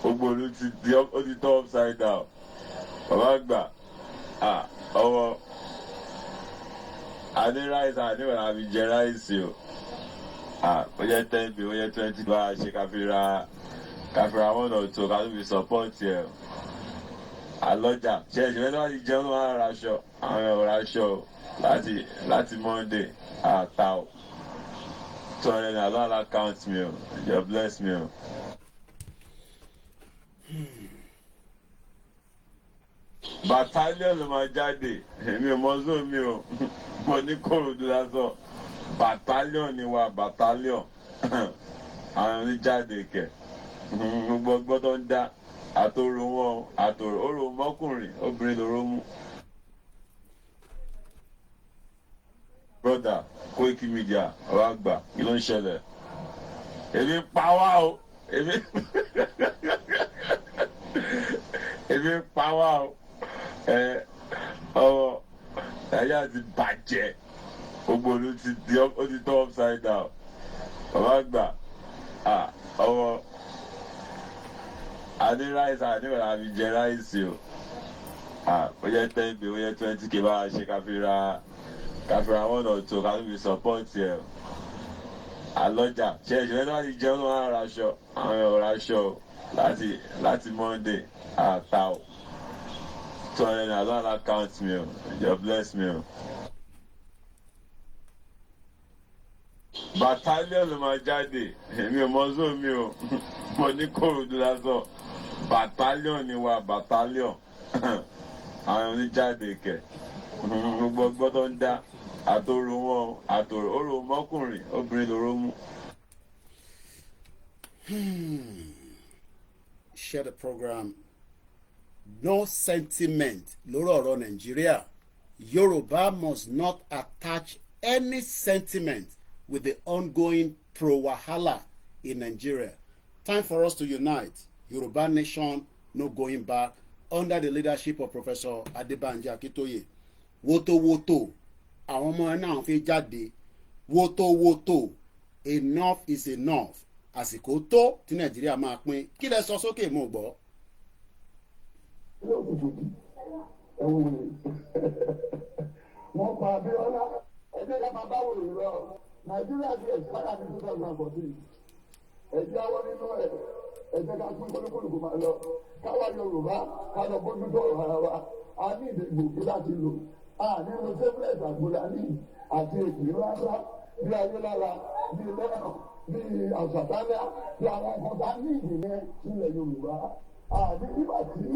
gbogbo olú ti di ó ti tọ́ upside down bàbá àgbà ọwọ́ àní ráìsì àní wọn àfi jẹ ráìsì o ó yẹ 10 bí ó yẹ 20 bá a ṣe káfíra 1 or 2 ká tó fi support ẹ o àlọ́jà ṣe ìṣẹ̀lẹ̀ náà ti jẹun wọn á raṣọ àwọn ẹ̀rọ raṣọ láti Monday àtà o 200 naira lọ́la account mi o you bless me o. Battalion ló máa jáde èmi ò mọ zone mi o mo ní Kòròdú lásán battalion ni wa battalion àwọn oníjáde kẹ gbogbo gbọ́dọ̀ ń dá àtòrò wọn àtòrò orò mọ́kùnrin obìnrin lóró mú. Brother Koikimedia ọ̀rọ̀ àgbà kí ló ń ṣẹlẹ̀ èmi pa wá o èmi pa wá o ọwọ́ ẹ̀yà ti bàjẹ́ gbogbo olú ti di ó ti tọ́ upside down bàbá àgbà ọwọ́ àní ráìsì àní wọn àfi jẹ ráìsì o ó yẹ 10 bí ó yẹ 20 bá a ṣe káfíra 1 or 2 ká tó fi support ẹ o àlọ́jà ṣe ìṣẹ̀lẹ̀ náà ti jẹun wọn á raṣọ àwọn ẹ̀rọ raṣọ láti Monday àtà o 200 naira lọ́la account mi o you bless me o. Battalion ló máa jáde èmi ò mọ zone mi o mo ní Kòròdú lásán battalion ni wa battalion àwọn oníjáde kẹ gbogbo gbọ́dọ̀ ń dá àtòrò wọn àtòrò orò mọ́kùnrin obìnrin lóró mú. Share the program. No sentiment lórí ọ̀rọ̀ Nigeria. Yoruba must not attach any sentiment with the ongoing pro-Wahala in Nigeria. Time for us to unite. Yoruba nation, no going back, under the leadership of Professor Adebanji Akintoye. Woto, àwọn ọmọ náà fi jáde. Woto, enough is enough. Àsìkò tó tí Nàìjíríà máa pín. Kí lẹ sọ sókè mo gbọ́. Wọ́n pa Abíọ́lá ẹgbẹ́ ká máa báwo lè lọ Nàìjíríà ti expire ní 2014 ẹ̀jẹ̀ àwọn nínú ẹ̀ ẹ̀jẹ̀ ká pín kólókòlùkù máa lọ káwa Yorùbá ká lọ bójú tó ọ̀rọ̀ ara wa a ní ìdìbò láti lò a nínú tablet àgbòlání àti èkì rárá bí ayélujára bí lọ́nà bí àṣàtálẹ̀ bí àwọn ọkọ̀ tá ní ìdìbò nílẹ̀ Yorùbá a ní nígbà tí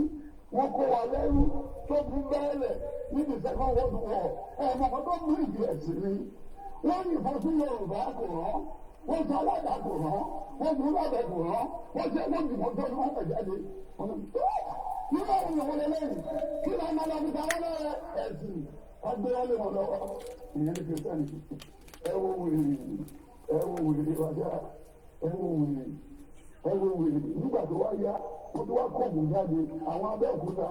wọ́n kó wa lẹ́rú tó kún bẹ́ẹ̀lẹ̀ níbi second world war ọmọ tó mú ìdí ẹ̀sìn ni wọ́n yìnbọn sí Yorùbá kò rán wọ́n sọ alága kò rán wọ́n mú lábẹ́ kò rán wọ́n jẹ́ wọ́n yìnbọn tó ní wọ́n fẹ̀ jáde nígbà wo ni wọ́n lé lẹ́yìn kí ló máa lọ nípa wọn lọ́wọ́ ẹ̀sìn agbéwálé wọn lọ́wọ́ ìyẹn ní kristiani ẹ wo wèrè wájà ẹ wo wèrè nígbà tó wá yá ó tó wá kọ́ọ̀bù jáde àwọn Abẹ́òkúta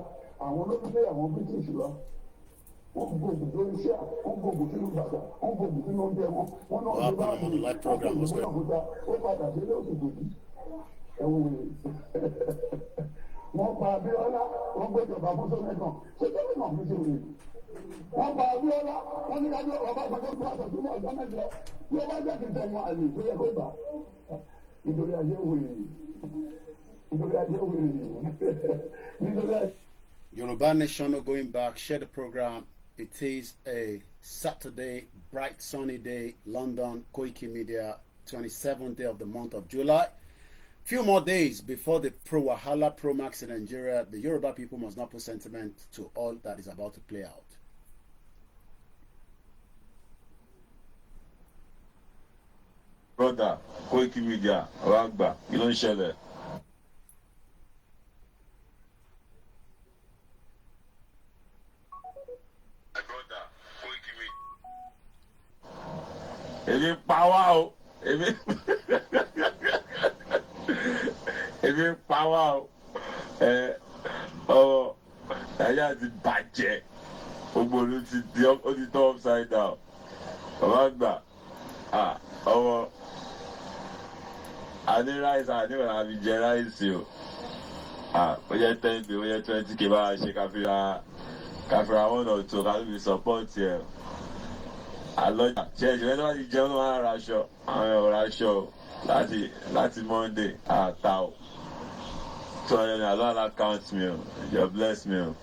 àwọn olóṣèlú àwọn British lọ wọ́n gbogbo tó iṣẹ́ wọ́n gbogbo sínú bàtà wọ́n gbogbo sínú oúnjẹ wọn náà ti bá mi Abẹ́òkúta ó padà délé òṣùgbò yìí ẹ̀wọ̀n wèrè wọ́n pa Abíọ́lá wọ́n gbẹ́jọba fún sọ́mẹ́kàn ṣé tó nínú ọ̀hún ṣe wèrè wọ́n pa Abíọ́lá wọ́n ní kájọ́ ọba àgbàdo tó àṣà tó ní ọjọ́ mẹ́jọ tí ó bá jẹ́ kí n tẹ̀wọ̀n àlè tó yẹ kó gbà nítorí ajé wèrè. Yoruba nation no going back. Share the program. It is a Saturday, bright sunny day, London, Koikimedia, 27th day of the month of July. Few more days before the pro-Wahala, pro-Max in Nigeria, the Yoruba people must not put sentiment to all that is about to play out. Brother Koikimedia ọ̀rọ̀ àgbà kí ló ń ṣẹlẹ̀. Èmi pa wá o èmi pa wá o ọ̀rọ̀ ẹ̀yà ti bàjẹ́ gbogbo olú ti di ó ti tọ́ upside down bàbá àgbà ọwọ́ àní ráìsì àní wọn àfi jẹ ráìsì o ó jẹ́ 10k ó jẹ́ 20k bá a ṣe káfíra one or two ká fi support ẹ̀ àlọ́jà ṣe ìṣẹ̀lẹ̀ tó bá ti jẹun ló máa ń raṣọ àwọn ọ̀rọ̀ aṣọ láti Monday àtà o 200 naira lọ́la account mi o you bless me o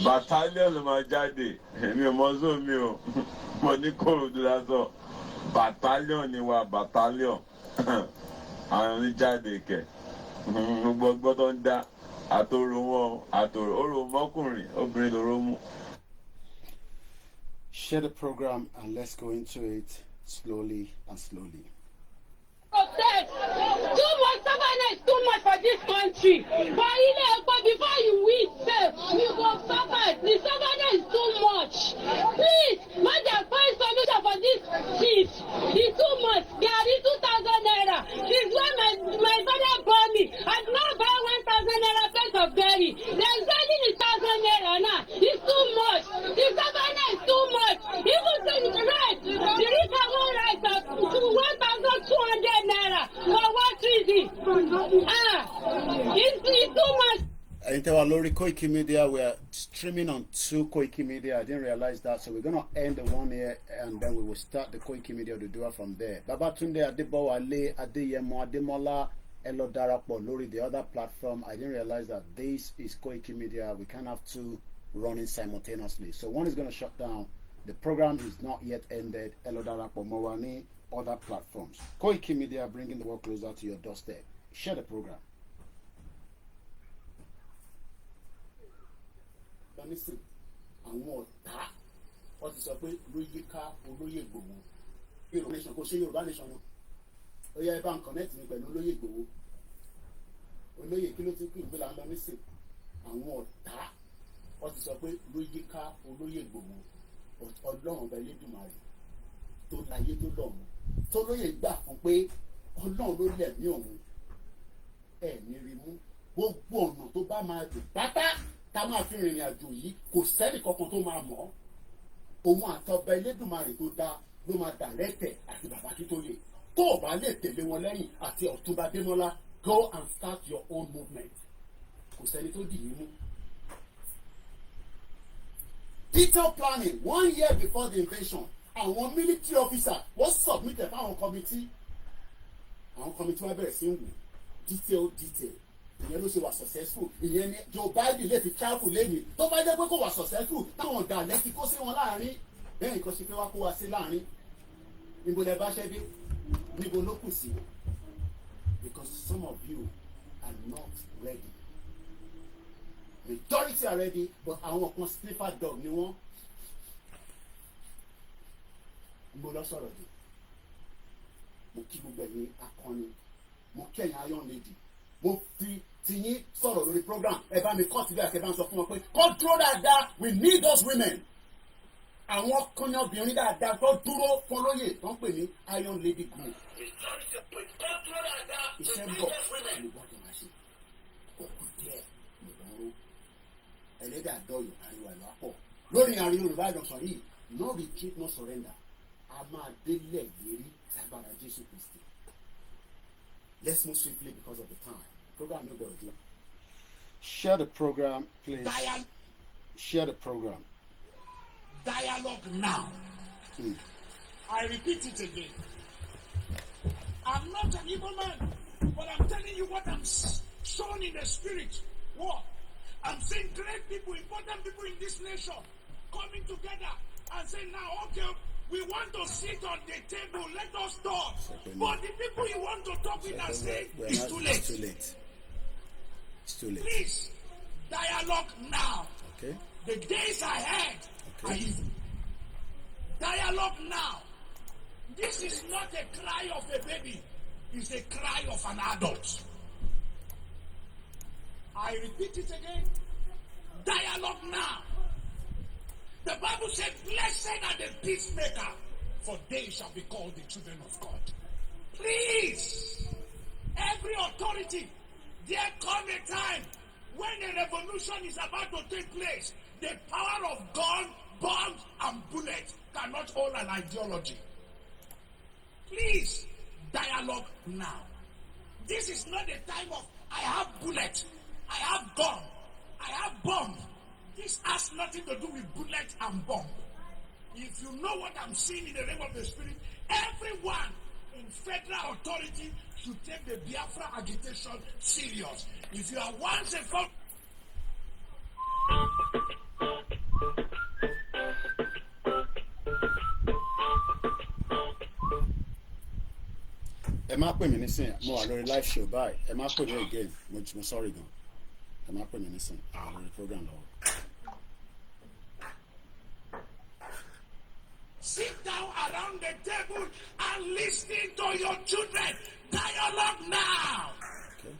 battalion ló máa jáde èmi ò mọ zone mi o mo ní Kòròdú lásán battalion ni wa battalion àwọn oníjáde kẹ gbogbo tó ń dá àtòrò wọn àtòrò orò mọkùnrin obìnrin lóró mú. Share the program and let's go into it slowly and slowly. Too much stubbornness, too much for this country. But before you win, you go suffer. The stubbornness is too much. Please, let them find solution for this peace. It's too much. Gary 2,000 naira. This is when my father bought me. I did not buy 1,000 naira plate of berry. They're selling 1,000 naira now. It's too much. The stubbornness is too much. Even to the rent, the river won't rise up to 1,200 naira. For what reason? It's too much. Lórí Koikimedia, we are streaming on 2 Koikimedia. I didn't realize that, so we're gonna end the one here and then we will start the Koikimedia to do it from there. Babatunde Adebowale, Adeyemo Ademola, Elo Darapo Lori, the other platform. I didn't realize that this is Koikimedia. We can't have 2 running simultaneously. So one is gonna shut down. The program is not yet ended. Elo Darapo Mowani, other platforms. Koikimedia, bringing the world closer to your doorstep. Share the program. Nísìn àwọn ọ̀tá wọ́n ti sọ pé lóyè ká olóyè Ìgbòho Yorùbá nation kò ṣe Yorùbá nation náà ó yẹ bá ń connect mi pẹ̀lú olóyè Ìgbòho olóyè kí ló ti kú ìgbéla lọ nísìn àwọn ọ̀tá wọ́n ti sọ pé lóyè ká olóyè Ìgbòho Ọlọ́run ọba Elédùmarè tó láyé tó lọ́run tó lóyè gbà fún pé Ọlọ́run ló lẹ̀mí òun ẹ̀ ní rí mú gbogbo ọ̀nà tó bá máa dùn pátá ká máa fi rìnrìn àjò yìí kò sẹ́ni kankan tó máa mọ̀ òun àtọba Elédùmarè tó dá ló máa dà lẹ́tẹ̀ àti bàbá Akíntóyè tó o bá lè tẹ̀lé wọn lẹ́yìn àti Ọ̀túnba Adémọ́lá go and start your own movement kò sẹ́ni tó dì í mú. Detailed planning 1 year before the invasion àwọn military officer wọ́n submit ẹ̀ fáwọn committee àwọn committee wọ́n bẹ̀rẹ̀ sí ń wò detail ìyẹn ló ṣe wà successful ìyẹn ni Joe Biden lè fi travel lẹ́yìn tó bá jẹ́ pé kò wà successful táwọn ọ̀dà lẹ́sìn kó sí wọn láàrin bẹ́ẹ̀ nǹkan ṣe pé wá kó wa sí láàrin níbo lẹ bá ṣẹ́ dé níbo ló kù sí because some of you are not ready majority are ready but àwọn kan sniffer dog ni wọ́n níbo lọ sọ̀rọ̀ dé mo kí gbogbo ẹ̀yin akọni mo kẹ́yìn iron lady mo fi tiyín sọ̀rọ̀ lórí program ẹ bá mi kọ́ síbẹ̀ àti ẹ bá ń sọ fún wọn pé kọ́ dúró dáadáa we need those women àwọn ọkùnrin obìnrin dáadáa tó dúró fún lóye tó ń pè ní iron lady group iṣẹ́ ń bọ̀ olùgbọ́n tó máa ṣe òkú díẹ̀ lọ́dọ̀ ń ró ẹlẹ́dàá dọ́yọ̀ àríwá ìlú àpọ̀ lórí àárín Yorùbá ìdọ̀sán yìí no retreat no surrender a máa délẹ̀ lérí agbára Jésù Kristi. Let's move swiftly because of the time. Program no go do. Share the program, please. Share the program. Dialogue now. I repeat it again. I'm not an evil man, but I'm telling you what I'm shown in the spirit. What? I'm seeing great people, important people in this nation coming together and saying, now, okay, we want to sit on the table, let us talk. But the people you want to talk with are saying, it's too late. It's too late. It's too late. Please, dialogue now. Okay. The days ahead are evil. Dialogue now. This is not a cry of a baby. It's a cry of an adult. I repeat it again. Dialogue now. The Bible said, blessed are the peacemaker, for they shall be called the children of God. Please, every authority, there come a time when a revolution is about to take place. The power of gun, bombs, and bullets cannot hold an ideology. Please, dialogue now. This is not the time of, I have bullet, have gun. I have bomb. This has nothing to do with bullet and bomb. If you know what I'm seeing in the realm of the spirit, everyone in federal authority should take the Biafra agitation serious. If you are once a found ẹ má pè mí nísìnyí mo wà lórí live show báyìí ẹ má pè mí again mo sorry gan ẹ má pè mí nísìnyí àwọn lórí program lọ́wọ́. sit down around the table and listen to your children. Dialogue now. Okay.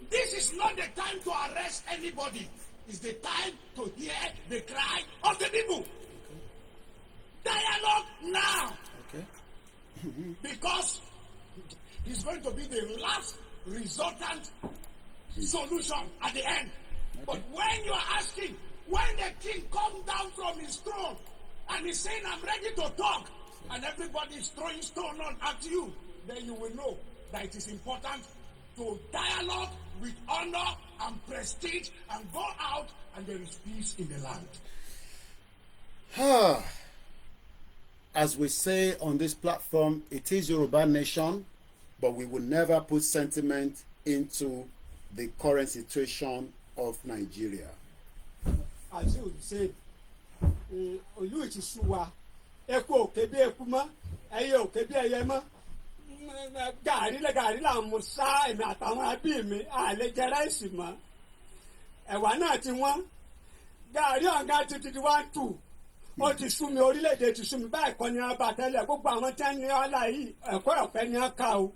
This is not the time to arrest anybody. It's the time to hear the cry of the people. Dialogue now. Okay. Because it's going to be the last resultant solution at the end. Okay. But when you are asking, when the king comes down from his throne and he's saying, I'm ready to talk, and everybody is throwing stone at you, then you will know that it is important to dialogue with honor and prestige and go out and there is peace in the land. As we say on this platform, it is Yoruba nation, but we will never put sentiment into the current situation of Nigeria. As you say, Olu ti sú wa, eku òkè bí eku mọ́, ẹyẹ òkè bí ẹyẹ mọ́, gàrí là ń mu sá èmi àtàwọn abí mi àlè jẹ ráìsì mọ́, ẹ̀wà náà ti wọ́n, gàrí ọ̀gá ti di 1-2. Ó ti sú mi, orílẹ̀-èdè ti sú mi, báyìí kọ́ ni wọ́n bá tẹ́lẹ̀ gbogbo àwọn tẹ́ ní ọ̀la yìí ẹ̀kọ́ ọ̀fẹ́ ni wọ́n ká o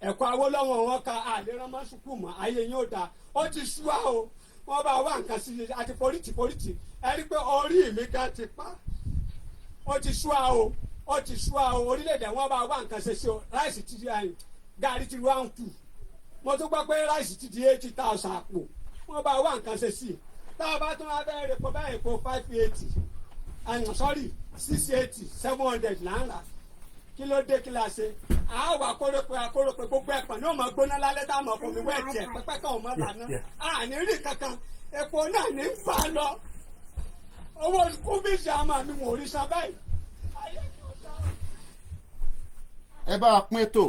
ẹ̀kọ́ Awólọ́wọ̀ wọn ká àlè ránmọ́ sùkúù mọ́ ayé yín ò dáa ó ti sú wa o wọ́n bá wá nǹkan sí i àti politi ẹ rí i pé orí mi gan ti pa ó ti sú wa o ó ti sú wa o orílẹ̀-èdè wọn bá wá nǹkan ṣe sí o ráìsì ti di gàrí ti 1-2 mo tún gbọ́ pé ráìsì ti di 80,000 àpò wọ́n bá wá nǹkan ṣe sí i tá a bá tún wá bẹ́ẹ̀ rẹ̀ pọ̀ báyìí kó 580. I'm sorry, 680, 700 naira. Kí ló dé kí la ṣe? Àwa kórópè gbogbo ẹ̀pọ̀n ní ọmọ gbóná lálẹ́ tá a mọ̀ fún mi wẹ́ẹ̀tì ẹ̀ pẹ́pẹ́ kan ọmọ lànà. Àní rí kankan, epo náà ní ń fà lọ. Owó kúbíìsì àmọ́ mi wò rí san báyìí. Ẹ bá a pín ètò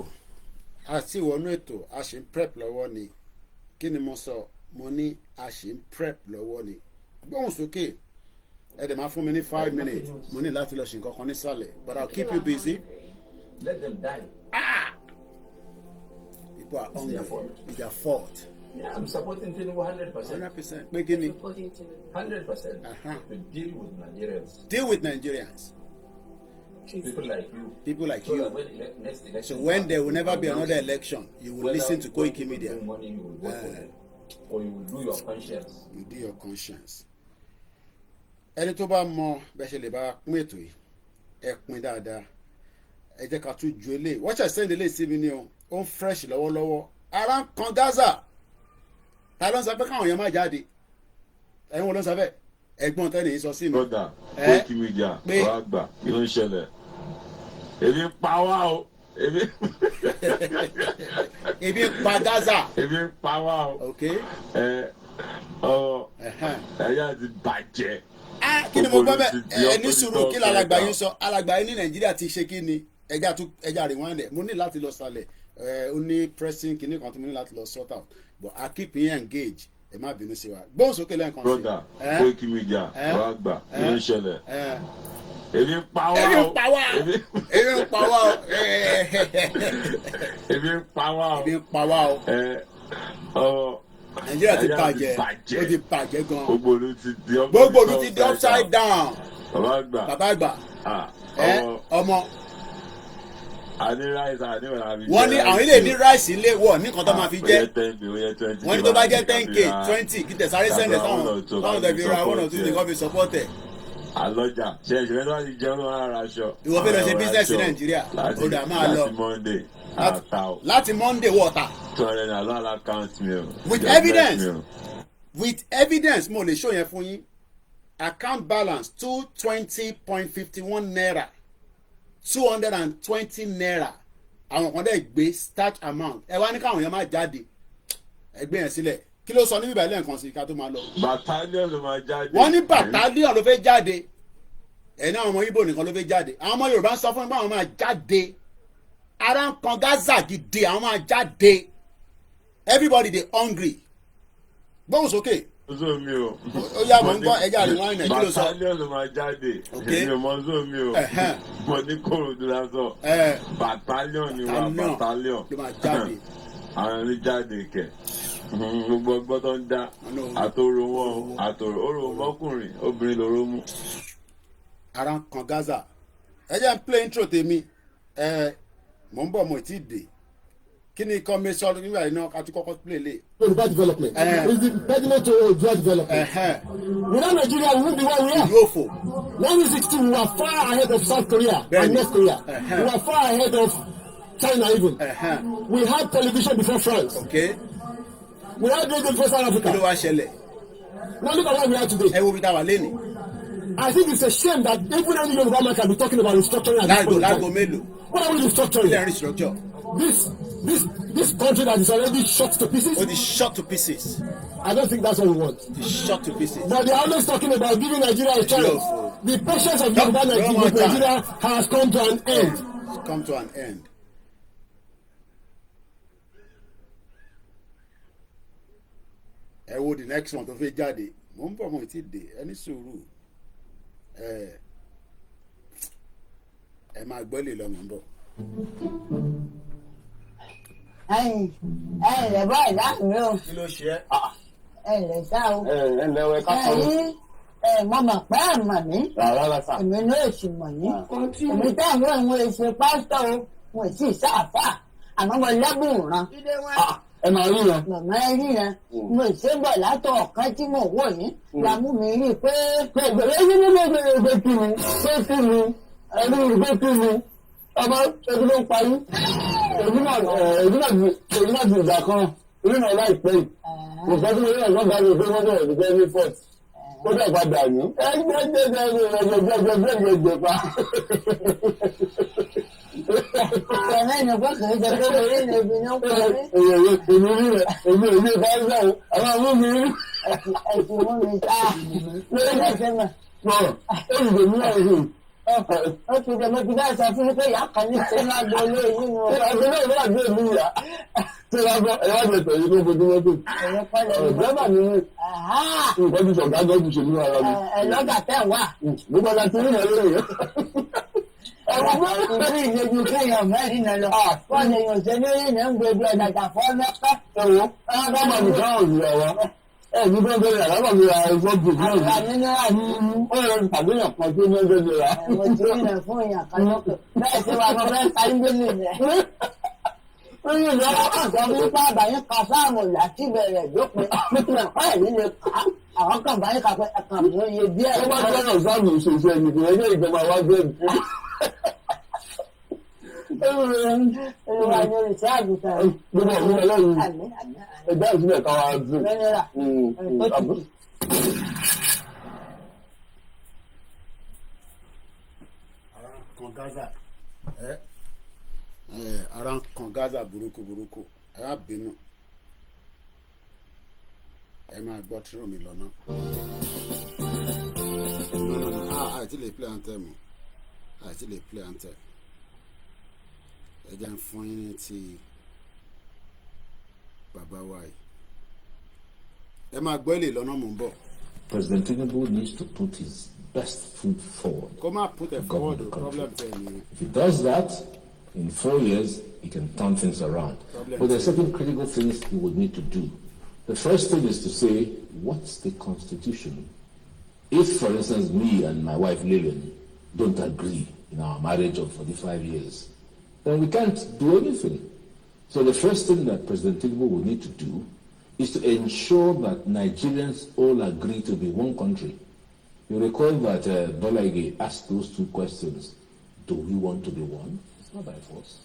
àti ìwọ̀nú ètò a ṣe ń prep lọ́wọ́ ni. Kí ni mo sọ? Mo ní a ṣe ń prep lọ́wọ́ ni. Gbóhùn sókè. Ẹ dẹ̀ máa fún mi ní 5 minutes. Mo ní láti lọ ṣe nǹkan kan nísàlẹ̀. But I'll keep you busy. Let them die. People are hungry. It's their fault. Yeah, I'm supporting Tinubu 100%. 100%. Pé kí ni? 100%. To deal with Nigerians. Deal with Nigerians. People like you. People like So you. that when next election So when there will never be comes, another election, you will whether listen to when Koikimedia. people bring money, you will vote for them. Or you will do your conscience. You do your conscience. Ẹni tó bá mọ bẹ́ẹ̀ ṣe lè bá pín ètò yìí ẹ pín dáadáa ẹ jẹ́ ká tún ju eléyìí wọ́n ṣe sẹ́ndí eléyìí sí mi ni o ó ń fresh lọ́wọ́lọ́wọ́ ara ń kan Gaza ta ló ń sọ pé káwọn èèyàn má jáde ẹ̀yin wo ló ń sọ bẹ́ẹ̀ ẹ̀gbọ́n tẹ́lẹ̀ yìí sọ sí mi. broda Koikimedia wàá gbà kí ló ń ṣẹlẹ̀ ebi ń pa wá o ebi ń pa Gaza. ebi ń pa wá o ẹ̀yà ti bàjẹ́. Kí ni mo gbọ́ bẹ́ẹ̀ ẹ ní sùúrù kí lálàgbà yín sọ alàgbà yín ní Nàìjíríà ti ṣe kí ni ẹja rewind ẹ̀ mo ní láti lọ sálẹ̀ ó ní pressing kìíní kan tó mo ní láti lọ sort out but I keep you engaged ẹ má bínú sí wa gbóhùn sókè lẹ́ẹ̀kan sí. broda Koikimedia wàá gbà kí ló ń ṣẹlẹ̀ ebi ń pa wá o ebi ń pa wá o ebi ń pa wá o Nàìjíríà ti bàjẹ́ ó ti bàjẹ́ gan gbogbo olú ti di upside down bàbá àgbà ọmọ àní ráìsì àní ọ̀nà àbí. wọ́n ní àwọn ilé ní ráìsì ilé wọ̀ ní kan tó máa fi jẹ́ wọ́n ní tó bá jẹ́ 10k 20 kí tẹ̀sáré sẹ́ndẹ̀ táwọn tẹ̀fi ra 1 or 2 nìkan fi support ẹ̀. àlọ́jà ṣe ìṣẹ̀lẹ̀ tó bá ti jẹun lọ́wọ́ ara aṣọ. ìwọ fẹ́ lọ ṣe business ní Nàìjíríà ó dà máa lọ láti Monday láti Monday wọ̀ta. 200 naira lọ́la account mi o. with evidence mo lè show yẹn fún yín account balance 220.51 naira 220 naira àwọn kan dẹ̀ gbé start amount ẹ wá ní káwọn èèyàn máa jáde ẹgbẹ́ yẹn sílẹ̀ kí ló sọ níbi ìbàlẹ̀ nǹkan sí ká tó máa lọ. battalion ló máa jáde. wọ́n ní battalion ló fẹ́ jáde ẹ̀ní àwọn ọmọ Ìgbò nìkan ló fẹ́ jáde àwọn ọmọ Yorùbá ń sọ fún mi báwọn máa jáde ara ń kan Gaza gidi àwọn máa jáde everybody dey hungry gbóhùn sókè. mọ́sọ́ mi o. ó yá mọ̀ ń gbọ́ ẹja rẹ̀ wọ́n rìn kí ló sọ. battalion ló máa jáde. èmi ò mọ́sọ́ mi o. mo ní Kòròdú lásán. battalion ni wà battalion. ló máa jáde. àwọn ẹni jáde kẹ̀ gbogbo ọgbọ́n tó ń dá àtòrò wọn àtòrò orò mọ́kùnrin obìnrin lóró mú. ara ń kan Gaza ẹ jẹ́ ń play intro tèmi mò ń bọ̀ mo ti dé kí ni ikọ̀ mi sọ nígbà yìí náà ká tún kọ́kọ́ play lé. Yoruba development is the impediment to Yoruba development. Without Nigeria, we won't be where we are. yóò fò. 1960, we were far ahead of South Korea and North Korea. We were far ahead of China even. We had television before France. Okay. We had radio before South Africa. kí ló wá ṣẹlẹ̀. Now look at what we are today. ẹ wo bí táwa lé ní. I think it's a shame that even any Yoruba man can be talking about restructuring at this point in time. lágbo mélòó. What are we restructuring? ilé restructure. This country that is already shot to pieces. ó ti shot to pieces. I don't think that's what we want. ti shot to pieces. But they are always talking about giving Nigeria a chance. The patience of Yoruba Nigeria has come to an end. It's come to an end. ẹ wo the next one tó fẹ́ jáde mò ń bọ̀ mo ti dé ẹni sùúrù ẹ máa gbọ́ lè lọ mò ń bọ̀. ẹ̀yin lè bá ìdáhùn mi o. kí ló ṣe é. ẹ̀yin lè sá o. ẹ lẹ́wọ̀ ẹ ká sọ. mo mọ̀ pé ẹ̀ mọ̀ mí. rárá sá. èmi náà èsì mọ̀ ní. èmi táwọn ìwọ̀n èsì pásítọ̀ o mo sì sáfà àmọ́ mo lẹ́bùn ràn. ẹ máa rí wọn. màmá ẹ rí yẹn mo ṣe bọ̀ látọ̀ ọ̀kan tí mo wò yín làmú mi rí i pé. gbẹ̀gbẹ̀rẹ̀ yín ní gbẹ̀gbẹ̀rẹ̀ gbẹ̀ kí mi gbẹ̀ kí mi ẹni gbẹ̀ kí mi ọmọ ẹbí ló ń parí èmi náà di ìgbà kan èmi náà láìpẹ́ yìí kò fẹ́ kí wọ́n yàn gbọ́dọ̀ pé wọ́n bẹ̀rẹ̀ nígbà ní fort ó dẹ̀ padà ní ẹgbẹ́ pa. ọ̀rẹ́ mi kò kìí ṣe pé orí mi ibi ní parí. èmi rí rẹ̀ èmi ò ní bá ń gbà àwọn ọmọ mi rí. ẹ̀sìn mú mi sáà lórí ẹ̀sìn mọ̀. olùdèmí náà rí. ó ti dẹ̀ mo ti bá sọ fún mi pé ìyá kan ní ṣe máa gbọ́ lé nínú. ọ̀gbìn náà wà ní èmi ìyá tí wọ́n bọ́ ẹ̀rọ àgbẹ̀tẹ̀ yìí ló fojú wọ́n tó. ẹ̀rọ pẹ̀lẹ́ ìjọba mi ní nǹkan ti sọ̀gá gọ́ọ̀dù ṣe nínú ara mi. ẹ̀lọ́gà tẹ̀ wá. gbogbo ọ̀la ti rí ìyá lórí rẹ̀. ìlú ìlejò kéèyàn mẹ́rin náà lọ. wọ́n lè yàn ṣe ní ìrìn ń gbé bí ọ̀dàjà fọ́ mẹ́fẹ́. ẹ̀wọ̀ bá máa nìkan òyìnbó wa ẹ̀ẹ́dì bá bẹ̀rẹ̀ àlábà mi ra ẹ̀fọ́ gbòògbò náà. àmì náà ní ó yẹ àgbéyàn kan tó ní ẹgbẹ́ mi ra. mo ti rí rẹ̀ fún èèyàn kan lókè. bẹ́ẹ̀ ṣe wà mo fẹ́ parí gbélé rẹ̀. ó yẹ lọ́wọ́ àgbà wípé àbáyé kan sáàmù láti bẹ̀rẹ̀ dópin. nítorí ẹ̀kọ́ ẹ̀ nílé àwọn kan báyìí kà pé ẹ̀kan mi ò yẹ díẹ̀. ó bá tẹ́lẹ̀ sáàmù ìṣèṣẹ́ nìkan ẹgbẹ́ ìjọba wa bẹ́ẹ̀ olùwà ni olùsẹ́ àgùntàn. gbogbo ọ̀gbìn ọlọ́run ẹgbẹ́ ìsúlẹ̀ ká wá dùn. lọ́nìrà kan Gaza ara ń kan Gaza burúkú ẹ á bínú ẹ máa gbọ́ tí omi lọ́nà. àìtí lè play anthem àìtí lè play anthem ẹ jẹ́ ń fún yín ní ti bàbá wa yìí ẹ máa gbọ́ èlé lọ́nà mò ń bọ̀. President Tinubu needs to put his best foot forward. Kó má put it forward, the problem tẹ̀ ni. If he does that, in 4 years, he can turn things around. But there are certain critical things he would need to do. The first thing is to say, what's the constitution? If, for instance, me and my wife Lillian don't agree in our marriage of 45 years, then we can't do anything. So the first thing that President Tinubu will need to do is to ensure that Nigerians all agree to be one country. You recall that Bolaige asked those two questions. Do we want to be one? It's not by force.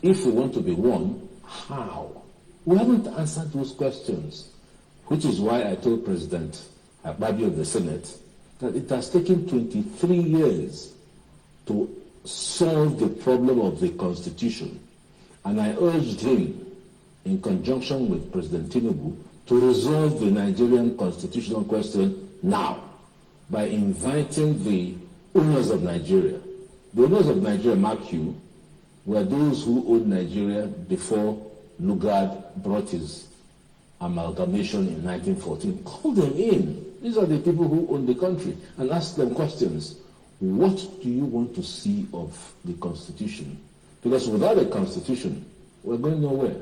If we want to be one, how? We haven't answered those questions, which is why I told President Akpabio of the Senate that it has taken 23 years to solve the problem of the Constitution. And I urged him, in conjunction with President Tinubu, to resolve the Nigerian constitutional question now by inviting the owners of Nigeria. The owners of Nigeria, mark you, were those who owned Nigeria before Lugard brought his amalgamation in 1914. Call them in. These are the people who own the country, and ask them questions. What do you want to see of the Constitution? Because without a Constitution, we're going nowhere.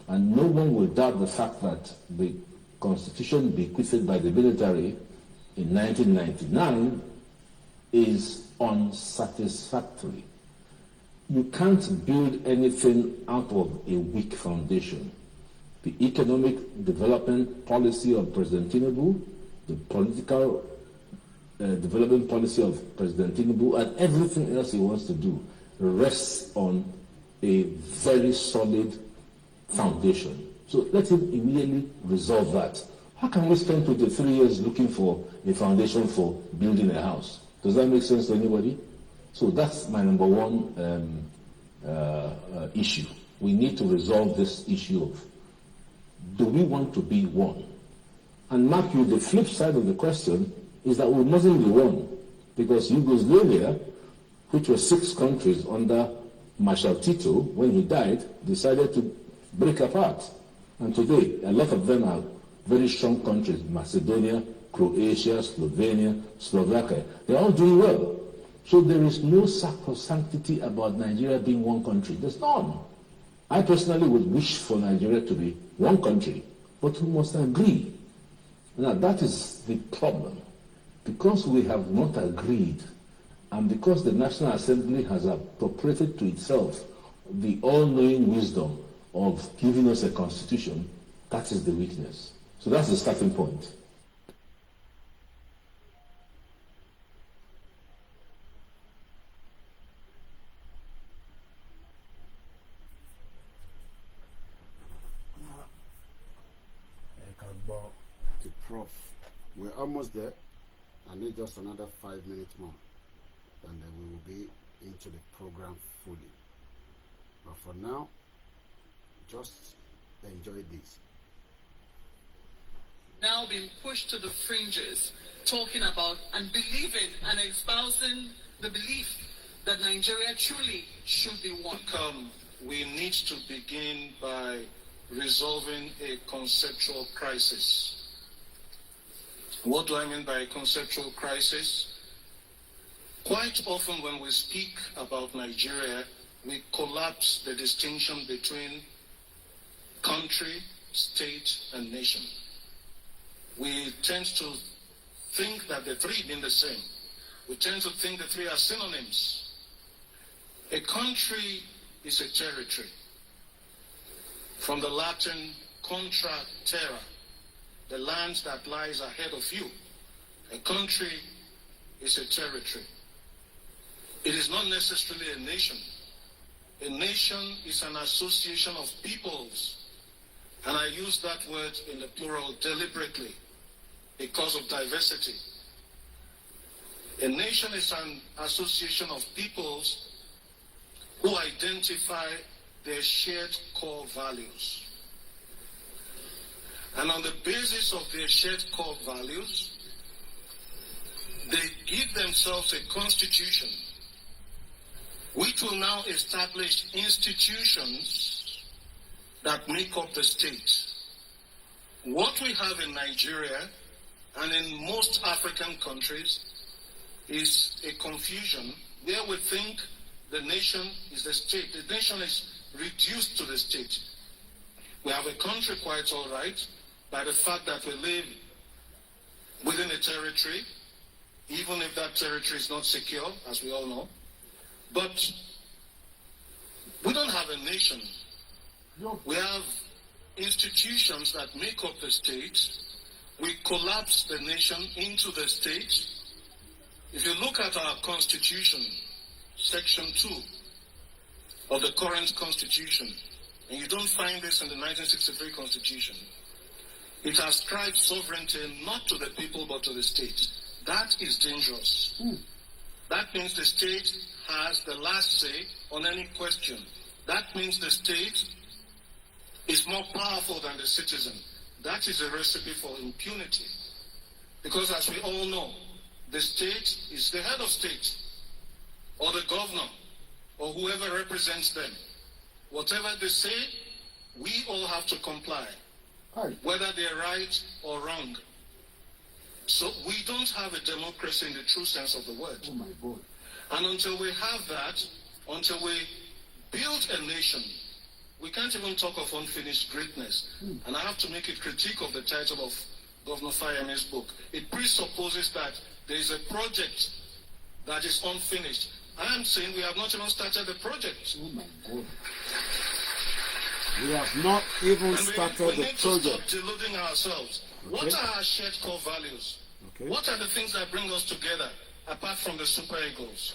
And no one will doubt the fact that the Constitution bequeathed by the military in 1999 is unsatisfactory. You can't build anything out of a weak foundation. The economic development policy of President Tinubu, the political development policy of President Tinubu, and everything else he wants to do rests on a very solid foundation. So let him immediately resolve that. How can we spend 23 years looking for a foundation for building a house? Does that make sense to anybody? So that's my number one issue. We need to resolve this issue of, do we want to be one? And mark you, the flip side of the question is that we mustn't be one, because Yugoslavia, which was 6 countries under Marshal Tito, when he died, decided to break apart. And today, a lot of them are very strong countries: Macedonia, Croatia, Slovenia, Slovakia. They're all doing well. So there is no sacrosanctity about Nigeria being one country. There's none. I personally would wish for Nigeria to be one country, but we must agree. Now that is the problem. Because we have not agreed, and because the National Assembly has appropriated to itself the all-knowing wisdom of giving us a constitution, that is the weakness. So that's the starting point. To Prof, we're almost there. I need just another 5 minutes more, and then we will be into the program fully. But for now, just enjoy this. Now being pushed to the fringes, talking about and believing and espousing the belief that Nigeria truly should be one. We need to begin by resolving a conceptual crisis. What do I mean by a conceptual crisis? Quite often when we speak about Nigeria, we collapse the distinction between country, state, and nation. We tend to think that the three mean the same. We tend to think the three are synonyms. A country is a territory. From the Latin contra terra, the land that lies ahead of you. A country is a territory. It is not necessarily a nation. A nation is an association of peoples. And I use that word in the plural deliberately because of diversity. A nation is an association of peoples who identify their shared core values. And on the basis of their shared core values, they give themselves a constitution which will now establish institutions that make up the state. What we have in Nigeria and in most African countries is a confusion where we think the nation is the state. The nation is reduced to the state. We have a country quite all right by the fact that we live within a territory, even if that territory is not secure, as we all know. But we don't have a nation. We have institutions that make up the state. We collapse the nation into the state. If you look at our constitution, section 2 of the current constitution, and you don't find this in the 1963 constitution, it ascribes sovereignty not to the people but to the state. That is dangerous. That means the state has the last say on any question. That means the state is more powerful than the citizen. That is a recipe for impunity. Because as we all know, the state is the head of state, or the governor, or whoever represents them. Whatever they say, we all have to comply, whether they're right or wrong. So we don't have a democracy in the true sense of the word. Oh my God. And until we have that, until we build a nation, we can't even talk of unfinished greatness. And I have to make a critique of the title of Governor Fayeme's book. It presupposes that there is a project that is unfinished. I am saying we have not even started the project. Oh my God. We have not even started the we need project. to stop deluding ourselves. Okay. What are our shared core values? Okay. What are the things that bring us together, apart from the super egos?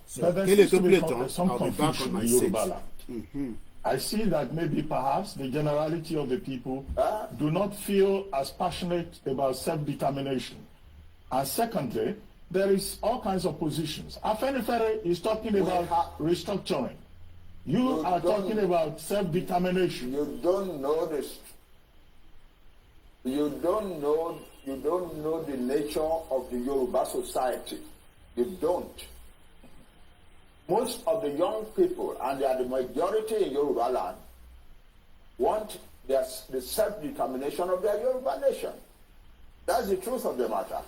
So there seems to be some confusion in Yoruba land. I see that maybe perhaps the generality of the people do not feel as passionate about self-determination. And secondly, there is all kinds of positions. Afenifere is talking about restructuring. You are talking about self-determination. You don't know this. You don't know the nature of the Yoruba society. You don't. Most of the young people, and they are the majority in Yoruba land, want the self-determination of their Yoruba nation. That's the truth of the matter.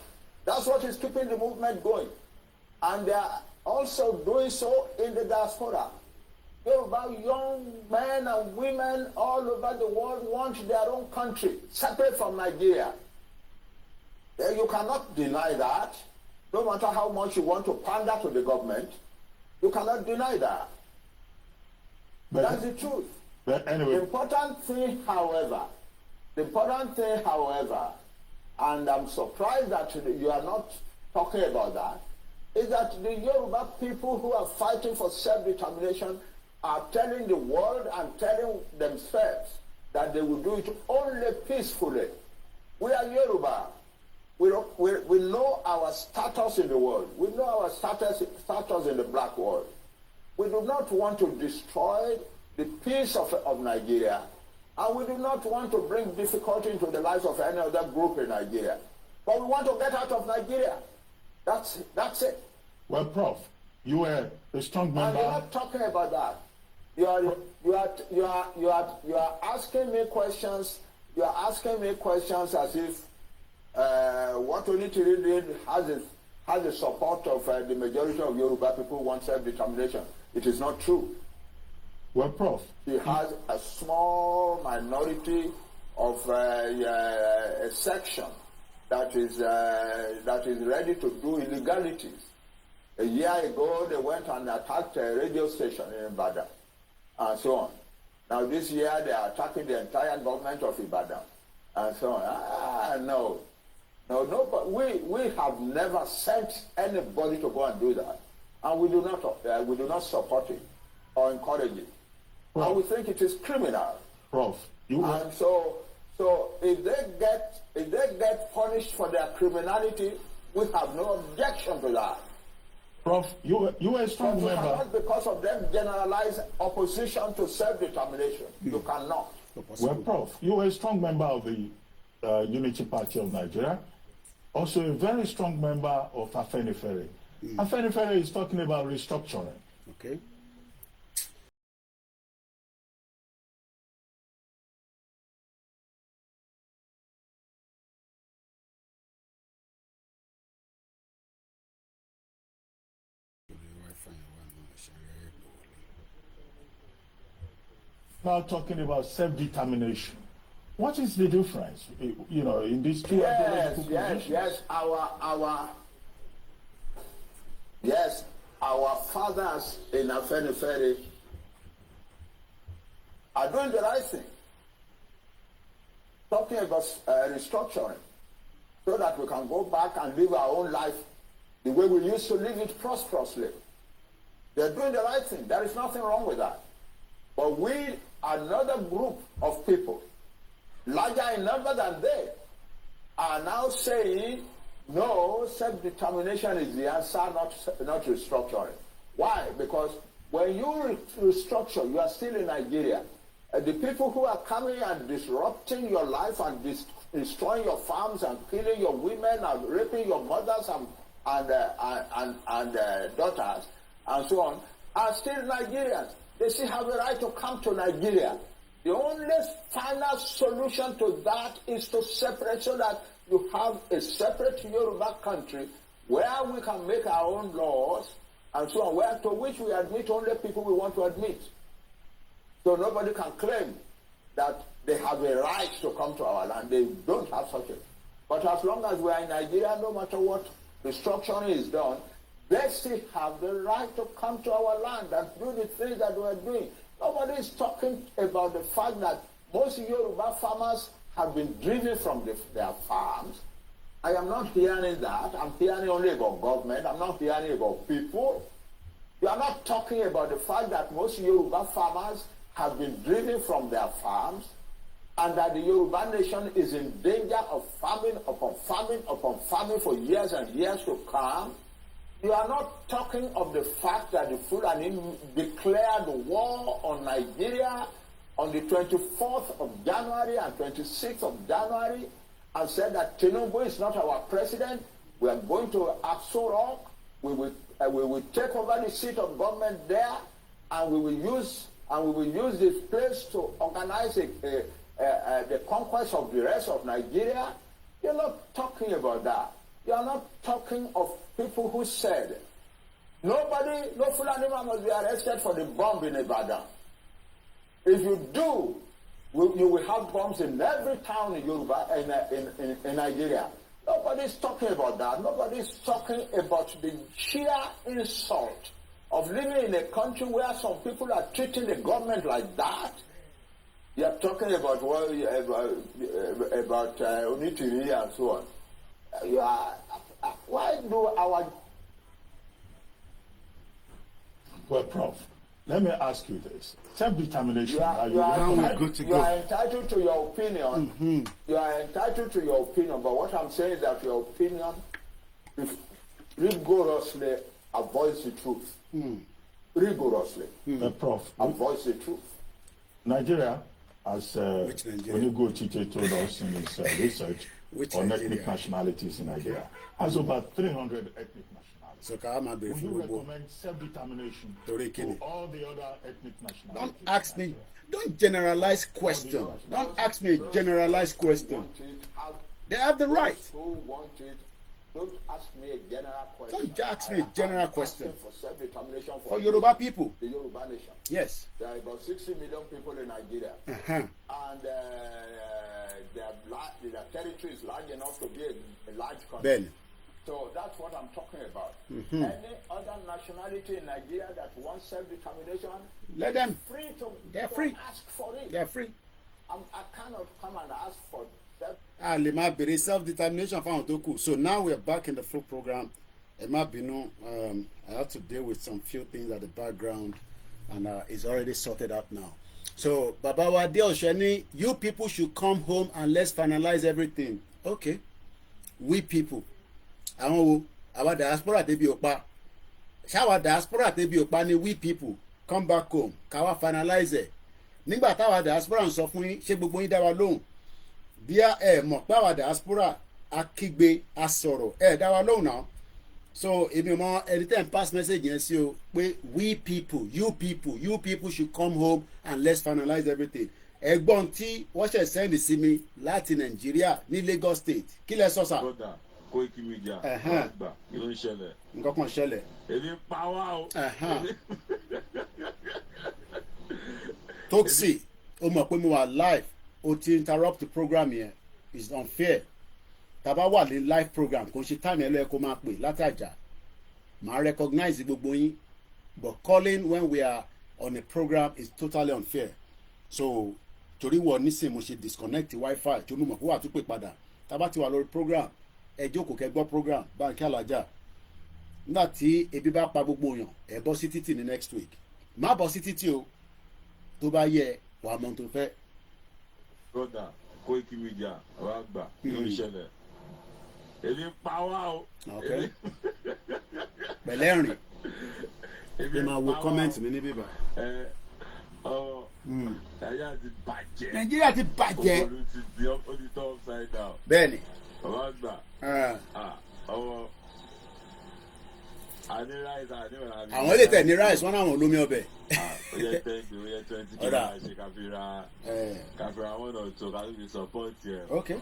That's what is keeping the movement going. And they are also doing so in the diaspora. Yoruba young men and women all over the world want their own country, separate from Nigeria. You cannot deny that. No matter how much you want to pander to the government, you cannot deny that. But that's the truth. But anyway. The important thing, however, and I'm surprised that you are not talking about that, is that the Yoruba people who are fighting for self-determination are telling the world and telling themselves that they will do it only peacefully. We are Yoruba. We know our status in the world. We know our status in the black world. We do not want to destroy the peace of Nigeria, and we do not want to bring difficulty into the lives of any other group in Nigeria. But we want to get out of Nigeria. That's it. Well, Prof, you are a strong member. And you're not talking about that. You are asking me questions. You are asking me questions as if what Onitiri did has the support of the majority of Yoruba people who want self-determination. It is not true. Well, Prof, he has a small minority of a section that is ready to do illegalities. A year ago, they went and attacked a radio station in Ibadan, and so on. Now this year, they are attacking the entire government of Ibadan, and so on. No, but we have never sent anybody to go and do that, and we do not support it or encourage it. Prof. And we think it is criminal. Prof, and so if they get punished for their criminality, we have no objection to that. Prof, you are a strong member. Not because of them generalized opposition to self-determination. You cannot. Well, Prof, you are a strong member of the Unity Party of Nigeria, also a very strong member of Afenifere. Afenifere is talking about restructuring. Okay. Now talking about self-determination. What is the difference, in these two ideological positions? Our fathers in Afenifere are doing the right thing. Talking about restructuring so that we can go back and live our own life the way we used to live it prosperously. They're doing the right thing. There is nothing wrong with that. But we, another group of people, larger in number than they, are now saying, no, self-determination is the answer, not restructuring. Why? Because when you restructure, you are still in Nigeria. The people who are coming and disrupting your life and destroying your farms and killing your women and raping your mothers and daughters and so on are still Nigerians. They still have a right to come to Nigeria. The only final solution to that is to separate so that you have a separate Yoruba country where we can make our own laws and so on, to which we admit only people we want to admit. So nobody can claim that they have a right to come to our land. They don't have such a. But as long as we are in Nigeria, no matter what restructuring is done, they still have the right to come to our land and do the things that we are doing. Nobody is talking about the fact that most Yoruba farmers have been driven from their farms. I am not hearing that. I'm hearing only about government. I'm not hearing about people. You are not talking about the fact that most Yoruba farmers have been driven from their farms and that the Yoruba nation is in danger of famine upon famine upon famine for years and years to come. You are not talking of the fact that the Fulani declared war on Nigeria on the 24th of January and 26th of January and said that Tinubu is not our president. We are going to Aso Rock. We will take over the seat of government there, and we will use this place to organize the conquest of the rest of Nigeria. You're not talking about that. You are not talking of people who said, no Fulani man must be arrested for the bomb in Ibadan. If you do, you will have bombs in every town in Yoruba, in Nigeria. Nobody is talking about that. Nobody is talking about the sheer insult of living in a country where some people are treating the government like that. You are talking about Onitiri and so on. Why do our... Well, Prof, let me ask you this. Self-determination. You are entitled to your opinion. Mm-hmm. You are entitled to your opinion, but what I'm saying is that your opinion rigorously avoids the truth. Mm. Rigorously. Prof, avoids the truth. Nigeria, as Onigo Chiche told us in his research on ethnic nationalities in Nigeria, has over 300 ethnic nationalities. So would you recommend self-determination to all the other ethnic nationalities? Don't ask me. Don't generalize question. Don't ask me a generalized question. They have the right. Don't ask me a general question. Don't ask me a general question. For self-determination for Yoruba people. The Yoruba nation. Yes. There are about 60 million people in Nigeria. And their territory is large enough to be a large country. Ben. So that's what I'm talking about. Mm-hmm. Any other nationality in Nigeria that wants self-determination, let them. They're free. Ask for it. They're free. I cannot come and ask for that. Self-determination. So now we're back in the full program. I have to deal with some few things at the background, and it's already sorted out now. So Babawa Deosheni, you people should come home and let's finalize everything. Okay. We people. Our diaspora they be opa. Our diaspora they be opa ni we people come back home. Kawa finalize it. Nígbà táwa diaspora ń sọ fún yín ṣé gbogbo yín dá wa lóhùn. Bí ẹ mọ̀ pé àwa diaspora akígbe asọ̀rọ̀ ẹ dá wa lóhùn náà. So èmi mọ anytime pass message yẹn sí o pé we people, you people should come home and let's finalize everything. Ẹ̀gbọ́n tí wọ́n ṣe send sí mi láti Nàìjíríà ní Lagos State. Kí lẹ sọ sà? Koikimedia. Kí ló ń ṣẹlẹ̀? Nǹkan kan ṣẹlẹ̀. Èmi pa wá o. Toxi, o mọ̀ pé mo wà live, o ti interrupt the program yẹn. It's unfair. Tàbá wà ní live program kò ṣe time ẹ lọ́yẹ kó máa pè látàjà. Màá recognize gbogbo yín. But calling when we are on a program is totally unfair. So torí wọ nísìnyí mo ṣe disconnect wifi tó mọ̀ kó wà tún pè padà. Tàbá ti wà lórí program. Ẹ jókòó kẹ́ gbọ́ program Bánkì Alájà nígbà tí ebi bá pa gbogbo yàn ẹ bọ́ sí títì ní next week má bọ́ sí títì o tó bá yẹ wàá mọ̀ tó fẹ́. broda Koikimedia wá gbà ló ń ṣẹlẹ̀ èmi ń pa wá o. pẹ̀lẹ́ rìn ẹ máa wo kọ́mẹ́ǹtì mi ní bíbá. Nàìjíríà ti bàjẹ́. Nàìjíríà ti bàjẹ́. Òbòlù ti di ó ti tọ́ upside down. Bẹ́ẹ̀ni. Bàbá gbà. Ọwọ́ àní rice àní ọ̀la. Àwọn ilé tẹ̀ ní rice wọ́n náà wọ́n lómi ọbẹ̀. Ó yẹ 10 ó yẹ 20 kí wọ́n ṣe káfíra one or two ká ló fi support ẹ̀. Okay.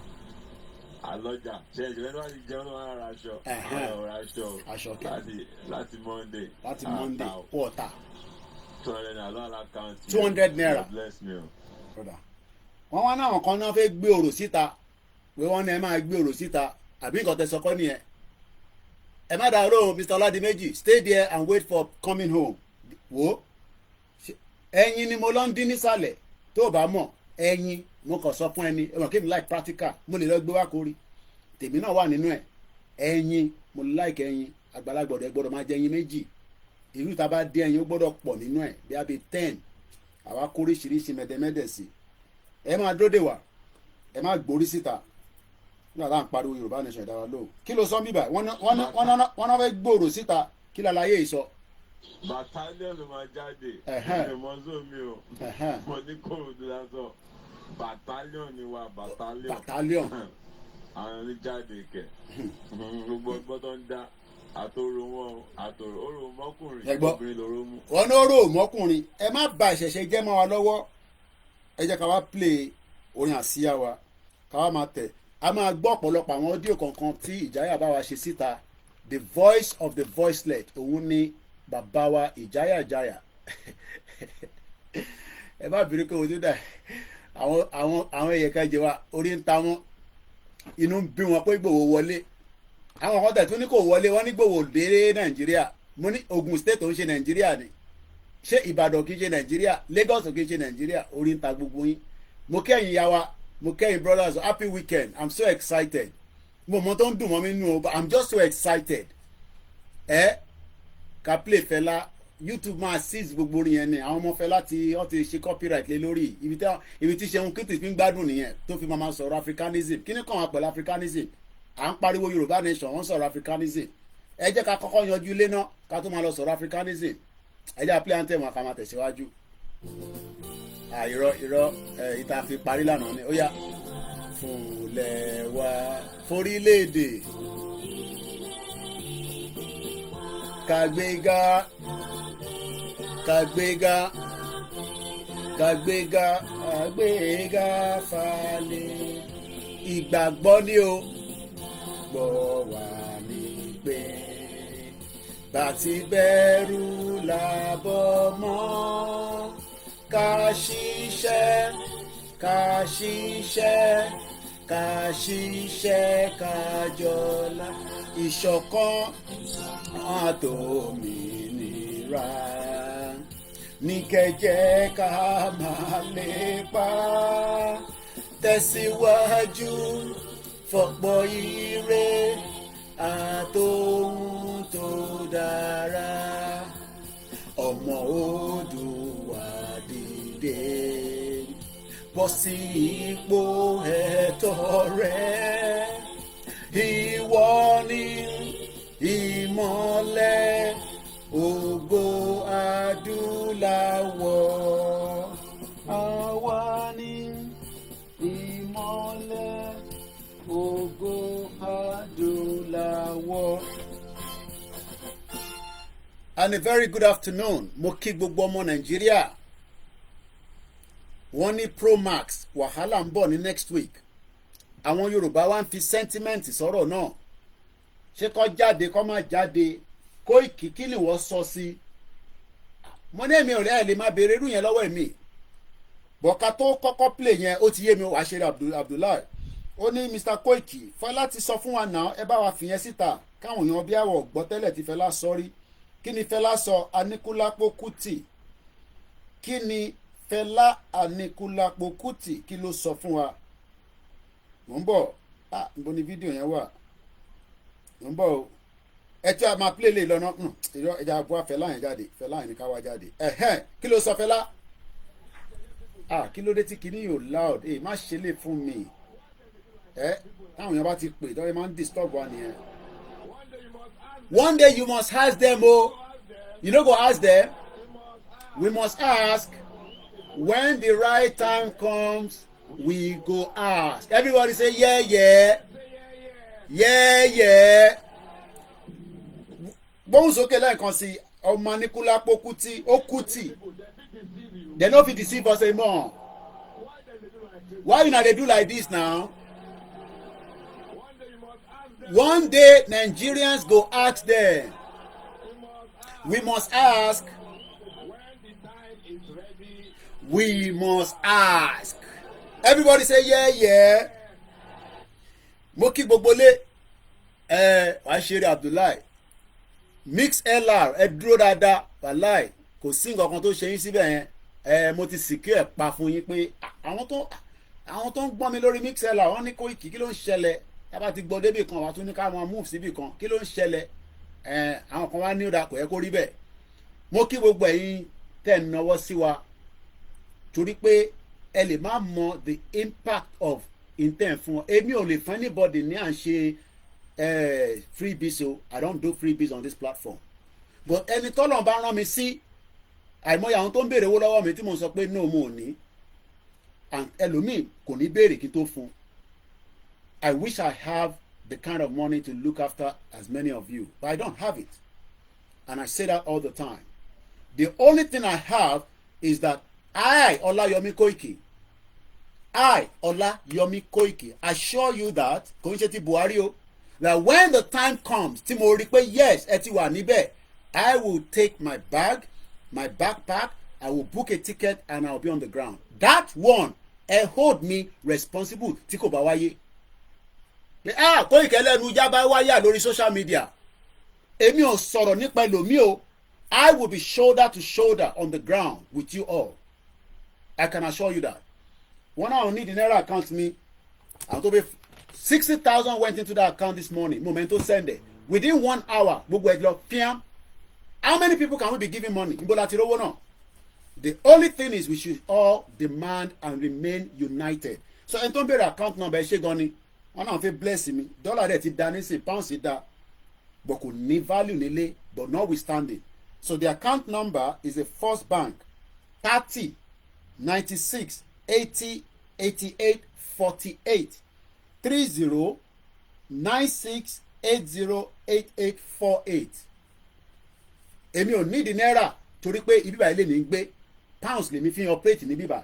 Àlọ́jà ṣe ìṣẹ̀lẹ̀ tó wá ti jẹun náà ra aṣọ. Àwọn aṣọ láti Monday. Láti Monday pọ̀ta. 200 naira lọ́la account. 200 naira. Bless me o. Wọ́n wá náà kan náà fẹ́ gbé òrò síta pé wọ́n ní ẹ máa gbé òrò síta àbí nǹkan tẹ sọkọ́ nìyẹn. Ẹ má dàrú Mr. Oladimeji, stay there and wait for coming home. Wo ẹyin ni mo lọ ń dín nísàlẹ̀ tó o bá mọ̀ ẹyin mo kàn sọ fún ẹni ẹ mọ̀ kí mi like practical mo lè lọ gbé wá kórì tèmi náà wà nínú ẹ̀ ẹyin mo like ẹyin àgbàlagbà ọ̀dọ̀ gbọ́dọ̀ máa jẹ ẹyin méjì ìlú tá a bá dé ẹyin ó gbọ́dọ̀ pọ̀ nínú ẹ̀ bí a bí 10 àwa kó oríṣiríṣi mẹ̀dẹ̀mẹ̀dẹ̀ sí ẹ máa dúró dè wá ẹ máa gbórí síta nígbà tá à ń pariwo Yorùbá nation ìdáwà lóhùn kí ló sọ bíbà wọ́n náà fẹ́ gbòòrò síta kí lálàyé ìsọ. Battalion ló máa jáde ìmọ̀ọ́sọ mi o mo ní kóòdù lásán battalion ni wa battalion àwọn ní jáde kẹ gbogbo ọgbọ́n tó ń dá àtòrò wọn àtòrò orò mọ́kùnrin obìnrin lóró mú. wọn ní orò mọ́kùnrin ẹ má bà ìṣẹ̀ṣẹ̀ jẹ́ mọ́ wa lọ́wọ́ ẹ jẹ́ ká wá play orin àsíá wa ká wá máa tẹ̀ a máa gbọ́ ọ̀pọ̀lọpọ̀ àwọn ọ́díò kankan tí Ìjáyà bá wa ṣe síta the voice of the voiceless òun ni bàbá wa Ìjáyà ẹ bá bìrì pé ojú dà àwọn èèyàn kan jẹ wa orí ń ta wọn inú ń bí wọn pé Ìgbòho wọlé àwọn kan tẹ̀tún ní kò wọlé wọn ní Ìgbòho dé Nàìjíríà mo ní Ògùn state òun ṣe Nàìjíríà ni ṣé Ìbàdàn kì í ṣe Nàìjíríà Lagos kì í ṣe Nàìjíríà orí ń ta gbogbo yín mo kẹ́yìn ya wa mo kẹ́yìn brothers happy weekend I'm so excited mo mọ tó ń dùn mọ́ mi nù o but I'm just so excited ká play Fẹlá YouTube máa seize gbogbo orin yẹn ni àwọn ọmọ Fẹlá tí wọ́n ti ṣe copyright lé lórí ibi tí Ṣeun Kìtì fi ń gbádùn nìyẹn tó fi máa sọ̀rọ̀ Africanism kí ni kàn wá pẹ̀lú Africanism à ń pariwo Yorùbá nation wọ́n sọ̀rọ̀ Africanism ẹ jẹ́ ká kọ́kọ́ yanjú ilé náà ká tó máa lọ sọ̀rọ̀ Africanism ẹ jẹ́ play anthem wọn ká máa tẹ̀síwájú irọ́ ìta fi parí lánàá ni ó yá fúnlẹ̀ wá forílẹ̀-èdè kàgbéga falẹ̀ ìgbàgbọ́ ni o gbọ́ wà ní pé bàtí bẹ̀rù làbọ̀ mọ́ ká ṣiṣẹ́ kájọlá ìṣọ̀kan àtòmìnira ní kẹjẹ ká máa lépa tẹ̀síwájú fọ̀pọ̀ ire àtòhun tó dára ọmọ Oòduà dìde bọ́ sí ipò ẹ̀tọ́ rẹ ìwọ ni ìmọ́lẹ̀ ògo adúláwọ̀ àwa ni ìmọ́lẹ̀ ògo adúláwọ̀. And a very good afternoon mo kí gbogbo ọmọ Nàìjíríà wọ́n ní Promax Wahala ń bọ̀ ní next week àwọn Yorùbá wa ń fi sentiment sọ̀rọ̀ náà ṣé kó jáde kó má jáde Koiki kí ni wọ́n sọ sí mo ní èmi ọ̀rẹ́ ẹ̀ lè má béèrè irú yẹn lọ́wọ́ èmi bọ̀ká tó kọ́kọ́ play yẹn ó ti yé mi wàá ṣe Abdullahi ó ní Mr. Koiki Fẹlá ti sọ fún wa náà ẹ bá wa fìyẹn síta káwọn èèyàn bí àwọ̀ gbọ́ tẹ́lẹ̀ tí Fẹlá sọ rí kí ni Fẹlá sọ Aníkúlápó Kútì kí ni Fẹlá Aníkúlápó Kútì kí ló sọ fún wa mò ń bọ̀ níbo ni fídíò yẹn wà mò ń bọ̀ o ẹ tí a máa play lè lọ́nà ẹja àbúrò Fẹlá yẹn jáde Fẹlá yẹn ní ká wá jáde kí ló sọ Fẹlá kí ló dé tí kìíní yóò loud má ṣe lè fún mi táwọn èèyàn bá ti pè tọ́wọ́ máa ń disturb wa nìyẹn. One day you must ask them you no go ask them. We must ask when the right time comes. We go ask. Everybody say yeah, yeah. Yeah, yeah. Bóun sókè lẹ́ẹ̀kan sí ọmọ Aníkúlápó Kútì ó Kútì. They no fit deceive us anymore. Why you na dey do like this now? One day Nigerians go ask them. We must ask. We must ask. Everybody say yeah, yeah. Mo kí gbogbo lé Àṣírí Abdullahi mix LR ẹ dúró dáadáa wàláì kò sí nǹkan kan tó ṣe yín síbẹ̀ yẹn mo ti sìnkú ẹ̀ pa fún yín pé àwọn tó ń gbọ́n mi lórí mix LR wọ́n ní Koiki kí ló ń ṣẹlẹ̀ tábà ti gbọ́ débì kan wà tún ní ká máa move síbì kan kí ló ń ṣẹlẹ̀ àwọn kan wá ní ọ̀dà kò yẹ kó rí bẹ́ẹ̀ mo kí gbogbo ẹ̀yin tẹ̀ ń náwó sí wa torí pé ẹ lè má mọ the impact of intent fún ọ èmi ò lè fún anybody ní à ń ṣe freebies so I don't do freebies on this platform but ẹni tọ́lọ̀ bá rán mi sí àìmọye àwọn tó ń béèrè owó lọ́wọ́ mi tí mo sọ pé no mo ò ní and ẹlòmíì kò ní béèrè kí tó fún I wish I have the kind of money to look after as many of you but I don't have it and I say that all the time. The only thing I have is that I, Olayomi Koiki, assure you that, kò ń ṣe ti Buhari o, that when the time comes, tí mo rí pé yes, ẹ ti wà níbẹ̀, I will take my bag, my backpack, I will book a ticket and I will be on the ground. That one, ẹ hold me responsible tí kò bá wáyé. Koiki ẹlẹ́nu jábá wáyà lórí social media. Èmi ò sọ̀rọ̀ nípa ẹlòmíì o. I will be shoulder to shoulder on the ground with you all. I can assure you that. When I need the Naira account me, I'll be 60,000 went into that account this morning. Momento send it. Within 1 hour, how many people can we be giving money? The only thing is we should all demand and remain united. So, I don't be the account number. One of you bless me. Dollar that it done is pounds it that. But could need value nile, but notwithstanding. So the account number is a First Bank 30 96 80 88 48 30 96 80 88 48. Èmi ò ní di náírà torí pé ibi báyìí lè ní gbé pounds lèmi fi operate ní bíbá.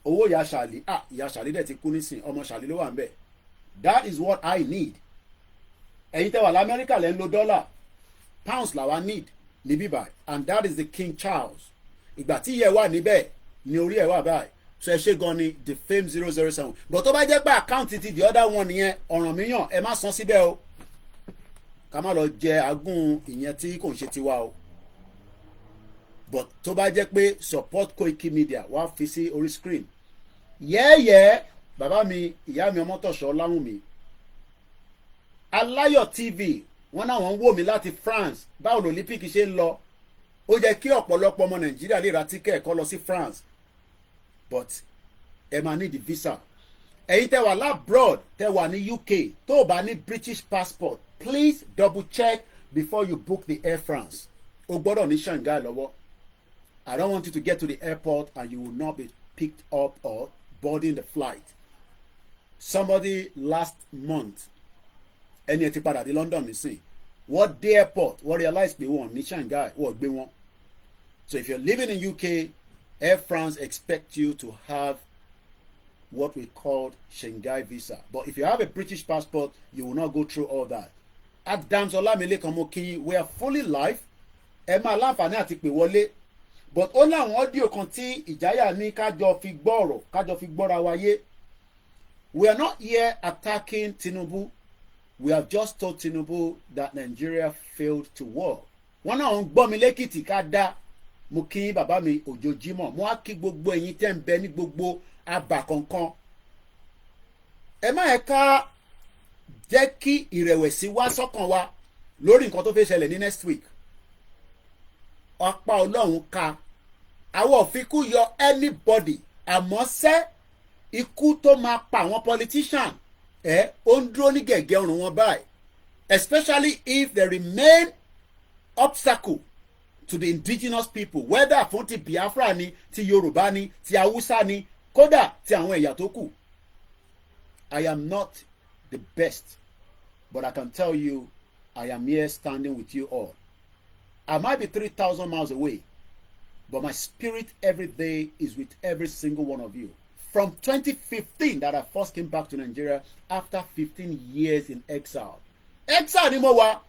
Owó ìyá Ṣàlí ìyá Ṣàlí dẹ̀ ti kú nísìn ọmọ Ṣàlí ló wà ń bẹ̀. That is what I need. Ẹ̀yin tẹ́ wà l'Amẹ́ríkà lẹ́ ń lo dollar pounds làwa need ní bíbá and that is the King Charles. Ìgbà tí ìyẹn wà níbẹ̀ ní orí ẹ̀ wà báyìí so ẹ ṣe gan ni the fame 007 but tó bá jẹ́ pé account ti the other one nìyẹn ọ̀ràn míyàn ẹ má san síbẹ̀ o ká má lọ jẹ agún ìyẹn tí kò ń ṣe tiwa o but tó bá jẹ́ pé support Koikimedia wá fi sí orí screen yẹ́ẹ̀yẹ́ bàbá mi ìyá mi Ọmọ́tọ̀ṣọ́ Láwùmí Aláyọ̀ TV wọ́n náà wọ́n ń wò mí láti France báwo l'Olympic ṣe ń lọ ó jẹ́ kí ọ̀pọ̀lọpọ̀ ọmọ Nàìjíríà lè ra tíkẹ̀ kó lọ sí France but ẹ máa need the visa ẹ̀yin tẹ́ wà labroad tẹ́ wà ní UK tó o bá ní British passport please double check before you book the Air France o gbọ́dọ̀ ní Shanghai lọ́wọ́ I don't want you to get to the airport and you will not be picked up or boarding the flight. Somebody last month ẹni ẹ ti padà dé London nísìn wọ́n dé airport wọ́n realize pé wọ́n ní Shanghai wọ́n gbé wọn. So if you're living in UK, Air France expect you to have what we call Shanghai visa. But if you have a British passport, you will not go through all that. Adams Olamilekan Mokinyi, we are fully live. Ẹ máa láǹfààní àti pè wọlé. But ó láwọn audio kan tí Ìjáyà ní kájọ fi gbọ́rọ̀ kájọ fi gbọ́ra wáyé. We are not here attacking Tinubu. We have just told Tinubu that Nigeria failed to work. Wọ́n náà ń gbọ́ mi lẹ́kìtì ká dá. Mo kí bàbá mi ojoojúmọ́ mo á kí gbogbo ẹ̀yin tẹ́ ń bẹ ní gbogbo abà kankan. Ẹ má yẹ ká jẹ́ kí ìrẹ̀wẹ̀sì wá sọ́kàn wa lórí nǹkan tó fẹ́ ṣẹlẹ̀ ní next week. Ọ̀pá Ọlọ́run ká àwọn òfikú yọ anybody àmọ́ sẹ́ ikú tó máa pa àwọn politician ó ń dúró ní gẹ̀gẹ́ ọrùn wọn báyìí, especially if there remain obstacle to the indigenous people, whether fún ti Biafra ni, ti Yorùbá ni, ti Hausa ni, kódà ti àwọn ẹ̀yà tó kù. I am not the best, but I can tell you I am here standing with you all. I might be 3,000 miles away, but my spirit every day is with every single one of you. From 2015 that I first came back to Nigeria after 15 years in exile. Exile ni mo wà.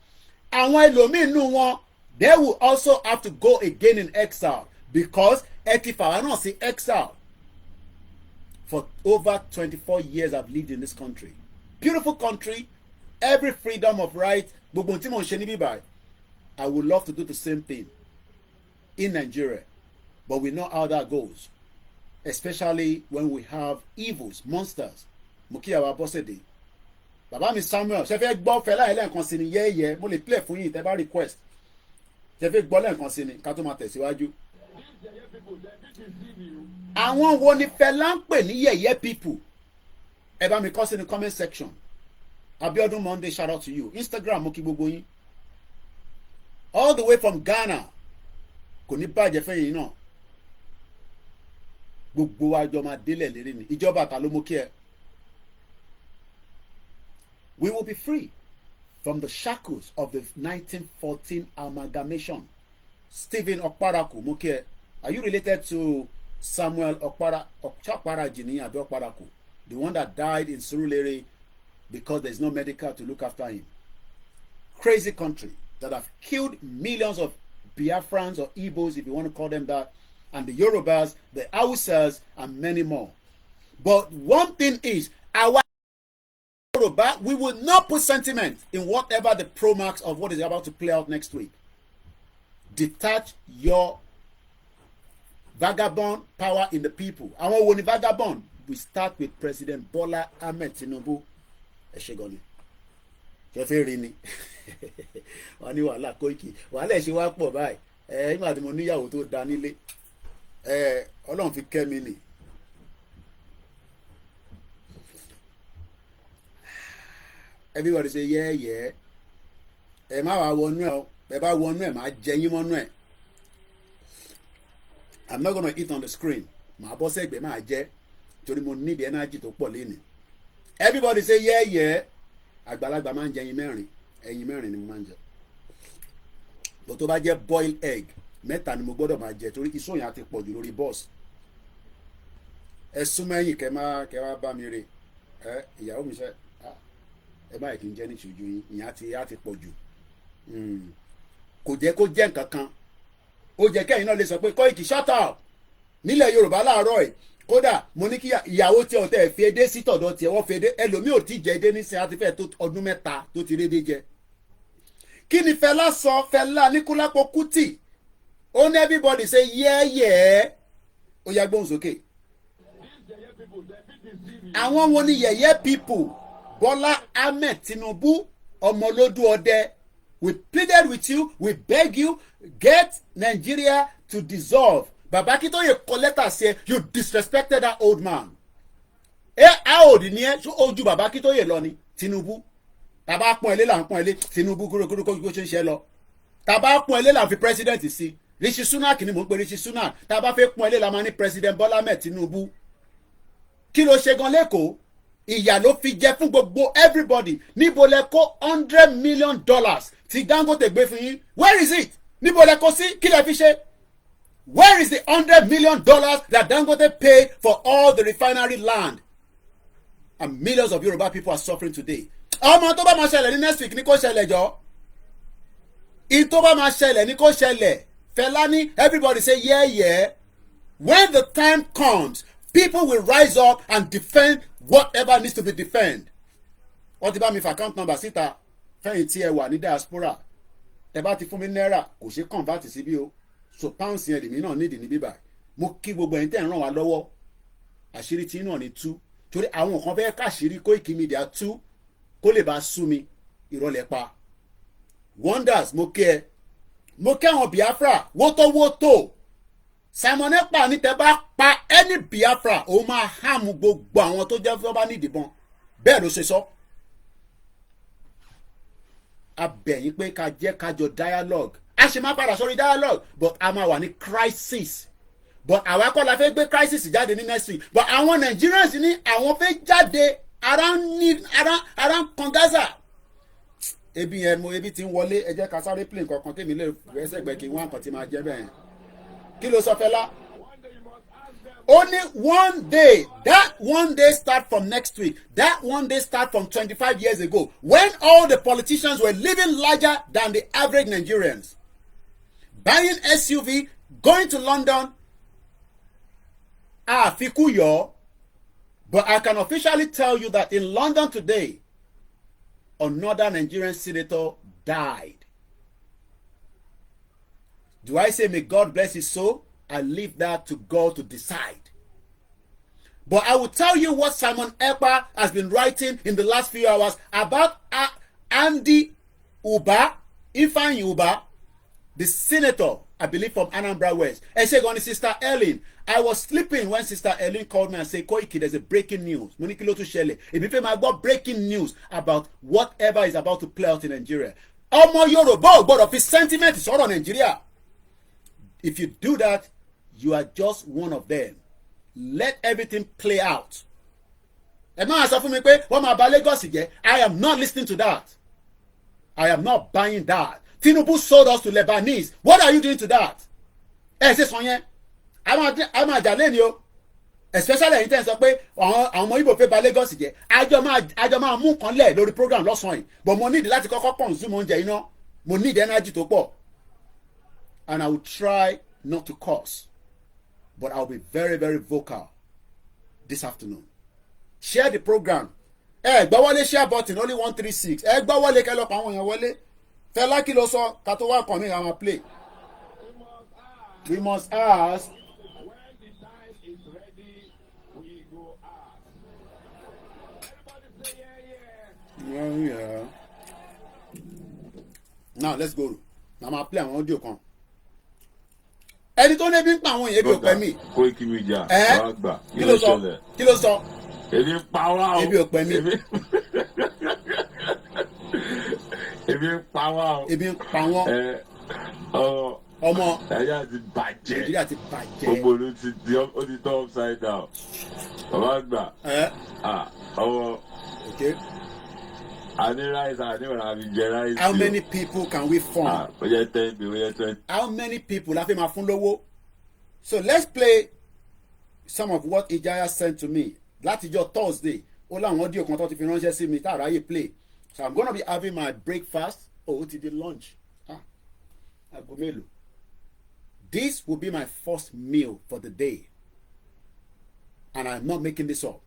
Àwọn ẹlòmíì nínú wọn, they will also have to go again in exile because ẹ ti fà wá náà sí exile. For over 24 years I've lived in this country. Beautiful country, every freedom of right. Gbogbo tí mo ń ṣe níbí báyìí, I would love to do the same thing in Nigeria, but we know how that goes, especially when we have evils, monsters. Mo kí àwa Bọ́sẹ̀dé. Bàbá mi Samuel, ṣe fẹ́ gbọ́ Fẹlá ẹlẹ́ǹkan sí ni yẹ́yẹ́, mo lè play fún yín tẹ́ bá request. Ṣe fẹ́ gbọ́ lẹ́ǹkan sí ni ká tó máa tẹ̀síwájú. Àwọn wo ni Fẹlá ń pè ní yẹ̀yẹ́ people? Ẹ bá mi kọ sí ní comment section. Abiodun Monday, shout out to you. Instagram mo kí gbogbo yín. All the way from Ghana. Kò ní bàjẹ́ fẹ́yìn náà. Gbogbo wa jọ máa délẹ̀ lérí ni. Ìjọba ta ló mú kí ẹ. We will be free from the shackles of the 1914 amalgamation. Stephen Okparaku mo kí ẹ. Are you related to Samuel Okparaji ni àbí Okparaku? The one that died in Surulere because there's no medical to look after him. Crazy country that have killed millions of Biafrans or Igbos, if you want to call them that, and the Yorubas, the Hausas, and many more. But one thing is, our Yoruba, we will not put sentiment in whatever the promax of what is about to play out next week. Detach your vagabond power in the people. Àwọn wo ni vagabond? We start with President Bola Ahmed Tinubu. Ẹ ṣé gan ni. Ṣé fẹ́ rí ni? Wọ́n ní wàhálà Koiki. Wàhálà ẹ̀ ṣe wá pọ̀ báyìí. Nígbà tí mo níyàwó tó da nílé. Ọlọ́run fi kẹ́ mi nì. Everybody say yeah, yeah. Ẹ má wá wọnú ẹ̀ o. Ẹ bá wọnú ẹ̀ máa jẹ yín mọ́nú ẹ̀. I'm not gonna eat on the screen. Màá bọ́ sẹ́gbẹ̀ẹ́ máa jẹ́. Torí mo need energy tó pọ̀ lénìí. Everybody say yeah, yeah. Àgbàlagbà máa ń jẹ ẹyin mẹ́rin ni mo máa ń jẹ. Bó tó bá jẹ́ boiled egg, mẹ́ta ni mo gbọ́dọ̀ máa jẹ torí iṣó yẹn á ti pọ̀ jù lórí bọ́ọ̀sì. Ẹ súnmọ́ ẹ̀yìn kẹ́ wá bá mi rè. Ìyàwó mi ṣe ẹ má yẹ kí n jẹ́ ní ìṣojú yín, ìyẹn á ti pọ̀ jù. Kò jẹ́ kó jẹ́ nǹkan kan. Ó jẹ́ kẹ́yìn náà lè sọ pé Koiki shut up nílẹ̀ Yorùbá láàárọ̀ ẹ̀. Kódà mo ní kí ìyàwó tí ọ̀tẹ̀ fi edé sí tọ̀dọ̀ tiẹ̀ wọ́n fi edé ẹlòmíì ò tí jẹ edé nísìnyí àti fẹ́ẹ̀ tó ọdún mẹ́ta tó ti rédé jẹ. Kí ni Fẹlá sọ? Fẹlá Níkúlápó Kútì ó ní everybody say yeah, yeah. Ó yá gbóhùn sókè. Àwọn wo ni yẹ̀yẹ́ people? Bola Ahmed Tinubu ọmọlódú ọdẹ. We pleaded with you, we beg you, get Nigeria to dissolve. Bàbá Akíntóyè kọ lẹ́tà sí ẹ, you disrespected that old man. How old ni ẹ? Ṣé ojú Bàbá Akíntóyè lọ ni? Tinubu. Tàbá pọ́n ẹlé là ń pọ́n ẹlé, Tinubu kúròkúrò kó ṣe ń ṣe lọ. Tàbá pọ́n ẹlé là ń fi president sí. Rishi Sunak ni mò ń pe Rishi Sunak. Tàbá fẹ́ pọ́n ẹlé là máa ní president Bola Ahmed Tinubu. Kí ló ṣe gan lẹ́kọ̀ọ́? Ìyà ló fi jẹ fún gbogbo everybody. Níbo lẹ kó $100 million tí Dangote gbé fún yín? Where is it? Níbo lẹ kó sí? Kí lẹ fi ṣe? Where is the $100 million that Dangote paid for all the refinery land? And millions of Yoruba people are suffering today. Ọmọ tó bá máa ṣẹlẹ̀ ní next week ní kó ṣẹlẹ̀ jọ. Ìtó bá máa ṣẹlẹ̀ ní kó ṣẹlẹ̀. Fẹlá ní everybody say yeah, yeah. When the time comes, people will rise up and defend whatever needs to be defended. Wọ́n ti bá mi fa account number síta fẹ́yìn tí ẹ wà ní diaspora. Ẹ bá ti fún mi náírà kò ṣe convert sí bí o. So pounds yẹn lèmi náà nídìí ní bíbá. Mo kí gbogbo ẹ̀yin tẹ́ ń ràn wá lọ́wọ́. Àṣírí tí náà ni tú. Torí àwọn kan fẹ́ káṣírí Koikimedia tú kó lè bá sú mi ìrọ̀lẹ́ pa. Wonders mo kí ẹ. Mo kí àwọn Biafra wótówótó. Simon Ekpa ní tẹ́ bá pa any Biafra ó máa hàmù gbogbo àwọn tó jẹ́ fún ọba nídìbọn. bẹ́ẹ̀ ló ṣe sọ. A bẹ̀ yín pé ká jẹ́ ká jọ dialogue. A ṣe máa padà sórí dialogue but a máa wà ní crisis. But àwa kọ́ la fẹ́ gbé crisis jáde ní next week. But àwọn Nigerians ní àwọn fẹ́ jáde around Gaza. Ebi yẹn mo ebi ti ń wọlé ẹ jẹ́ ká sáré plane kankan kémi lè rẹ́sẹ̀ gbẹ kí wọ́n nǹkan ti máa jẹ́ bẹ́ẹ̀. Kí ló sọ Fẹ́lá? Only one day. That one day start from next week. That one day start from 25 years ago when all the politicians were living larger than the average Nigerians. Buying SUV, going to London. Fikuyo. But I can officially tell you that in London today, another Nigerian senator died. Do I say may God bless his soul? I leave that to God to decide. But I will tell you what Simon Ekpa has been writing in the last few hours about Andy Uba, Ifeanyi Uba, the senator, I believe from Anambra West. And say, Sister Ellen, I was sleeping when Sister Ellen called me and said, Koiki, there's a breaking news. Monikilo to Shele. If you got breaking news about whatever is about to play out in Nigeria. Omo Yoruba, but of his sentiment is all on Nigeria. If you do that, you are just one of them. Let everything play out. I am not listening to that. I am not buying that. Tinubu sold us to Lebanese. What are you doing to that? I'm a Jalenio. Especially in terms of pé àwọn ọmọ Igbo fẹ́ ba Lagos jẹ́. Àjọ máa mú kan lẹ̀ lórí program lọ́sàn-án yìí. But mo need láti kọ́kọ́ consume oúnjẹ iná. Mo need energy tó pọ̀. And I will try not to curse. But I'll be very, very vocal this afternoon. Share the program. Gbọ́wọ́lé share button only 136. Gbọ́wọ́lé kẹ́lọ́ pa àwọn èèyàn wọlé. Fẹ́lá kí ló sọ ká tó wá kàn mí àwọn play. We must ask. When the time is ready, we go ask. Everybody say yeah. Yeah. Now let's go. Now I'm play àwọn audio kan. Ẹni tó ní bí ń pa àwọn èèyàn bí ò pẹ́ mi. Koikimedia wá gbà kí ló sọ kí ló sọ. Ebi ń pa wá o. Ebi ò pẹ́ mi. Ebi ń pa wá o. Ebi ń pa wọ́n. Ọmọ Nàìjíríà ti bàjẹ́. Nàìjíríà ti bàjẹ́. Gbogbo olú ti di ó ti turn upside down. Bàbá gbà. Ọmọ. Okay. How many people can we fund? How many people la fi máa fún lówó? So let's play some of what Ijaya sent to me. Látijọ́ Thursday, ó láwọn audio kan tó ti fi ránṣẹ́ sí mi tá àráyè play. So I'm gonna be having my breakfast. Ó ti di lunch. Aago mélòó? This will be my first meal for the day. And I'm not making this up.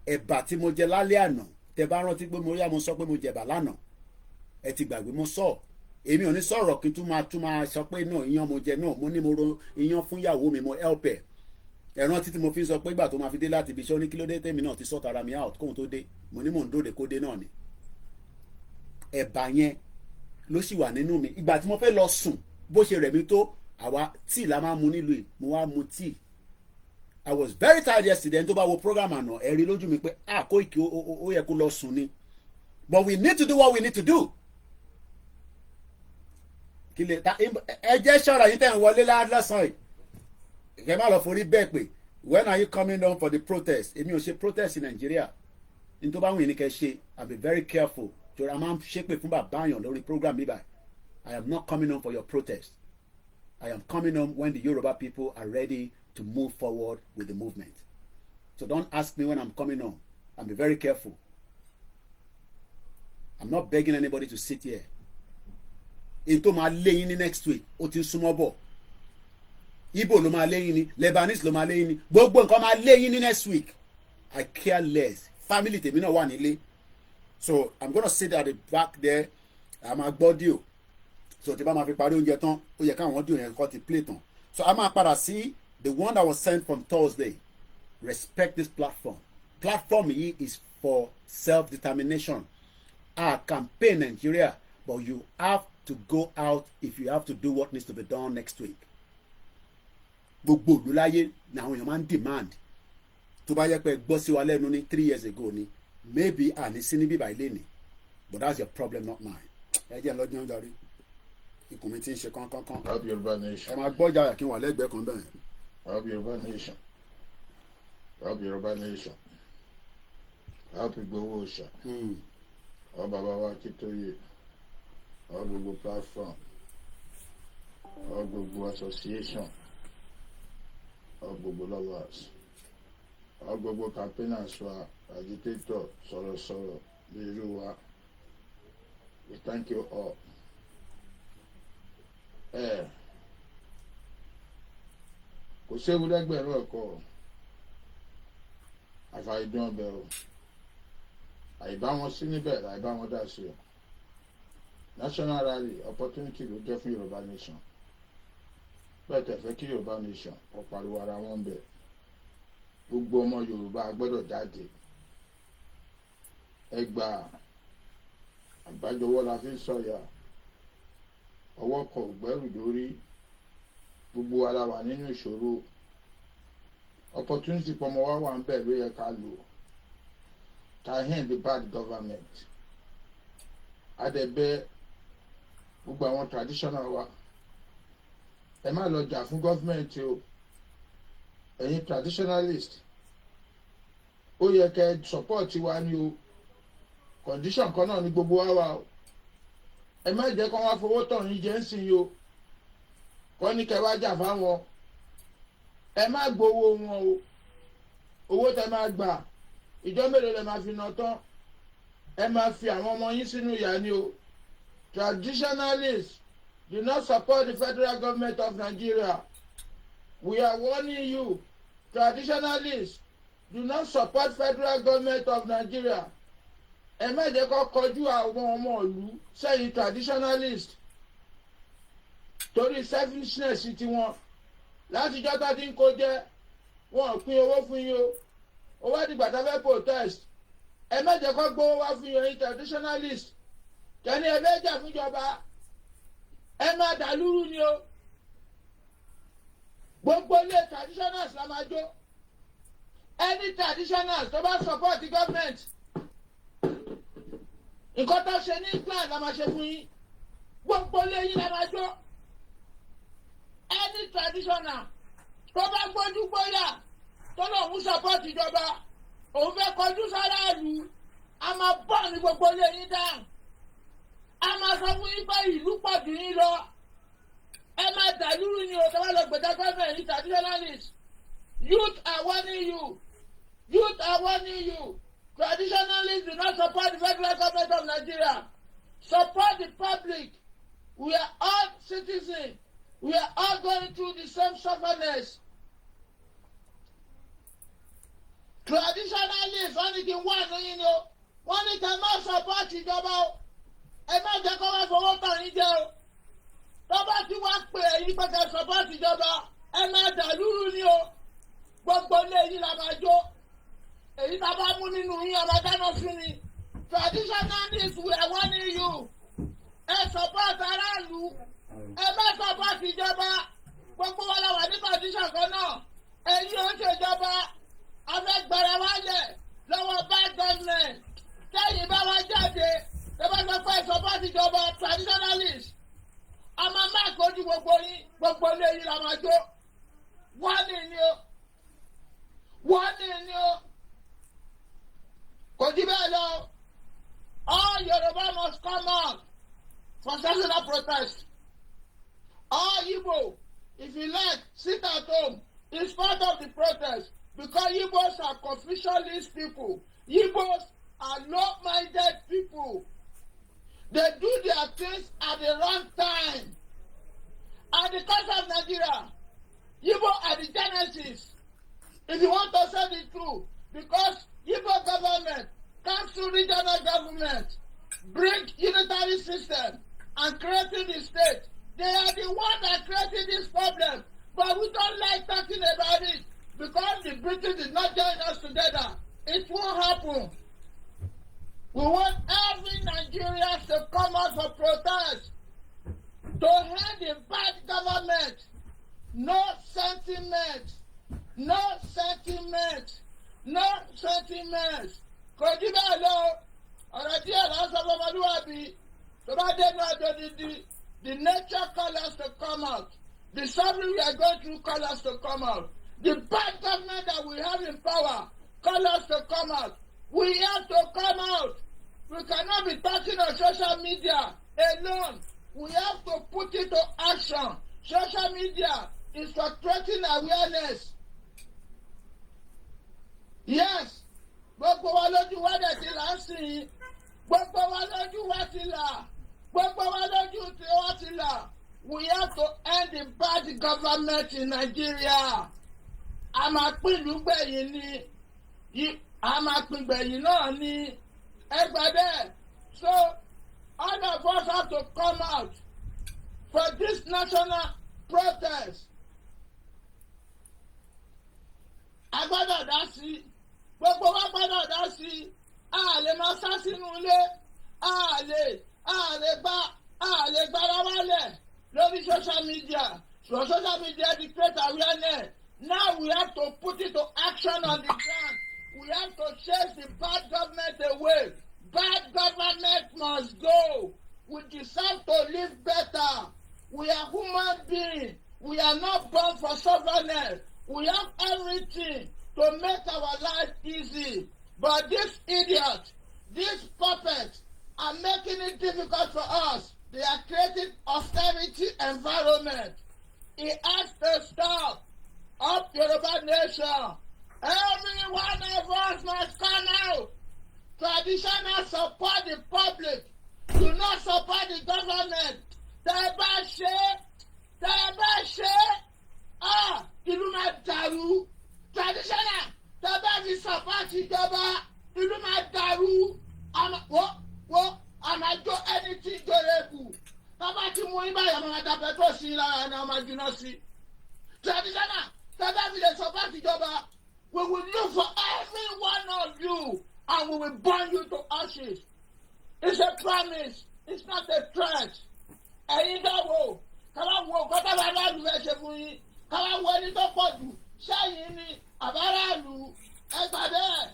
Ẹ̀bà tí mo jẹ lálẹ́ àná. Tẹ́ bá rántí pé mo sọ pé mo jẹ̀bà lánàá. Ẹ ti gbàgbé mo sọ. Èmi ò ní sọ̀rọ̀ kí n tún máa sọ pé náà iyán mo jẹ náà mo ní mo ro iyán fún ìyàwó mi mo help ẹ̀. Ẹ rántí tí mo fi sọ pé ìgbà tó máa fi dé láti ibi iṣẹ́ ó ní kí ló dé tèmi náà ti sort ara mi out kóhun tó dé. Mo ní mò ń dóde kó dé náà ni. Ẹ̀bà yẹn ló sì wà nínú mi. Ìgbà tí mo fẹ́ lọ sùn bó ṣe rẹ̀ mí tó àwa tíì la máa mu nílùú yìí mo wá mu tíì. I was very tired yesterday and tó bá wo program àná ẹ rí lójú mi pé Koiki ó yẹ kó lọ sùn ni. But we need to do what we need to do. Ẹ jẹ́ ṣọ́ra yín tẹ̀ ń wọlé lásán yìí. Kẹ́ má lọ forí bẹ́ẹ̀ pé when are you coming down for the protest? Èmi ò ṣe protest in Nigeria. Ní tó bá wù yín ní kẹ́ ṣe I be very careful. Jọ̀rọ̀ a máa ń ṣépè fún bàbá àyàn lórí program mi báyìí. I am not coming home for your protest. I am coming home when the Yoruba people are ready to move forward with the movement. So don't ask me when I'm coming home. And be very careful. I'm not begging anybody to sit here. Into my lane next week. Ó ti súnmọ́ bọ̀. Igbo ló máa lẹ́yìn ni. Lebanese ló máa lẹ́yìn ni. Gbogbo nǹkan máa lẹ́yìn ni next week. I care less. Family tèmi náà wà nílé. So I'm gonna sit at the back there. I'm a gbọ́díò. So tí bá máa fi parí oúnjẹ tán, ó yẹ káwọn audio yẹn kọ́ ti play tán. So a máa padà sí the one that was sent from Thursday. Respect this platform. Platform yìí is for self-determination. Our campaign Nigeria, but you have to go out if you have to do what needs to be done next week. Gbogbo ìlú láyé ni àwọn èèyàn máa ń demand. tó bá yẹ pé gbọ́ sí wa lẹ́nu ní 3 years ago ni maybe àní sí ní bíbá ilé ni but that's your problem not mine. ẹ jẹ́ lọ́jọ́ ń darí ikùn mi ti ń ṣe kánkán. Help Yoruba nation. ẹ máa gbọ́ ìjà kí n wà lẹ́gbẹ̀ẹ́ kan bẹ́ẹ̀. Help Yoruba nation. Help Yoruba nation. Help Igboho Òòṣà. Help Baba wa Akíntóyè. Help gbogbo platform. Help gbogbo association. Help gbogbo lovers. Help gbogbo campaigners wa agitator sọ̀rọ̀sọ̀rọ̀ bí irú wa. We thank you all. Kò séwu lẹ́gbẹ̀rún ẹ̀kọ́ àfàìdán ọbẹ̀ o àìbá wọn sí níbẹ̀ àìbá wọn dá sí o national rally opportunity ló jẹ́ fún Yorùbá nation bẹ́ẹ̀ tẹ̀ fẹ́ kí Yorùbá nation kó pariwo ara wọn bẹ̀ gbogbo ọmọ Yorùbá gbọ́dọ̀ jáde ẹgbà àgbájọwọ́ la fi ń sọ̀yà ọwọ́ kọ ògbẹ́rù lórí gbogbo wa la wà nínú ìṣòro opportunity pọmọ wa wà ń bẹ̀ ló yẹ ká lò tahin the bad government adẹ̀bẹ̀ gbogbo àwọn traditional wa ẹ má lọ jà fún gọ́fìmẹ̀ntì o ẹ̀yin traditionalist ó yẹ kẹ́ support wa ni o condition kan náà ni gbogbo wa wà o ẹ má jẹ́ kó wá fowó tọ̀ yín jẹ́ ń sìn yìí o kọ́ ní kẹ́ wá jà fáwọn ẹ má gbowó wọn o owó tẹ máa gbà ìjọ mélòó lẹ máa fi ná tán ẹ máa fi àwọn ọmọ yín sínú ìyà ni o traditionalists do not support the federal government of Nigeria we are warning you traditionalists do not support federal government of Nigeria ẹ má jẹ́ kó kọjú àwọn ọmọ ìlú sẹ́yìn traditionalist torí selfishness tiwọn látijọ́ tó ti ń kó jẹ́ wọn pín owó fún yín o owó àdìgbà tó fẹ́ protest ẹ má jẹ́ kó gbówó wá fún yín traditionalist kẹ́ni ẹ fẹ́ jà fúnjọba ẹ má dàlúrú ni o gbogbo ilé traditionals la máa jó any traditionals tó bá support the government nǹkan tó ṣe ní England la máa ṣe fún yín gbogbo ilé yín la máa jó any traditional tó bá gbójú gbóyà tó lòun support ìjọba òun fẹ́ kọjú sáráàlú a máa bọ̀ ní gbogbo ilé yín dáhùn a máa sọ fún yín pé ìlú pọ̀ jù yín lọ ẹ máa dàlúrú ni o tó bá lọ gbẹ̀dá gọ́ọ̀mẹ̀ yín traditionalist youth are warning you youth are warning you traditionalists do not support the federal government of Nigeria support the public we are all citizens. We are all going through the same sufferness. Traditionalists wọ́n ní kí n wá àtúnyìn ni o wọ́n ní kí n má support ìjọba o ẹ má jẹ́ kó wá fowó tàn yín jẹ o tó bá ti wá pè é yín pé kí n support ìjọba ẹ má dàlúrú ni o gbogbo ilé yìí la máa jó èyí tá a bá mú nínú yín ọba dáná sún ni traditionalists we are warning you ẹ support aráàlú ẹ má support ìjọba gbogbo wa la wà ní condition kan náà ẹ̀yin ò ń ṣèjọba afẹ́gbẹ̀rẹ̀ wálẹ̀ lọ́wọ́ bad government tẹ́yìn bá wá jáde ẹ bá sọ pé support ìjọba traditionalist a máa má kojú gbogbo yín gbogbo ilé yín la máa jó wọ́n ní o kò jí bẹ́ẹ̀ lọ all Yoruba must come out for national protest. All Igbo, if you like, sit at home. It's part of the protest because Igbos are Confucianist people. Igbos are low-minded people. They do their things at the wrong time. At the cost of Nigeria, Igbo are the genesis. If you want to say the truth, because Igbo government comes to regional government, bring unitary system and creating the state. They are the ones that created this problem, but we don't like talking about it because the British did not join us together. It won't happen. We want every Nigerian to come out for protest, to hand the bad government. No sentiment. No sentiment. no sentiments. Kò jí bẹ́ẹ̀ lọ, ọ̀rọ̀ díẹ̀ là ń sọ fún ọmọlúwàbí. Tó bá dé náà tó the nature call us to come out. The suffering we are going through call us to come out. The bad government that we have in power call us to come out. We have to come out. We cannot be talking on social media alone. We have to put it to action. Social media is for creating awareness. Yes. Gbogbo wa lójú wa dẹ̀ ti là ń sìn. Gbogbo wa lójú wa ti là. Gbogbo wa lójú tí wa ti là. We have to end the bad government in Nigeria. A máa pín ìlú gbẹ̀yìn ni. A máa pín gbẹ̀yìn náà ni. Ẹgbẹ́ bẹ́ẹ̀. So all of us have to come out for this national protest. A gbọ́dọ̀ dá sí. Gbogbo wa gbọ́dọ̀ dá sí. A lè máa sá sínú ilé. A lè gbára wálẹ̀ lórí social media. So social media to create awareness. Now we have to put it to action on the ground. We have to chase the bad government away. Bad government must go. We deserve to live better. We are human beings. We are not born for suffering. We have everything to make our life easy. But this idiot, these puppets are making it difficult for us. They are creating austerity environment. It has to stop. Up Yoruba nation. Every one of us must come out. Traditional support the public. Do not support the government. Tẹ́ bá ṣe, ìlú máa dàrú. Traditional, tẹ́ bá fi support ìjọba, ìlú máa dàrú. Àmàjọ anything durable. Bàbá tí mo ń báyọ̀ máa da petrol sí i lára ẹni ọmọ jùlọ sí. Traditional, tẹ́ bá fi lè support ìjọba, we will look for every one of you and we will burn you to ashes. It's a promise. It's not a threat. Ẹ̀yin dáwọ́, káwá wo kọ́tà bá aráàlú ẹ̀ ṣe fún yín. Káwá wo ẹni tó pọ̀ jù. Ṣẹ́yìn ni àbáráàlú ẹgbà bẹ́ẹ̀.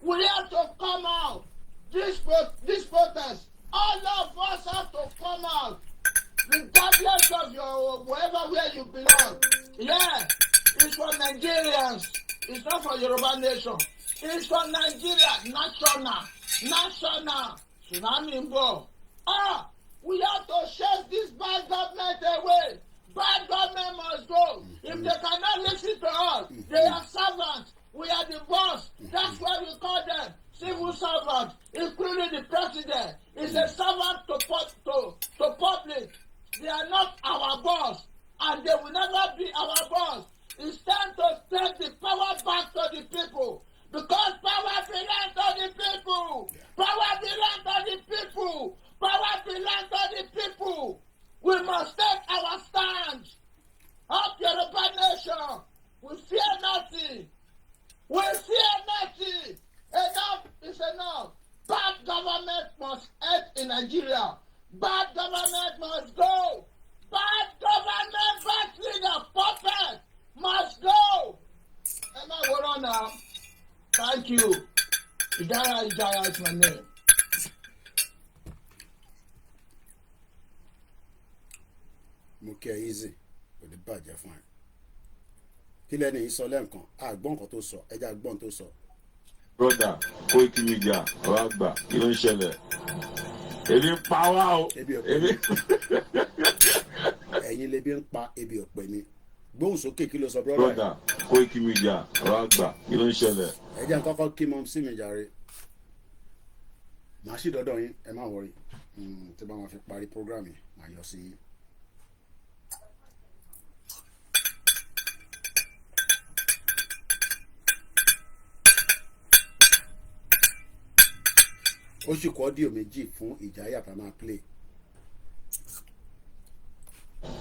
We have to come out. This protest, all of us have to come out. Regardless of your wherever where you belong. Yeah, it's for Nigerians. It's not for Yoruba nation. It's for Nigeria, national. Tsunami Mbo. We have to chase this bad government away. Bad government must go. If they cannot listen to us, they are servants. We are the boss. That's why we call them civil servants, including the president. Is a servant to public. They are not our boss, and they will never be our boss. It's time to take the power back to the people. Because power belongs to the people. Power belongs to the people. Power belongs to the people. We must take our stand. Up Yoruba nation. We fear nothing. We fear nothing. Enough is enough. Bad government must end in Nigeria. Bad government must go. Bad government, bad leader, puppet must go. Am I going on now? Thank you. Ijaya is my name. Mo kí ẹ easy kò ní bàjẹ́ fún ẹ. Kí lẹ́ni yìí sọ lẹ́ǹkan àgbọ̀n kan tó sọ ẹja àgbọ̀n tó sọ. Broda Koikimedia ọ̀rọ̀ àgbà kí ló ń ṣẹlẹ̀? Ebi ń pa wá o. Ẹ̀yin lebi ń pa ebi ọ̀pẹ ni. Gbóhùn sókè kí ló sọ brother. Broda Koikimedia ọ̀rọ̀ àgbà kí ló ń ṣẹlẹ̀? Ẹ jẹ́ n kọ́kọ́ kí mọ́ sí mi jàre. Màá sì dọ́dọ̀ yín ẹ má wọrí. Tí bá wọn fi parí program yìí màá yọ sí yín. Ó sì kọ́ ọ́díò méjì fún Ìjàyà tá a máa play.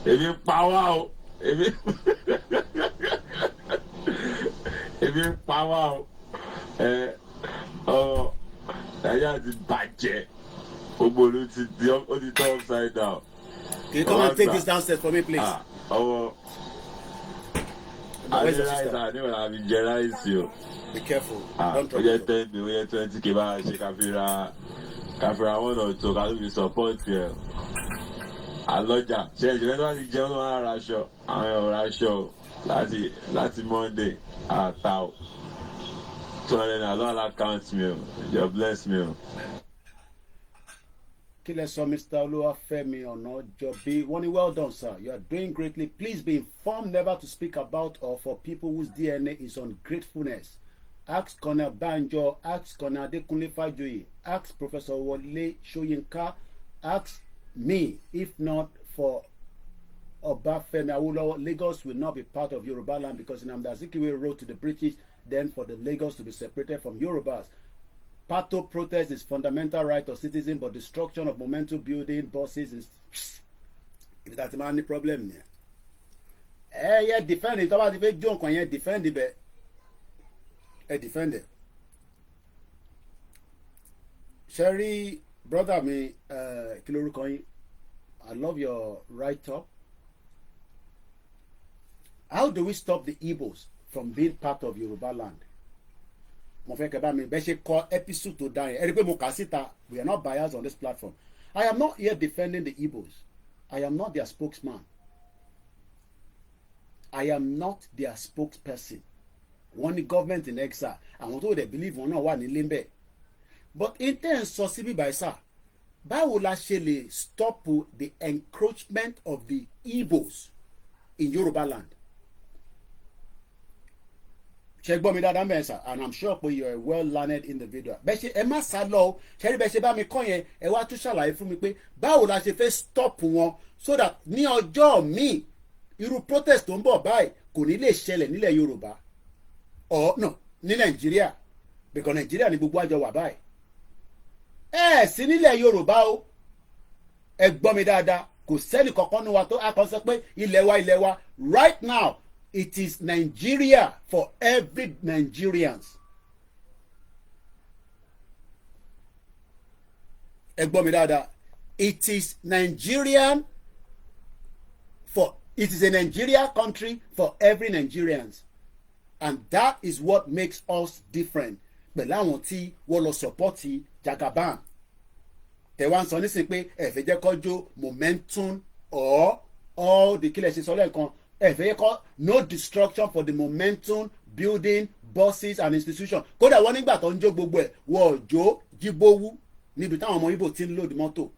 Ebi ń pa wá o. Ebi ń pa wá o. Ẹ̀yà ti bàjẹ́. Gbogbo olú ti di ó ti turn upside down. Can you come and take this downstairs for me please? Where's your rice, sister? I don't have rice, yo. Be careful. Don't Don't we trouble. get 10 we get 20k ba ṣe kafira one or two ka we support here. Aloja, ṣe ìjọba tó bá ti jẹun ló máa ra aṣọ, àwọn ọ̀rọ̀ aṣọ láti Monday àtàw. 200 naira account me, you bless me. Kile so Mr. Oluwafemi Onajobi. Well done, sir. You are doing greatly. Please be informed never to speak about or for people whose DNA is ungratefulness. Ask Colonel Banjo, ask Colonel Adekunle Fajoyi, ask Professor Wole Soyinka, ask me. If not for Obafemi Awolowo, Lagos will not be part of Yoruba land because Nnamdi Azikiwe wrote to the British then for the Lagos to be separated from Yorubas. Pato protest is fundamental right of citizen, but destruction of momentum building buses is that's the only problem here. Yeah, defend it. About the junk when you defend it, defend it. Sherry, brother, me, Kilorukoyin, I love your write-up. How do we stop the Igbos from being part of Yoruba land? Mo fẹ́ kẹ́ bá mi bẹ́ ṣe kọ episode tó dá yẹn ẹ rí pé mo kà síta. We are not biased on this platform. I am not here defending the Igbos. I am not their spokesman. I am not their spokesperson. Wọ́n ní government in exile. Àwọn tó dẹ̀ believe wọn náà wà nílé ń bẹ̀. But intense sọ síbí báyìí sá. Báwo la ṣe lè stop the encroachment of the Igbos in Yoruba land? Ṣé gbọ́ mi dáadáa mẹ́rin sà, and I'm sure pé you are a well-learned individual. Bẹ́ẹ̀ ṣe ẹ má sá lọ o, ṣe rí bẹ́ẹ̀ ṣe bá mi kọ́ yẹn, ẹ wá tún ṣàlàyé fún mi pé báwo la ṣe fẹ́ stop wọn so that ní ọjọ́ míì irú protest tó ń bọ̀ báyìí kò ní lè ṣẹlẹ̀ nílẹ̀ Yorùbá or no ní Nàìjíríà because Nàìjíríà ni gbogbo àjọ wà báyìí. Ẹ sí nílẹ̀ Yorùbá o, ẹ gbọ́ mi dáadáa, kò sẹ́ni kankan ní wa tó a kàn sọ pé ilẹ̀ wa right now. It is Nigeria for every Nigerians. Ẹ gbọ́ mi dáadáa. It is Nigerian for it is a Nigeria country for every Nigerians, and that is what makes us different. Pẹ̀lú àwọn tí wọ́n lọ sọ́pọ́tì Jagaban. Tẹ̀wá ń sọ nísìnyí pé ẹ fẹ́ jẹ́ kọjú momentum or all the kílẹ̀ ṣe sọ lẹ́ẹ̀kan. No destruction for the momentum building buses and institutions. Kódà wọ́n nígbà tó ń jó gbogbo ẹ̀ wọ́n jó jíbówú níbi táwọn ọmọ Ìgbò ti ń lòdì mọ́tò.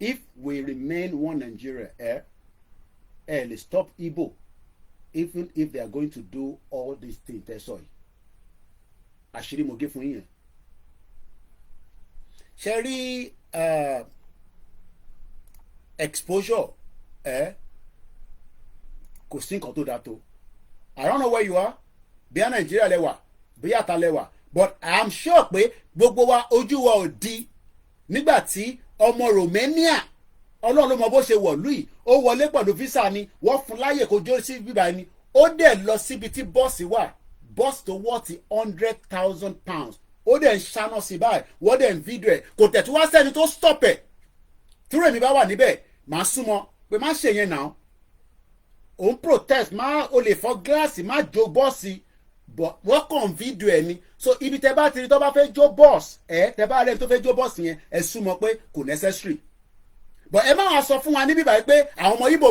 If we remain one Nigeria, let's stop Igbo even if they are going to do all these things. That's all. Àṣírí mo gé fún yín. Ṣé rí exposure kò sí nǹkan tó dáa tó. I don't know where you are, bí a Nàìjíríà lẹ́wà bí àtà lẹ́wà, but I am sure pé gbogbo wa ojú wa ò di nígbà tí ọmọ Romania Ọlọ́run ló mọ bó ṣe wọ̀lú yìí ó wọlé pẹ̀lú visa ni wọ́n fún láyè kó jó sí bíbá ni ó dẹ̀ lọ síbi tí bọ́ọ̀sì wà bọ́ọ̀sì tó wọ́ọ̀tì £100,000 ó dẹ̀ ń ṣáná sí báyìí wọ́n dẹ̀ ń fídíò ẹ̀ kò tẹ̀ tí wá sẹ́ni tó stop ẹ̀ túrò èmi bá wà níbẹ̀ màá súnmọ́ pé má ṣe yẹn náà òun protest má o lè fọ́ gíláàsì má jó bọ́ọ̀sì wọ́n kàn fídíò ẹ̀ ni so ibi tẹ bá ti rí tó bá fẹ́ jó bọ́ọ̀sì tẹ bá rẹ́ni tó fẹ́ jó bọ́ọ̀sì yẹn ẹ súnmọ́ pé kò necessary but ẹ má wá sọ fún wa níbí báyìí pé àwọn ọmọ Ìgbò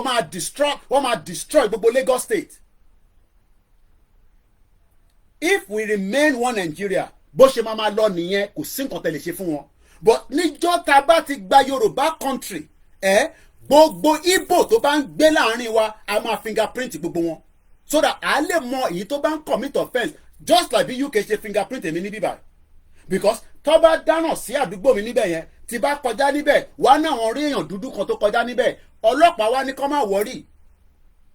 máa destroy gbogbo Lagos state. If we remain one Nigeria bó ṣe máa lọ nìyẹn kò sí nǹkan tẹ́ lè ṣe fún wọn but níjọ́ tá a bá ti gba Yorùbá country gbogbo Ìgbò tó bá ń gbé láàrin wa a máa fingerprint gbogbo wọn so that a lè mọ èyí tó bá ń commit offence just like bí UK ṣe fingerprint èmi níbí báyìí because tó bá dáná sí àdúgbò mi níbẹ̀ yẹn tí bá kọjá níbẹ̀ wá náà wọn rí èèyàn dúdú kan tó kọjá níbẹ̀ ọlọ́pàá wá ní kó má wọ́rì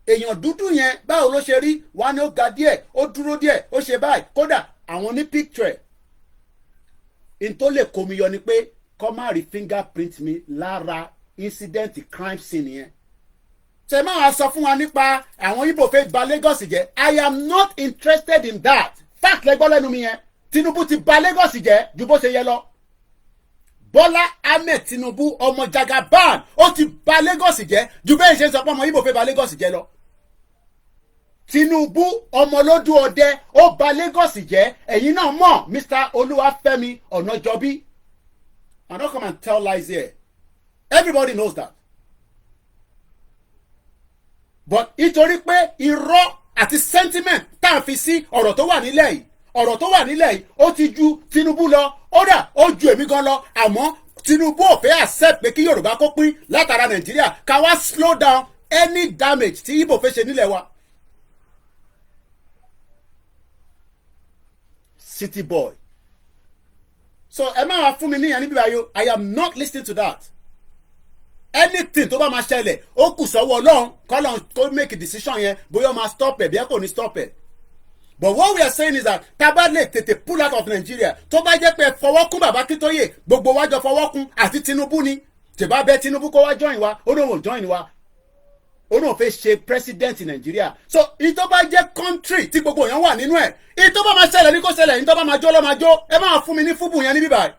èèyàn dúdú yẹn báwo ló ṣe rí wá ní ó ga díẹ̀ ó dúró díẹ̀ ó ṣe báyìí kódà àwọn ní picture in tó lè kó mi yọ ni pé kó má rí fingerprint mi lára incident crime scene yẹn ṣe máa wá sọ fún wa nípa àwọn Ìgbò fẹ́ bà Lagos jẹ́ I am not interested in that fact lẹ́gbọ́ lẹ́nu mi yẹn Tinubu ti bà Lagos jẹ́ ju bó ṣe yẹ lọ Bọ́lá Ahmed Tinubu ọmọ Jagaban ó ti bà Lagos jẹ́ ju bẹ́ẹ̀ ṣe ń sọ pé ọmọ Ìgbò fẹ́ bà Lagos jẹ́ lọ. Tinubu ọmọlódù ọdẹ ó bà Lagos jẹ́ ẹ̀yin náà mọ̀ Mr. Olúwafẹ́mi Ọ̀nàjọ́bí. I don't come and tell lies here. Everybody knows that. But nítorí pé irọ́ àti sentiment tá à ń fi sí ọ̀rọ̀ tó wà nílẹ̀ yìí ó ti ju Tinubu lọ ó dà ó ju èmi gan lọ àmọ́ Tinubu ò fẹ́ accept pé kí Yorùbá kó pín látara Nàìjíríà ká wá slow down any damage tí Igbo fẹ́ ṣe nílẹ̀ wa. City boy. So ẹ máa wá fún mi níyàn níbí báyọ̀ I am not listening to that. Anything tó bá máa ṣẹlẹ̀ ó kù sọ́wọ́ Ọlọ́run kọ́lọ́n kó make a decision yẹn bóyá ó máa stop ẹ̀ bí ẹ kò ní stop ẹ̀. But what we are saying is that tábà lè tètè pull out of Nigeria tó bá jẹ́ pé fọwọ́kún bàbá Akíntóyè gbogbo wájọ fọwọ́kún àti Tinubu ni tèbá bẹ Tinubu kó wá join wa ó náà wò join wa ó náà fẹ́ ṣe president Nigeria. So ìtọ́ bá jẹ́ country tí gbogbo èèyàn wà nínú ẹ̀ ìtọ́ bá máa ṣẹlẹ̀ ní kó ṣẹlẹ̀ ìtọ́ bá máa jó lọ́ máa jó ẹ máa fún mi ní fúbù yẹn ní bíbáyìí.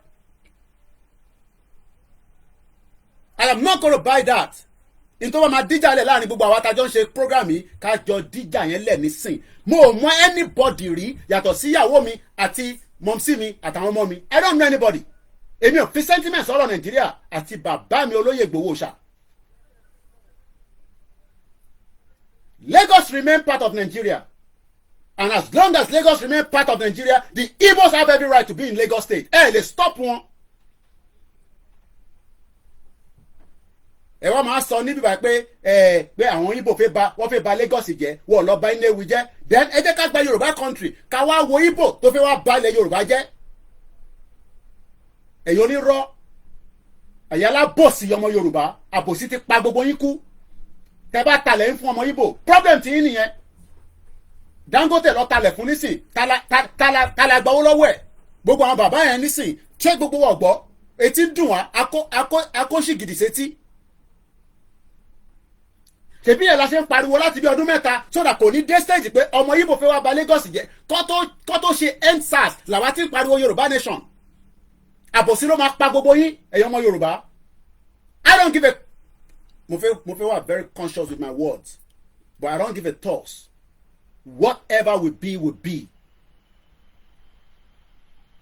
I am not going to buy that. Nítorí wọ́n máa díjà lẹ̀ láàrin gbogbo àwọn atajọ́ ń ṣe program yìí ká jọ díjà yẹn lẹ̀ nísìn. Mo ò mọ anybody rí yàtọ̀ sí ìyàwó mi àti mọ̀mísí mi àtàwọn ọmọ mi. I don't know anybody. Èmi ò fi sentiment sọ̀rọ̀ Nàìjíríà àti bàbá mi olóyè Ìgbòho ṣá. Lagos remain part of Nigeria. And as long as Lagos remain part of Nigeria, the Igbos have every right to be in Lagos state. Lè stop wọn. Ẹ wá máa sọ níbi báyìí pé àwọn Igbo wọ́n fẹ́ bà Lagos jẹ́ wọ́n lọ bà Nnewi jẹ́ then ẹ jẹ́ ká gba Yorùbá country ká wá wo Igbo tó fẹ́ wá bà ilẹ̀ Yorùbá jẹ́. Ẹ̀yin onírọ́ àyálà bòsì ọmọ Yorùbá àbòsí ti pa gbogbo yín kú tẹ́ bá talẹ̀ ń fún ọmọ Igbo problem ti yín nìyẹn. Dangote lọ talẹ̀ fún nísìn tala gbowó lọ́wọ́ ẹ̀ gbogbo àwọn bàbá yẹn nísìn ṣé gbogbo wọ̀ gbọ́ etí dùn wá akóṣì gidi sétí. Tèbí ẹ̀ la ṣe ń pariwo láti bí ọdún mẹ́ta sódà kò ní dé stage pé ọmọ Igbo fẹ́ wá bà Lagos jẹ́ kó tó ṣe endsars làwa ti ń pariwo Yorùbá nation. Àbòsí ló máa pa gbogbo yín ẹ̀yin ọmọ Yorùbá. I don't give a mo fẹ́ wà very conscious with my words but I don't give a toss. Whatever will be will be.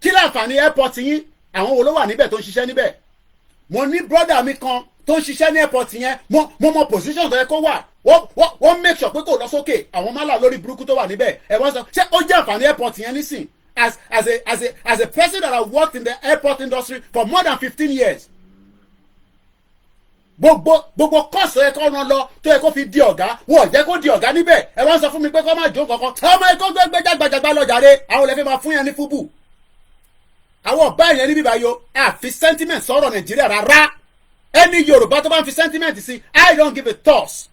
Kí láǹfààní airport yín àwọn wo ló wà níbẹ̀ tó ń ṣiṣẹ́ níbẹ̀. Mo ní brother mi kan tó ń ṣiṣẹ́ ní airport yẹn mo mọ position tó yẹ kó wà wọ́n make sure pé kò lọ sókè àwọn málà lórí burúkú tó wà níbẹ̀ ẹ̀ wọ́n sọ ṣé ó jẹ́ àǹfààní airport yẹn nísìn as a person that have worked in the airport industry for more than 15 years. Gbogbo course yẹ kó rán lọ tó yẹ kó fi di ọ̀gá wọ́n jẹ́ kó di ọ̀gá níbẹ̀ ẹ̀ wọ́n sọ fún mi pé kó má jó kankan ọmọ ẹ̀kọ́ gbẹ́gbẹ́gbàgbà lọ́jàre àwọn olè fẹ́ máa fún yẹn ní fúbù. Àwọn ọ̀bá yẹn níbí báyọ̀ àfi sentiment sọ̀rọ̀ Nàìjíríà rárá. Any Yorùbá tó bá ń fi sentiment sí I don't give a toss.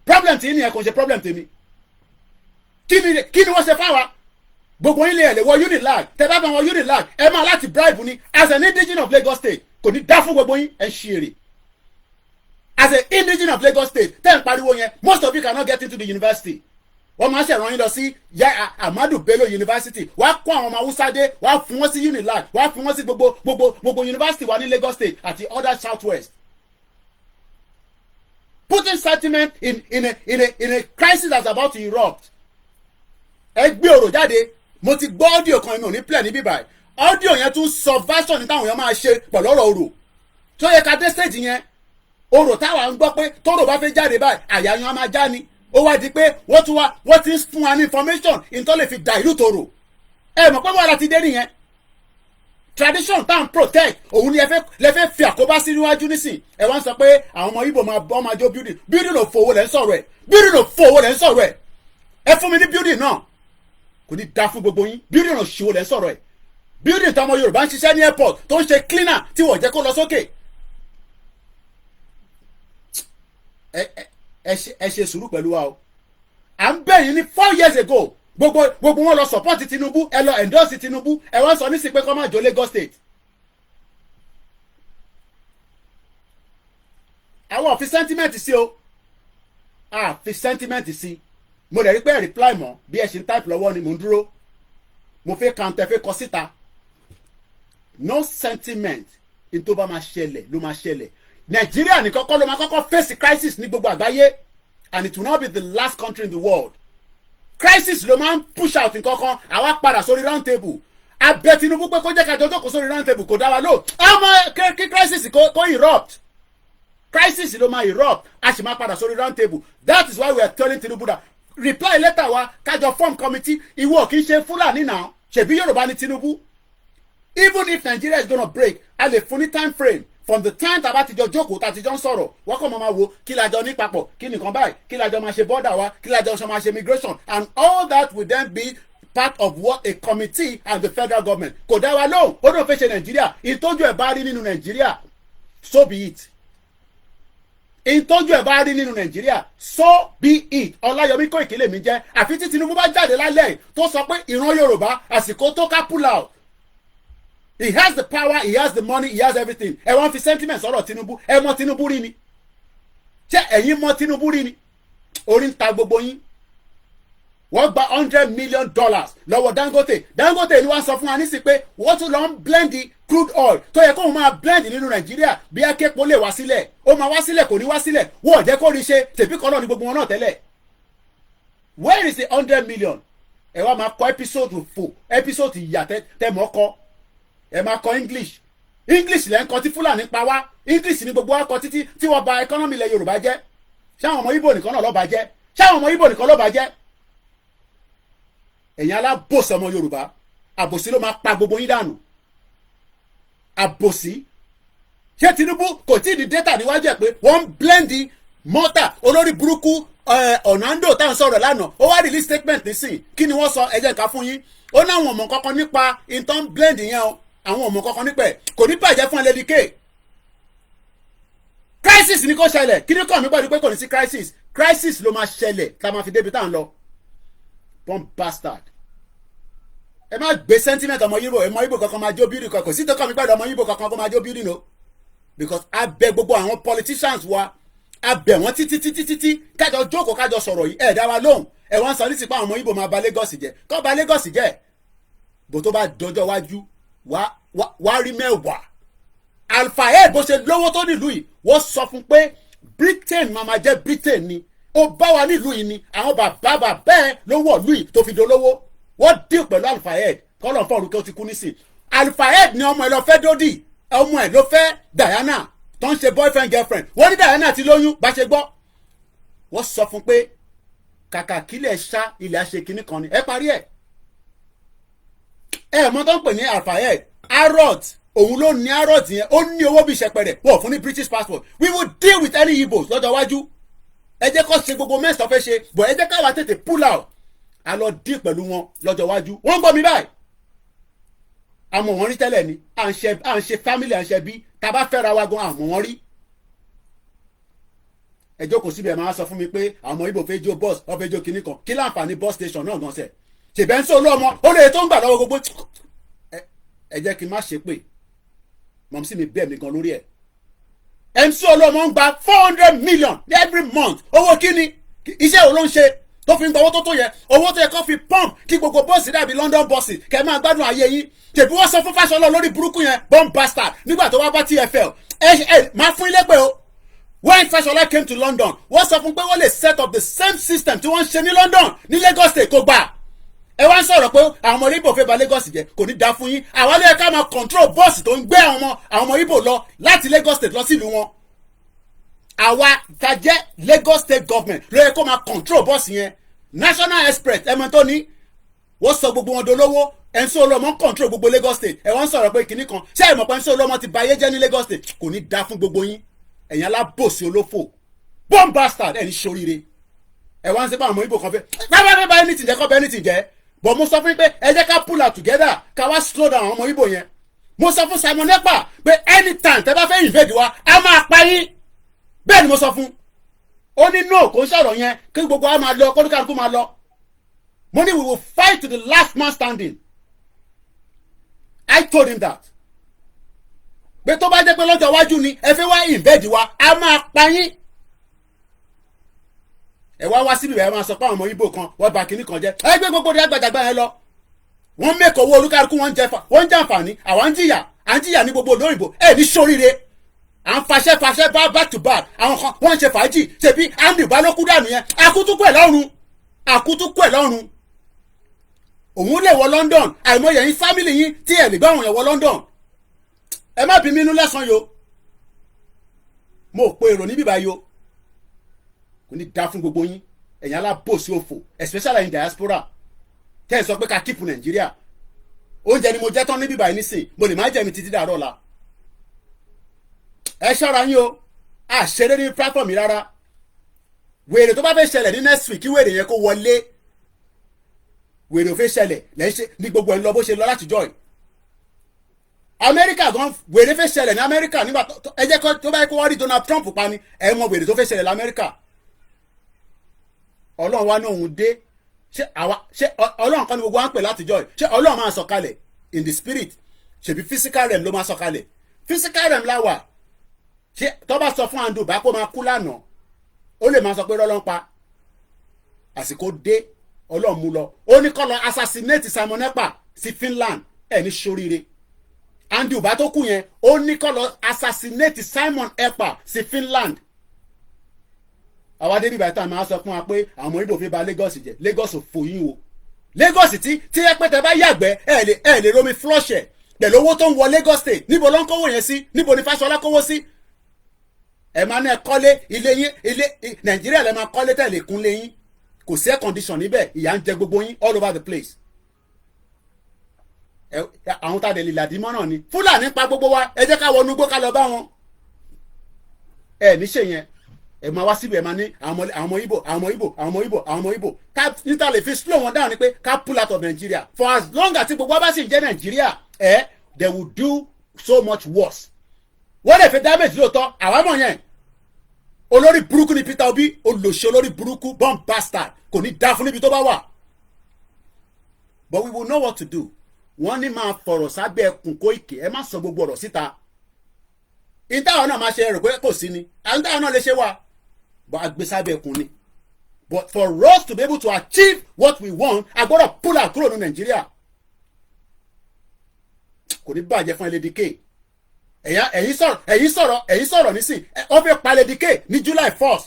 Problem tí ní ẹ kò ṣe problem tèmi. Kí ni wọ́n ṣe fáwa? Gbogbo yín lè wọ Unilag tẹ bá bá wọn Unilag ẹ máa láti bribe ni as an indigene of Lagos State kò ní dá fún gbogbo yín ẹ ṣe èrè. As an indigene of Lagos State tẹ́ ń pariwo yẹn most of you cannot get into the university. Wọ́n máa ṣèrànyìn lọ sí Ahmadu Bello University wàá kó àwọn ọmọ Hausa dé wàá fún wọn sí Unilag wàá fún wọn sí gbogbo university wa ní Lagos State àti other southwest. Putting sentiment in a crisis that's about to erupt. Ẹ gbé ọ̀rọ̀ jáde mo ti gbọ́ audio kan mi ò ní play ní bíbáyìí audio yẹn tún subversion ní táwọn èèyàn máa ṣe pẹ̀lú ọ̀rọ̀ ọ̀rọ̀ tó yẹ ká dé stage yẹn ọ̀rọ̀ táwa ń gbọ́ pé tọ́rọ̀ bá fẹ́ jáde báyìí àyà yẹn á máa já ni. Ó wá di pé wọ́n ti ń fún wa ní information ìtọ́ lè fi dà ìlú tòrò ẹ mọ̀ pé wàhálà ti dé nìyẹn. Tradition tá à ń protect òun ni lẹ fẹ́ fi àkóbá sí níwájú nísìn ẹ wá ń sọ pé àwọn ọmọ Igbo máa jó building ò fowó lẹ́ ń sọ̀rọ̀ ẹ̀ building ò fowó lẹ́ ń sọ̀rọ̀ ẹ̀ ẹ fún mi ní building náà kò ní dá fún gbogbo yín building ò ṣòwò lẹ́ ń sọ̀rọ̀ ẹ̀ building tó ọmọ Yorùbá ń ṣiṣẹ́ ní airport tó ń ṣe cleaner tí wọ́n jẹ́ kó lọ sókè. Ẹ ṣe sùúrù pẹ̀lú wa o à ń bẹ̀ yín ní 4 years ago gbogbo wọn lọ support Tinubu ẹ lọ endorse Tinubu ẹ wọ́n sọ nísìsiyìí pé kó má jó Lagos State. Àwọn fi sentiment sí o fi sentiment sí mo lè rí pé reply mọ́ bí ẹ ṣe ń type lọ́wọ́ ni mo ń dúró mo fẹ́ kàn tẹ́ fẹ́ kọ síta no sentiment in tó bá máa ṣẹlẹ̀ ló máa ṣẹlẹ̀. Nàìjíríà ní kọ́kọ́ ló máa kọ́kọ́ face crisis ní gbogbo àgbáyé, and it will not be the last country in the world. Crisis ló máa ń push out nǹkan kan, àwa padà sórí round table. Abẹ Tinubu pé kó jẹ́ ká jọjọ́ kó sórí round table kò dá wa lò. Ọmọ kí crisis kó erupt. Crisis ló máa erupt, a sì máa padà sórí round table. That is why we are telling Tinubu that reply letter wa kájọ form committee. Ìwọ kì í ṣe Fúlàní náà, ṣebí Yorùbá ní Tinubu. Even if Nigeria is gonna break, a lè fún ní time frame from the time tàbá ti jọ jókòó tá ti jọ ń sọ̀rọ̀ wọ́n kọ́ máa wo kí la jọ ní papọ̀ kí nìkan báyìí kí la jọ máa ṣe border wa kí la jọ máa ṣe immigration, and all that will then be part of what a committee and the federal government. Kò dá wa lóhùn ó náà fẹ́ ṣe Nàìjíríà, ìtọ́jú ẹ̀ bá rí nínú Nàìjíríà so be it. Ìtọ́jú ẹ̀ bá rí nínú Nàìjíríà so be it. Ọláyọmí Kóìkí lèmi jẹ́, àfi tí Tinubu bá jáde lálẹ́ tó sọ pé ìran Yorùbá àsìkò tó ká pull out. He has the power, he has the money, he has everything. Ẹ wọ́n fi sentiment sọ̀rọ̀ Tinubu, ẹ mọ Tinubu rí ni. Ṣé ẹ̀yin mọ Tinubu rí ni? Orí ń ta gbogbo yín. Wọ́n gba $100 million lọ́wọ́ Dangote. Dangote ni wọ́n sọ fún wa nísìsiyìí pé wọ́n tún lọ ń blend crude oil tó yẹ kó máa blend nínú Nàìjíríà bí aképo lè wá sílẹ̀. Ó máa wá sílẹ̀ kò ní wá sílẹ̀. Wọ́n ò jẹ́ kó rí ṣe tèbí kan náà ní gbogbo wọn náà tẹ́lẹ̀. Where is the $100 million? Ẹ wá máa kọ episode fò episode ìyà tẹ́ mọ́ kọ́. Ẹ máa kọ English lẹ́ ń kọ tí Fúlàní pa wá, English ní gbogbo wa kọ títí tí wọ́n bà economy ilẹ̀ Yorùbá jẹ́. Ṣáwọn ọmọ Ìgbò nìkan náà ló bà jẹ́? Ṣáwọn ọmọ Ìgbò nìkan ló bà jẹ́? Ẹ̀yin alábòsí ọmọ Yorùbá, àbòsí ló máa pa gbogbo yín dànù. Àbòsí. Ṣé Tinubu kò tí ì di data níwájú ẹ̀ pé wọ́n ń blend Malta olórí burúkú Oando tá à ń sọ̀rọ̀ lánàá ó wá release statement nísìn kí ni wọ́n sọ ẹ jẹ́ ká fún yín. Ó ní àwọn ọmọ kankan nípa intan blend yẹn o, àwọn ọmọ kankan nípa ẹ̀ kò ní bàjẹ́ fún ẹlẹ́dìkẹ́. Crisis ni kò ṣẹlẹ̀, kí ni kàn mí pẹ̀lú pé kò ní sí crisis. Crisis ló máa ṣẹlẹ̀ tá a máa fi débi tá à ń lọ. Bomb bastard. Ẹ má gbé sentiment ọmọ Yíbò kankan máa jó bírí kankan, sí tó kàn mí pẹ̀lú ọmọ Yíbò kankan kó máa jó bírí no. Because a bẹ̀ gbogbo àwọn politicians wa, a bẹ̀ wọ́n títí kájọ jókòó kájọ sọ̀rọ̀ yìí ẹ̀ dá wa lóhùn. Ẹ wọ́n sọ ní sípò àwọn ọmọ Yíbò máa ba Lagos jẹ́, kọ́ ba Lagos jẹ́. Bó tó bá dọjọ́ wájú wá rí mẹ́wàá. Alphahead bó ṣe lówó tó nílùú yìí wọ́n sọ fún pé Britain máa jẹ́ Britain ni. Ó bá wa nílùú yìí ni àwọn bàbá bẹ́ẹ̀ ló wọ̀ lùí tó fi dolówó. Wọ́n deal pẹ̀lú Alphahead kọ́lọ̀ fún orúkẹ́ ó ti kú nísìn. Alphahead ni ọmọ ẹ̀ lọ fẹ́ Dodi, ọmọ ẹ̀ ló fẹ́ Diana tó ń ṣe boyfriend girlfriend. Wọ́n ní Diana ti lóyún bá ṣe gbọ́. Wọ́n sọ fún pé kàkà kílẹ̀ ṣá ilẹ̀ àṣekínní kan ni ẹ parí ẹ̀. Ẹ mọ̀ tó ń pè ní Alphahead Harrod òun ló ní Harrod yẹn ó ní owó bí ṣẹpẹrẹ wọ́n fún ní British passport. We will deal with any Igbos lọ́jọ́ iwájú. Ẹ jẹ́ kó ṣe gbogbo mẹ́sàn fẹ́ ṣe bọ̀ ẹ jẹ́ káwa tètè pull out a lọ deal pẹ̀lú wọn lọ́jọ́ iwájú. Wọ́n ń gbọ́ mi báyìí. Àmọ́ wọn rí tẹ́lẹ̀ ni à ń ṣe family à ń ṣe bí tá bá fẹ́ra wa gan àmọ́ wọn rí. Ẹ jókòó síbi ẹ̀ máa sọ fún mi pé àwọn Ìgbò fẹ́ jó bus wọ́n fẹ́ jó kinní kan kí láǹfààní bus station náà gan sẹ̀. Ṣèbẹ́ ń sọ olóòmọ ó lè tó ń gbà lọ́wọ́ gbogbo. Ẹ jẹ́ kí n má ṣe pé mọ̀mísí mi bẹ́ẹ̀ mi gan lórí ẹ̀. MC Olúọmọ ń gba $400 million every month. Owó kíni iṣẹ́ wo ló ń ṣe tó fi ń gba owó tó yẹ owó tó yẹ kó fi pump kí gbogbo bọ́ọ̀sì dàbí London bọ́ọ̀sì kẹ́ máa gbádùn ayé yín. Tèbí wọ́n sọ fún Fáṣọlá lórí burúkú yẹn bomb bastard nígbà tó wá bá TFL. Máa fún ilé pé o. When Fáṣọlá came to London wọ́n sọ fún pé wọ́n lè set up the same system tí wọ́n ń ṣe ní London ní Lagos State kò gbà. Ẹ wá ń sọ̀rọ̀ pé àwọn ọmọ Ìgbò fẹ́ ba Lagos jẹ́ kò ní dá fún yín. Àwa ló yẹ ká máa control bọ́ọ̀sì tó ń gbé àwọn ọmọ Ìgbò lọ láti Lagos State lọ sílùú wọn. Àwa ta jẹ́ Lagos State government ló yẹ kó máa control bọ́ọ̀sì yẹn. National Express ẹ̀mọ́ tó ní wọ́n sọ gbogbo wọn dolówó MC Olúọmọ control gbogbo Lagos State. Ẹ wọ́n ń sọ̀rọ̀ pé kinní kan ṣé ẹ mọ̀ pé MC Olúọmọ ti ba ayé jẹ́ ní Lagos State kò ní dá fún gbogbo yín. Ẹ̀yin alábòsí olófò bomb bastard ẹ̀ ń ṣoríire. Ẹ wá ń sẹ́pà àwọn Ìgbò kan fẹ́ bá anything jẹ́ kọ́ bẹ́ẹ̀ anything jẹ́. But mo sọ fún pé ẹ jẹ́ ká pull out together ká wá slow down àwọn ọmọ Ìgbò yẹn. Mo sọ fún Simon Ekpa pé anytime tẹ́ bá fẹ́ invade wa a máa pa yín. Bẹ́ẹ̀ ni mo sọ fún. Ó ní no kò ń sọ̀rọ̀ yẹn kí gbogbo wa máa lọ kólúkàlùkù máa lọ. Mo ní we will fight to the last man standing. I told him that. Pé tó bá jẹ́ pé lọ́jọ́ iwájú ni ẹ fẹ́ wá invade wa a máa pa yín. Ẹ wá síbi ẹ máa sọ pé àwọn ọmọ Ìgbò kan wọ́n bà kíní kan jẹ́ ẹ gbé gbogbo di àgbàjàgbà yẹn lọ. Wọ́n mẹ́kọ̀ọ́ owó olúkálùkù wọ́n ń jàǹfààní àwa ń jìyà à ń jìyà ní gbogbo olóyìnbó ẹ̀ ní sóríire à ń faṣẹ́ back to back àwọn kan wọ́n ń ṣe fàájì ṣebí Andy balókú dànù yẹn akutuku ẹ̀ lọ́rùn òun lè wọ London àìmọye yín fámìlì yín tí ẹ̀ lè gbá àwọn yẹn wọ London ẹ má bí mi inú lẹ́sàn yo mo pe èrò níbí báyìí o kò ní dá fún gbogbo yín ẹ̀yin alábòsí òfò especially in diaspora tẹ́ ẹ sọ pé ká kíìpù Nàìjíríà oúnjẹ ni mo jẹ́ tán níbí báyìí nísìn mo lè má jẹ́ mi títí dàárọ̀ la ẹ ṣọ́ra yín o àṣeré ní platform mi rárá wèrè tó bá fẹ́ ṣẹlẹ̀ ní next week kí wèrè yẹn kó wọlé wèrè ò fẹ́ ṣẹlẹ̀ lẹ́yìn ṣe ní gbogbo ẹ̀ lọ bó ṣe lọ látijọ́ yìí Amẹ́ríkà gan wèrè fẹ́ ṣẹlẹ̀ ní Amẹ́ríkà nígbà ẹ jẹ́ tó bá yẹ kó wọ́n rí Donald Trump pa ni ẹ mọ wèrè tó fẹ́ ṣẹlẹ̀ l'Amẹ́ríkà Ọlọ́run wa náà òun dé ṣé Ọlọ́run kan ní gbogbo wa ń pè látijọ́ yìí ṣé Ọlọ́run máa sọ̀kalẹ̀ in the spirit ṣèbí physical realm ló máa sọ̀kalẹ̀ physical realm láwà ṣé tó bá sọ fún Ando bá kó máa kú lánàá ó lè máa sọ pé rọ́lọ́n pa àsìkò dé Ọlọ́run mú lọ ó ní kó lọ assassinate Simon Ekpa sí Finland ẹ̀ ní ṣoríire Ando bá tó kú yẹn ó ní kó lọ assassinate Simon Ekpa sí Finland àwa débi bàtà máa sọ fún wa pé àwọn Ìgbò fi ba Lagos jẹ Lagos ò fò yín o Lagos tí ẹ pé tẹ bá yàgbẹ́ ẹ lè romi flush ẹ̀ pẹ̀lú owó tó ń wọ Lagos state níbo ló ń kówó yẹn sí níbo ni Fáṣọlá kówó sí ẹ máa ní ẹ kọ́lé ilé yín ilé Nàìjíríà lẹ máa kọ́lé tẹ̀lé kúnlé yín kò sí air condition níbẹ̀ ìyà ń jẹ gbogbo yín all over the place àwọn tá a lè lè làdímọ́ náà ni Fúlàní pa gbogbo wa ẹ jẹ́ ká wọnú gbó ká lọ bá wọn ẹ níṣe yẹn ẹ máa wá síbi ẹ máa ní àwọn Ìgbò ká níta lè fi slow wọn down ni pé ká pull out of Nigeria for as long as gbogbo wa bá sì jẹ́ Nigeria they will do so much worse wọ́n lè fi damage lóòótọ́ àwa mọ̀ yẹn olórí burúkú ni Peter Obi olóṣè olórí burúkú bomb bastard kò ní dá fún níbi tó bá wà but we will know what to do wọ́n ní máa fọ̀rọ̀ sábẹ́ ẹkùn Koiki ẹ má sọ gbogbo ọ̀rọ̀ síta ìtàwọn náà máa ṣe rò pé kò sí ni àǹtàwọn náà lè ṣe wà but àgbésábẹ́ ẹkùn ni but for us to be able to achieve what we want a gbọ́dọ̀ pull out kúrò ní Nàìjíríà kò ní bàjẹ́ fún ẹlẹ́dìkẹ́ ẹ̀yin sọ̀rọ̀ nísìn wọ́n fẹ́ pa Lédìkẹ́ ní July 1st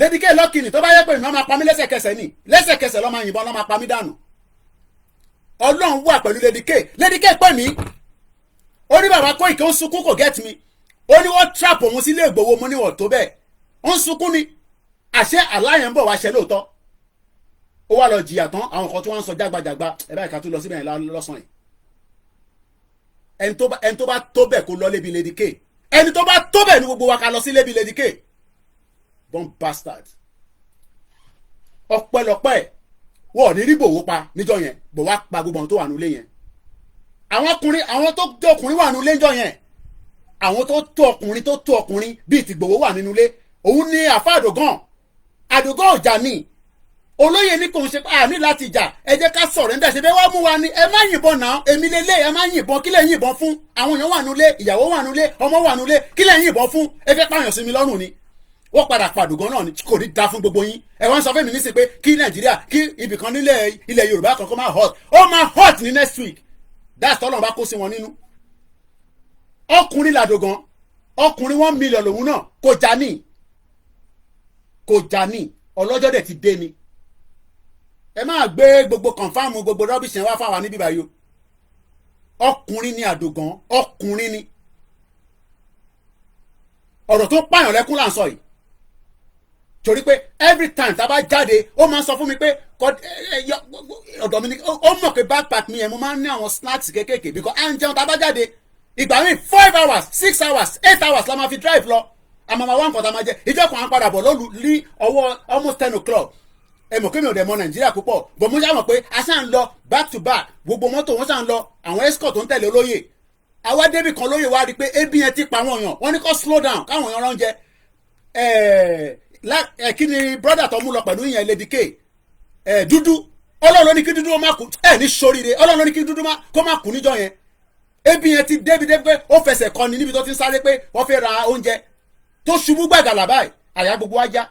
Lédìkẹ́ lọ́kìnì tó bá yẹ pé ìnáwó máa pa mí lẹ́sẹ̀kẹsẹ̀ lọ́ máa yìnbọn lọ́ máa pa mí dànù Ọlọ́run wà pẹ̀lú Lédìkẹ́ pè mí ó ní bàbá Koiki ó ń sunkún kò get mi ó ní wọ́n trap òun sílé Ìgbòho mo ní wọ́n tó bẹ́ẹ̀ ó ń sunkún ni àṣẹ aláyẹ̀ ń bọ̀ wá ṣe lóòótọ́ ó wà lọ jìyà tán àwọn kan tí wọ́n ń sọ jágbajàgba ẹ̀ báyìí ká tún lọ síbẹ̀ yẹn lọ́sàn yìí ẹni tó bá tó bẹ̀ kó lọ lébi Lédìkẹ́ ẹni tó bá tó bẹ̀ ní gbogbo wa ká lọ sí lébi Lédìkẹ́ bomb bastard ọpẹ́lọpẹ́ wọ́n ní rí Ìgbòho pa níjọ́ yẹn bò wá pa gbogbo àwọn tó wà nílé yẹn àwọn tó tó ọkùnrin wà nílé níjọ́ yẹn àwọn tó tó ọkùnrin bíi ti Ìgbòho wà nínú ilé òun ní àfa àdògán ọjà ní olóyè ní kò ń ṣe ní láti jà ẹ jẹ́ ká sọ̀rẹ́ńdà ṣe bẹ́ẹ̀ wá mú wa ni ẹ má yìnbọn náà èmi lélẹ̀ ẹ má yìnbọn kílẹ̀ yìnbọn fún àwọn èèyàn wà nulẹ̀ ìyàwó wà nulẹ̀ ọmọ wà nulẹ̀ kílẹ̀ yìnbọn fún ẹ fẹ́ pààyàn sí mi lọ́rùn ni wọ́n padà pàdùgán náà ni kò ní da fún gbogbo yín ẹ wọ́n sọ fún mi nísìn pé kí Nàìjíríà kí ibìkan nílẹ̀ ilẹ̀ Yorùbá kankan máa hot ó máa hot ní next week that's tọ́lọ̀ bá kó sí wọn nínú ọkùnrin làdògán ọkùnrin 1 million lòun náà kò já ní ọlọ́jọ́ dẹ̀ ti dé ni ẹ máa gbé gbogbo kọ̀nfàmù gbogbo rọ́bìṣì yẹn wá fáwọn níbí báyìí ọkùnrin ni àdògán ọkùnrin ni ọ̀rọ̀ tó pààyàn lẹ́kún là ń sọ yìí torí pé every time tá a bá jáde ó máa ń sọ fún mi pé ọ̀dọ̀ mi ni ó mọ̀ pé backpack mi yẹn mo máa ń ní àwọn snacks kéékèèké because à ń jẹun tá a bá jáde ìgbà míì 5 hours 6 hours 8 hours la máa fi drive lọ àmọ́ máa wá nǹkan tá a máa jẹ ìjọ kan à ń padà bọ̀ lólu ní ọwọ́ almost 10 o'clock ẹ mọ̀ kémi ò dẹ̀ mọ Nàìjíríà púpọ̀ bọ̀ mo ṣàmọ̀ pé a ṣáà ń lọ back to back gbogbo mọ́tò wọn ṣáà ń lọ àwọn escort tó ń tẹ̀lé olóyè àwa débì kan lóyè wá rí i pé ebi yẹn ti pa àwọn èèyàn wọ́n ní kó slow down káwọn èèyàn rán jẹ kí ni brother tó mú lọ pẹ̀lú ìyẹn Lédìkẹ́ dúdú Ọlọ́run ló ní kí dúdú ó má kú ní sóríire Ọlọ́run ló ní kí dúdú kó má kú níjọ́ yẹn ebi yẹn ti débi pé ó fẹsẹ̀ kọ ni níbi tó ti ń sáré pé wọ́n fẹ́ ra oúnjẹ tó ṣubú gbàgàlà báyìí àyà gbogbo wa já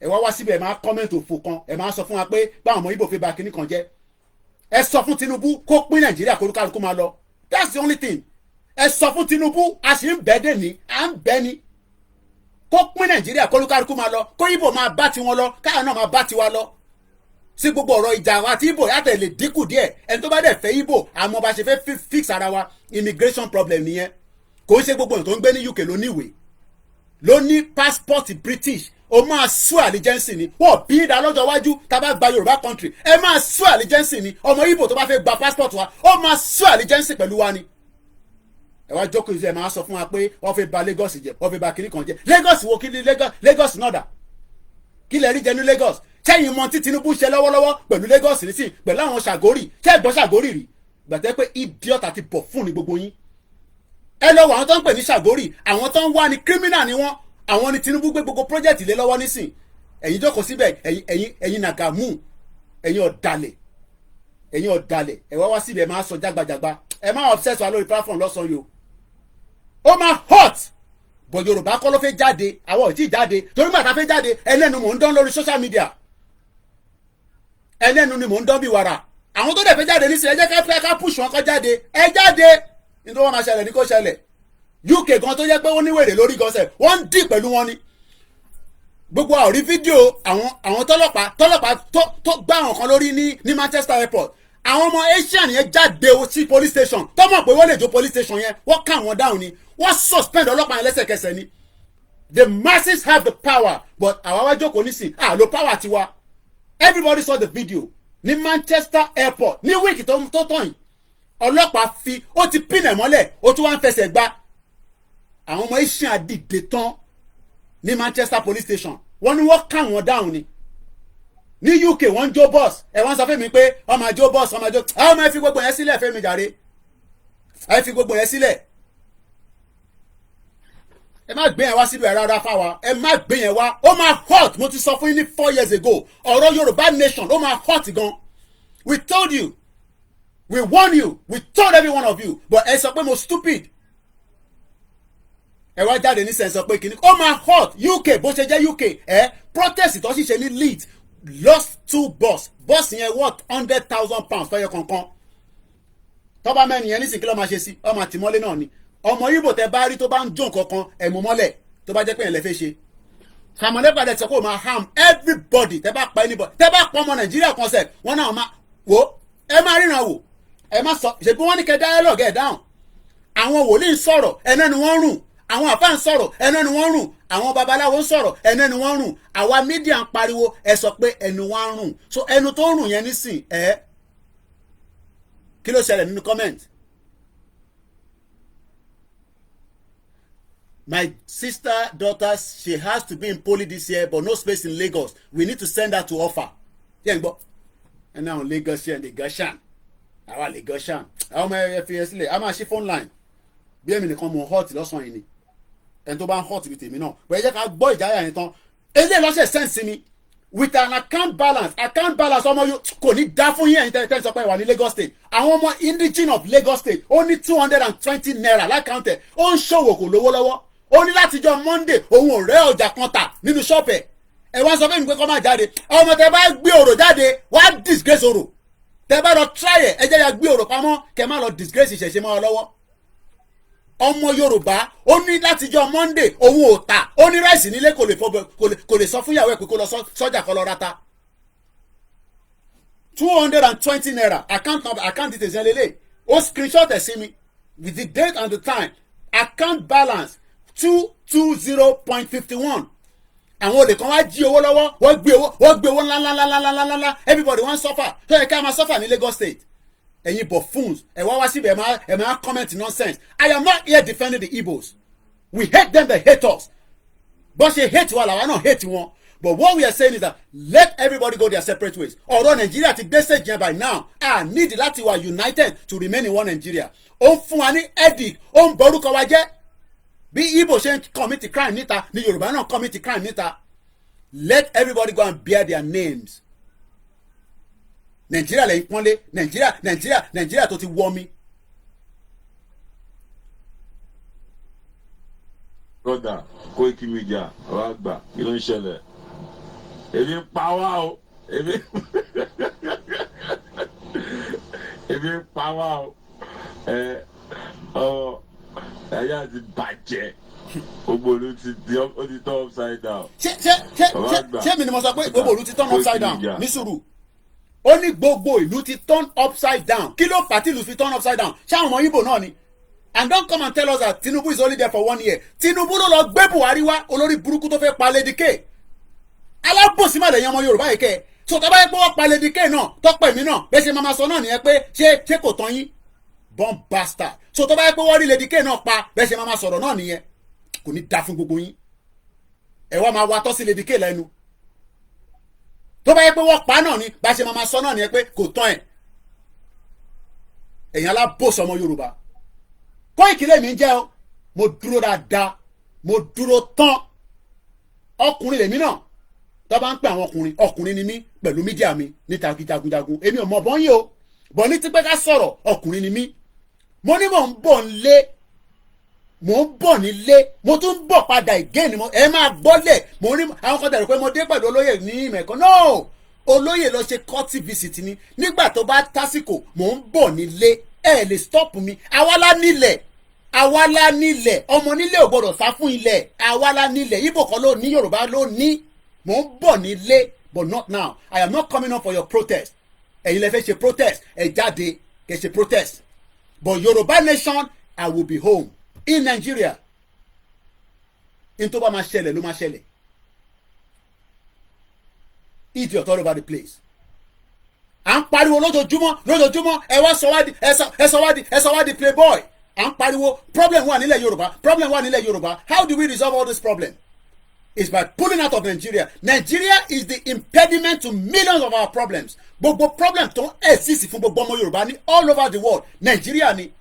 ẹ wá síbẹ̀ ẹ máa kọ́mẹ́ǹtì òfò kan ẹ máa sọ fún wa pé báwọn ọmọ Ìgbò fi ba kinní kan jẹ́ ẹ sọ fún Tinubu kó pín Nàìjíríà kó kálukú máa lọ that's the only thing. Ẹ sọ fún Tinubu a sì ń bẹ́ dé ní à ń bẹ́ ni kó pín Nàìjíríà kó lúkálukú máa lọ kó Ìgbò máa bá tiwọn lọ káà náà máa bá tiwa lọ sí gbogbo ọ̀rọ̀ ìjà wa àti Ìgbò yàtọ̀ lè dínkù díẹ̀ ẹni tó bá dẹ̀ fẹ́ Ìgbò àmọ́ bá ṣe fẹ́ fix ara wa immigration problem nìyẹn kò ń ṣe gbogbo èèyàn tó ń gbé ní UK ló ní ìwé ló ní passport British o máa sue allegiance ni wọ́n bí ìdá lọ́jọ́ iwájú tá a bá gba Yorùbá country ẹ máa sue allegiance ni ọmọ Ìgbò tó bá fẹ́ gba passport wa ó máa sue allegiance pẹ̀lú wa ni ẹ wá jókòó ìṣe ẹ máa sọ fún wa pé wọ́n fẹ́ bà Lagos jẹ́ wọ́n fẹ́ bà kiri kan jẹ́ Lagos wo kí ni Lagos náà dà kí lè rí jẹ ní Lagos sẹ́yìn mọ tí Tinubu ṣe lọ́wọ́lọ́wọ́ pẹ̀lú Lagos nísìn pẹ̀lú àwọn Ṣàgórì ṣé ẹ gbọ́ Ṣàgórì rí gbàtẹ́ pé idiot àti bọ̀ fún ni gbogbo yín ẹ lọ́wọ́ àwọn tó ń pè ní Ṣàgórì àwọn tó ń wá ní criminal ni wọ́n àwọn ni Tinubu gbé gbogbo project lé lọ́wọ́ nísìn ẹ̀yin jókòó síbẹ̀ ẹ̀yin nàgàmù ẹ̀yin ọ̀dàlẹ̀ ẹ wá síbẹ̀ ẹ máa sọ jágbajàgba ẹ máa obsess wa lórí platform lọ́sàn-án yìí ó máa hot bọ̀ Yorùbá kọ́ ló fẹ́ jáde àwọn ò tí ì jáde torí gbàtà fẹ́ jáde ẹlẹ́nu mò ń dán lórí social media ẹlẹ́nu ni mò ń dán bí wàrà àwọn tó dẹ̀ fẹ́ jáde nísìnyí ẹ jẹ́ ká push wọn kọ́ jáde ẹ jáde nítorí wọ́n máa ṣẹlẹ̀ ní kó ṣẹlẹ̀ UK gan tó jẹ́ pé ó níwèrè lórí gan sẹ̀ wọ́n ń dì pẹ̀lú wọn ni gbogbo àórí fídíò àwọn tọ́lọ́pàá tó gbá àwọn kan lórí ní Manchester airport àwọn ọmọ Asian yẹn jáde sí police station tó mọ̀ pé wọ́n lè jó police station yẹn wọ́n ká wọn down ni wọ́n suspend ọlọ́pàá yẹn lẹ́sẹ̀kẹsẹ̀ ni the masses have the power but àwa wá jókòó nísìn àlò power tiwa everybody saw the video ní Manchester airport ní wíìkì tó tọ̀ yìí ọlọ́pàá ó ti pin ẹ̀ mọ́lẹ̀ ó tún wá ń fẹsẹ̀ gbá àwọn ọmọ Asian dìde tán ní Manchester police station wọ́n ní wọ́n ká wọn down ni ní UK wọ́n ń jó bus ẹ̀ wọ́n sọ fún mi pé wọ́n máa jó bus wọ́n máa jó àwọn ọmọ ẹ fi gbogbo yẹn sílẹ̀ fẹ́mi jàre ẹ fi gbogbo yẹn sílẹ̀ ẹ má gbé yẹn wá síbi ẹ̀rọ ara fáwa ẹ má gbé yẹn wá ó máa hot mo ti sọ fún yín ní 4 years ago ọ̀rọ̀ Yorùbá nation ó máa hot gan we told you we warn you we told every one of you but ẹ sọ pé mo stupid ẹ wá jáde ní sẹ́ńsọ pé kìíní ó máa hot UK bó ṣe jẹ́ UK protest tó ṣiṣẹ́ ní Leeds lost 2 bus yẹn worth £100,000 fẹ́yẹ kankan tọ́ba mẹ́rin yẹn nísìnyí kí ló máa ṣe sí ọmọ àtìmọ́lé náà ni ọmọ Ìgbò tẹ bá rí tó bá ń jó nǹkankan ẹ̀mú mọ́lẹ̀ tó bá jẹ́ pé yẹn lè fẹ́ ṣe sàmọ́lẹ́gbàdẹ sọ pé ó máa harm everybody tẹ bá pa anybody tẹ bá pa ọmọ Nàìjíríà kan sẹ̀ wọ́n náà máa wò ẹ má ríran wò ẹ má sọ ṣègbè wọ́n ní kẹ dialogue ẹ̀ dáhùn àwọn wòlíì ń sọ̀rọ̀ ẹ̀nà ni wọ́n rùn àwọn àfáà ń sọ̀rọ̀ ẹ̀nà ni wọ́n rùn àwọn babaláwo ń sọ̀rọ̀ ẹ̀nà ni wọ́n rùn àwa mídíà ń pariwo ẹ sọ pé ẹnu wa ń rùn so ẹnu tó ń rùn yẹn nísìn kí ló ṣẹlẹ̀ nínú comment. My sister daughter she has to be in poly this year but no space in Lagos we need to send her to offer. yẹn gbọ́ ẹ náà Lagos yẹn Lagosian àwa Lagosian àwọn ọmọ ẹ fi ẹ sílẹ̀ a máa ṣí phone line bí èmi nìkan mo hot lọ́sàn-án yìí ni ẹni tó bá ń hot bí tèmi náà bẹ́ẹ̀ jẹ́ ká gbọ́ ìjáyà yẹn tán eléyìí lọ́sẹ̀ sẹ́ǹsì mi with an account balance ọmọ yóò kò ní dá fún yín ẹ̀yin tẹ́ sọ pé wà ní Lagos State àwọn ọmọ indigene of Lagos State ó ní 220 naira lákàntẹ̀ ó ń ṣòwò kò lówó lọ́wọ́ ó ní látijọ́ Monday òun ò rẹ́ ọjà kan tà nínú ṣọ́ọ̀pù ẹ̀ wá sọ fún mi pé kó má jáde ọmọ tẹ bá gbé òrò jáde wá disgrace òrò tẹ bá lọ try ẹ jẹ́ ya gbé òrò pamọ́ kẹ má lọ disgrace ìṣẹ̀ṣẹ̀ mọ́ ọ lọ́wọ́ ọmọ Yorùbá ó ní látijọ́ Monday òun ò tà ó ní ráìsì nílé kò lè sọ fún ìyàwó ẹ̀ pé kó lọ sọ́jà kó lọ rata 220 naira account details yẹn lélẹ̀ ó screenshot ẹ̀ sí mi with the date and the time account balance 220.51 àwọn olè kan wá jí owó lọ́wọ́ wọ́n gbé owó ńláńláńláńláńláńlá everybody wọ́n suffer tó yẹ ká máa suffer ní Lagos State ẹ̀yin buffoons ẹ̀ wá síbi ẹ̀ máa comment nonsense I am not here defending the Igbos we hate them they hate us bó ṣe hate wa làwa náà hate wọn but what we are saying is that let everybody go their separate ways ọ̀rọ̀ Nàìjíríà ti gbé stage yẹn by now I need láti wà united to remain in one Nigeria ó ń fún wa ní headache ó ń borúkọ wa jẹ́ bí Igbo ṣe ń commit crime níta ni Yorùbá náà commit crime níta let everybody go and bear their names Nàìjíríà lẹ́yìn pọ́nlé Nàìjíríà tó ti wọ́ mi. broda Koikimedia ọ̀rọ̀ àgbà kí ló ń ṣẹlẹ̀ èmi ń pa wá o èmi ń pa wá o Oh, ẹ̀yà ti bàjẹ́. Gbogbo ti turn upside down. Ṣé mi ni mo sọ pé gbogbo ìlú ti turn upside down? Ní sùúrù. Ó ní gbogbo ìlú ti turn upside down. Kí ló fà tí ìlú fi turn upside down? Ṣé àwọn ọmọ Igbo náà ni? And don't come and tell us that Tinubu is only there for 1 year. Tinubu ló lọ gbé Buhari wá olórí burúkú tó fẹ́ pa Lady K. Alábòsí má lẹ́yìn ọmọ Yorùbá yìí kẹ́. So tó bá yẹ pé wọ́n pa Lady K náà tọ́pẹ̀ mí náà bẹ́ẹ̀ ṣe máa sọ náà nìyẹn pé ṣé kò tán yín? Bomb bastard. So tó bá yẹ pé wọ́n rí Lady K náà pa bẹ́ẹ̀ ṣe máa sọ̀rọ̀ náà nìyẹn. Kò ní dá fún gbogbo yín. Ẹ wá máa wá tọ́ sí Lady K lẹ́nu. Tó bá yẹ pé wọ́n pa náà ni bá ṣe máa sọ náà nìyẹn pé kò tán ẹ̀. Ẹ̀yin alábòsí ọmọ Yorùbá. Koiki lèmi ń jẹ́ o, mo dúró dáadáa, mo dúró tán. Ọkùnrin lèmi náà. Tó bá ń pè àwọn ọkùnrin ni mí pẹ̀lú mídíà mi níta jagunjagun. Èmi ò mọ̀ bọ́n yìí o. Bọ̀ ní tí pé ká sọ̀rọ̀ ọkùnrin ni mí. Mo ní mò ń bọ̀ nílé. Mo ń bọ̀ nílé. Mo tún ń bọ̀ padà again ni ẹ máa gbọ́lẹ̀. Mo ní àwọn kan dẹ̀rù pé mo dé pẹ̀lú olóyè ní ìmẹ̀kọ́. No! Olóyè lọ ṣe court visit ni. Nígbà tó bá tásìkò, mò ń bọ̀ nílé. Ẹ lè stop mi. Àwa la nílẹ̀. Àwa la nílẹ̀. Ọmọ nílé ò gbọdọ̀ sá fún ilẹ̀. Àwa la nílẹ̀. Ìgbò kan ló ní, Yorùbá ló ní. Mò ń bọ̀ nílé, but not now. I am not coming up for your protest. Ẹ̀yin lẹ fẹ́ ṣe protest. Ẹ jáde kẹ́ ṣe protest. But Yorùbá nation, I will be home in Nigeria. In tó bá máa ṣẹlẹ̀ ló máa ṣẹlẹ̀. Idiot all over the place. À ń pariwo lójoojúmọ́ ẹ wá sọ wá di playboy. À ń pariwo problem wà nílẹ̀ Yorùbá. How do we resolve all this problem? It's by pulling out of Nigeria. Nigeria is the impediment to millions of our problems. Gbogbo problem tó ń exist fún gbogbo ọmọ Yorùbá ní all over the world. Nigeria ni.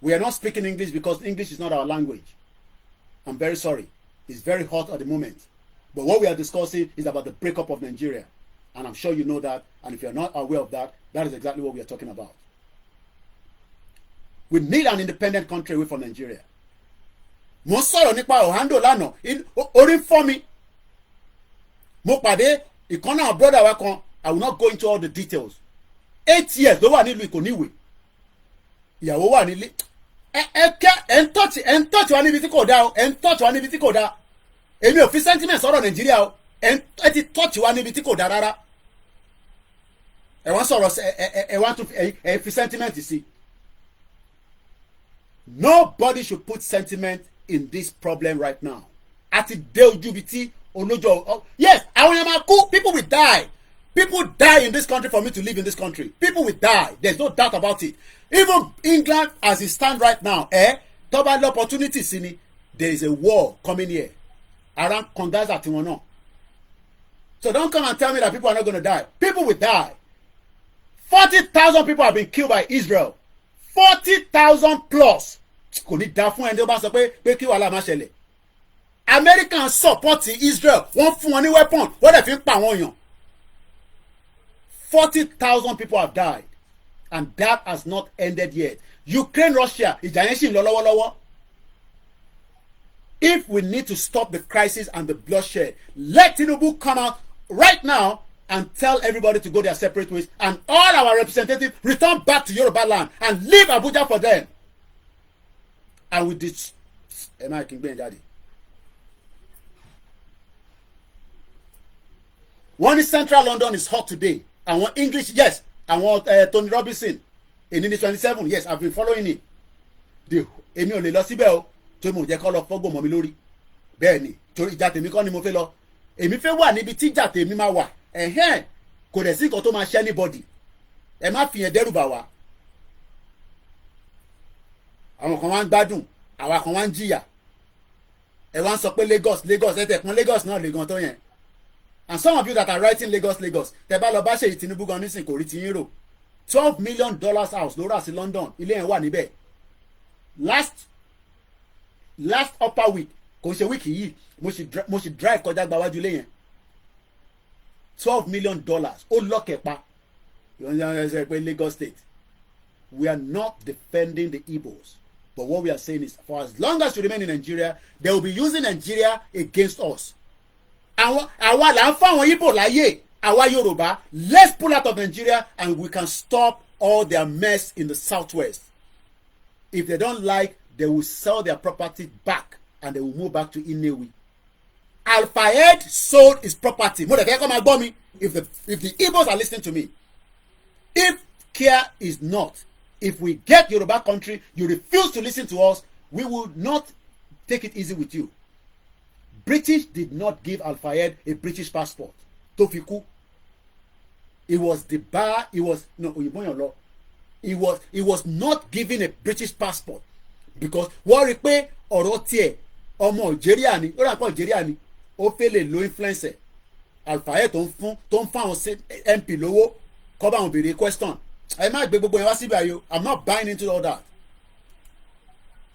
We are not speaking English because English is not our language. I'm very sorry. It's very hot at the moment. But what we are discussing is about the breakup of Nigeria. And I'm sure you know that. And if you're not aware of that, that is exactly what we are talking about. We need an independent country away from Nigeria. Mo sọ̀rọ̀ nípa Oando lánàá, orí ń fọ́ mi. Mo pàdé ìkan náà brother wa kan, I will not go into all the details. 8 years ló wà nílùú Ìkòníwé. Ìyàwó wà nílé. Ẹ ń touch wa níbi tí kò dá o, ẹ ń touch wa níbi tí kò dá. Èmi ò fi sentiment sọ̀rọ̀ Nàìjíríà o, ẹ ti touch wa níbi tí kò dá rárá. Ẹ wá sọ̀rọ̀ ẹ wá tún ẹ fi sentiment sí. Nobody should put sentiment in this problem right now. Àti dé ojú bi tí olójó. Yes, àwọn yẹn máa kú. People will die. People die in this country for me to live in this country. People will die. There's no doubt about it. Even England as it stands right now, tó bá l'opportunity sí ni, there is a war coming here. Around Kongaza tiwọn náà. So don't come and tell me that people are not going to die. People will die. 40,000 people have been killed by Israel. 40,000 plus. Kò ní dá fún ẹni tó bá sọ pé kí wàhálà má ṣẹlẹ̀. Americans support Israel. Wọ́n fún wọn ní weapon. Wọ́n dẹ̀ fi ń pa àwọn èèyàn. 40,000 people have died. And that has not ended yet. Ukraine, Russia, ìjà yẹn ṣì ń lọ lọ́wọ́lọ́wọ́. If we need to stop the crisis and the bloodshed, let Tinubu come out right now and tell everybody to go their separate ways, and all our representatives return back to Yoruba land and leave Abuja for them. And with this, am I King Ben Daddy? One in central London is hot today. I want English, yes. I want Tony Robinson. In the 27, yes, I've been following it. Èmi ò lè lọ síbẹ̀ o, tó mo jẹ́ kó lọ fọ́gbọ̀n mọ́ mi lórí. Bẹ́ẹ̀ ni, torí ìjà tèmi kọ́ ni mo fẹ́ lọ. Èmi fẹ́ wà níbi tí ìjà tèmi máa wà. Kò dẹ̀ sí nǹkan tó máa ṣe anybody. Ẹ má fi yẹn dẹ́rù bà wá. Àwọn kan wá ń gbádùn, àwa kan wá ń jìyà. Ẹ wá ń sọ pé Lagos ẹ tẹ̀kún Lagos náà lè gan tó yẹn. And some of you that are writing Lagos, tẹ́ bá lọ bá ṣe Tinubu gan nísìn kò rí ti yín rò. $12 million house ló rà sí London, ilé yẹn wà níbẹ̀. Last upper week, kò ṣe week yìí, mo ṣì drive kọjá gba wájú ilé yẹn. $12 million, ó lọ́kẹ̀ pa. Lagos State. We are not defending the Igbos. But what we are saying is, for as long as we remain in Nigeria, they will be using Nigeria against us. Àwa là ń fáwọn Igbo láyè, àwa Yorùbá, let's pull out of Nigeria and we can stop all their mess in the southwest. If they don't like, they will sell their property back and they will move back to Inewi. Al-Fayed sold his property. If the Igbos are listening to me, if care is not, if we get Yoruba country, you refuse to listen to us, we will not take it easy with you. British did not give Al-Fayed a British passport. Tofiku. It was the bar. It was no. He was not given a British passport because wọ́n rí pé ọ̀rọ̀ tiẹ̀ ọmọ Algeria ni ó rà pọ̀ Algeria ni ó fẹ́ lè lo influence Al-Fayed tó ń fáwọn MP lówó kọ́ bá wọn béèrè question ẹ má gbé gbogbo yẹn wá síbi àyò I'm not buying into all that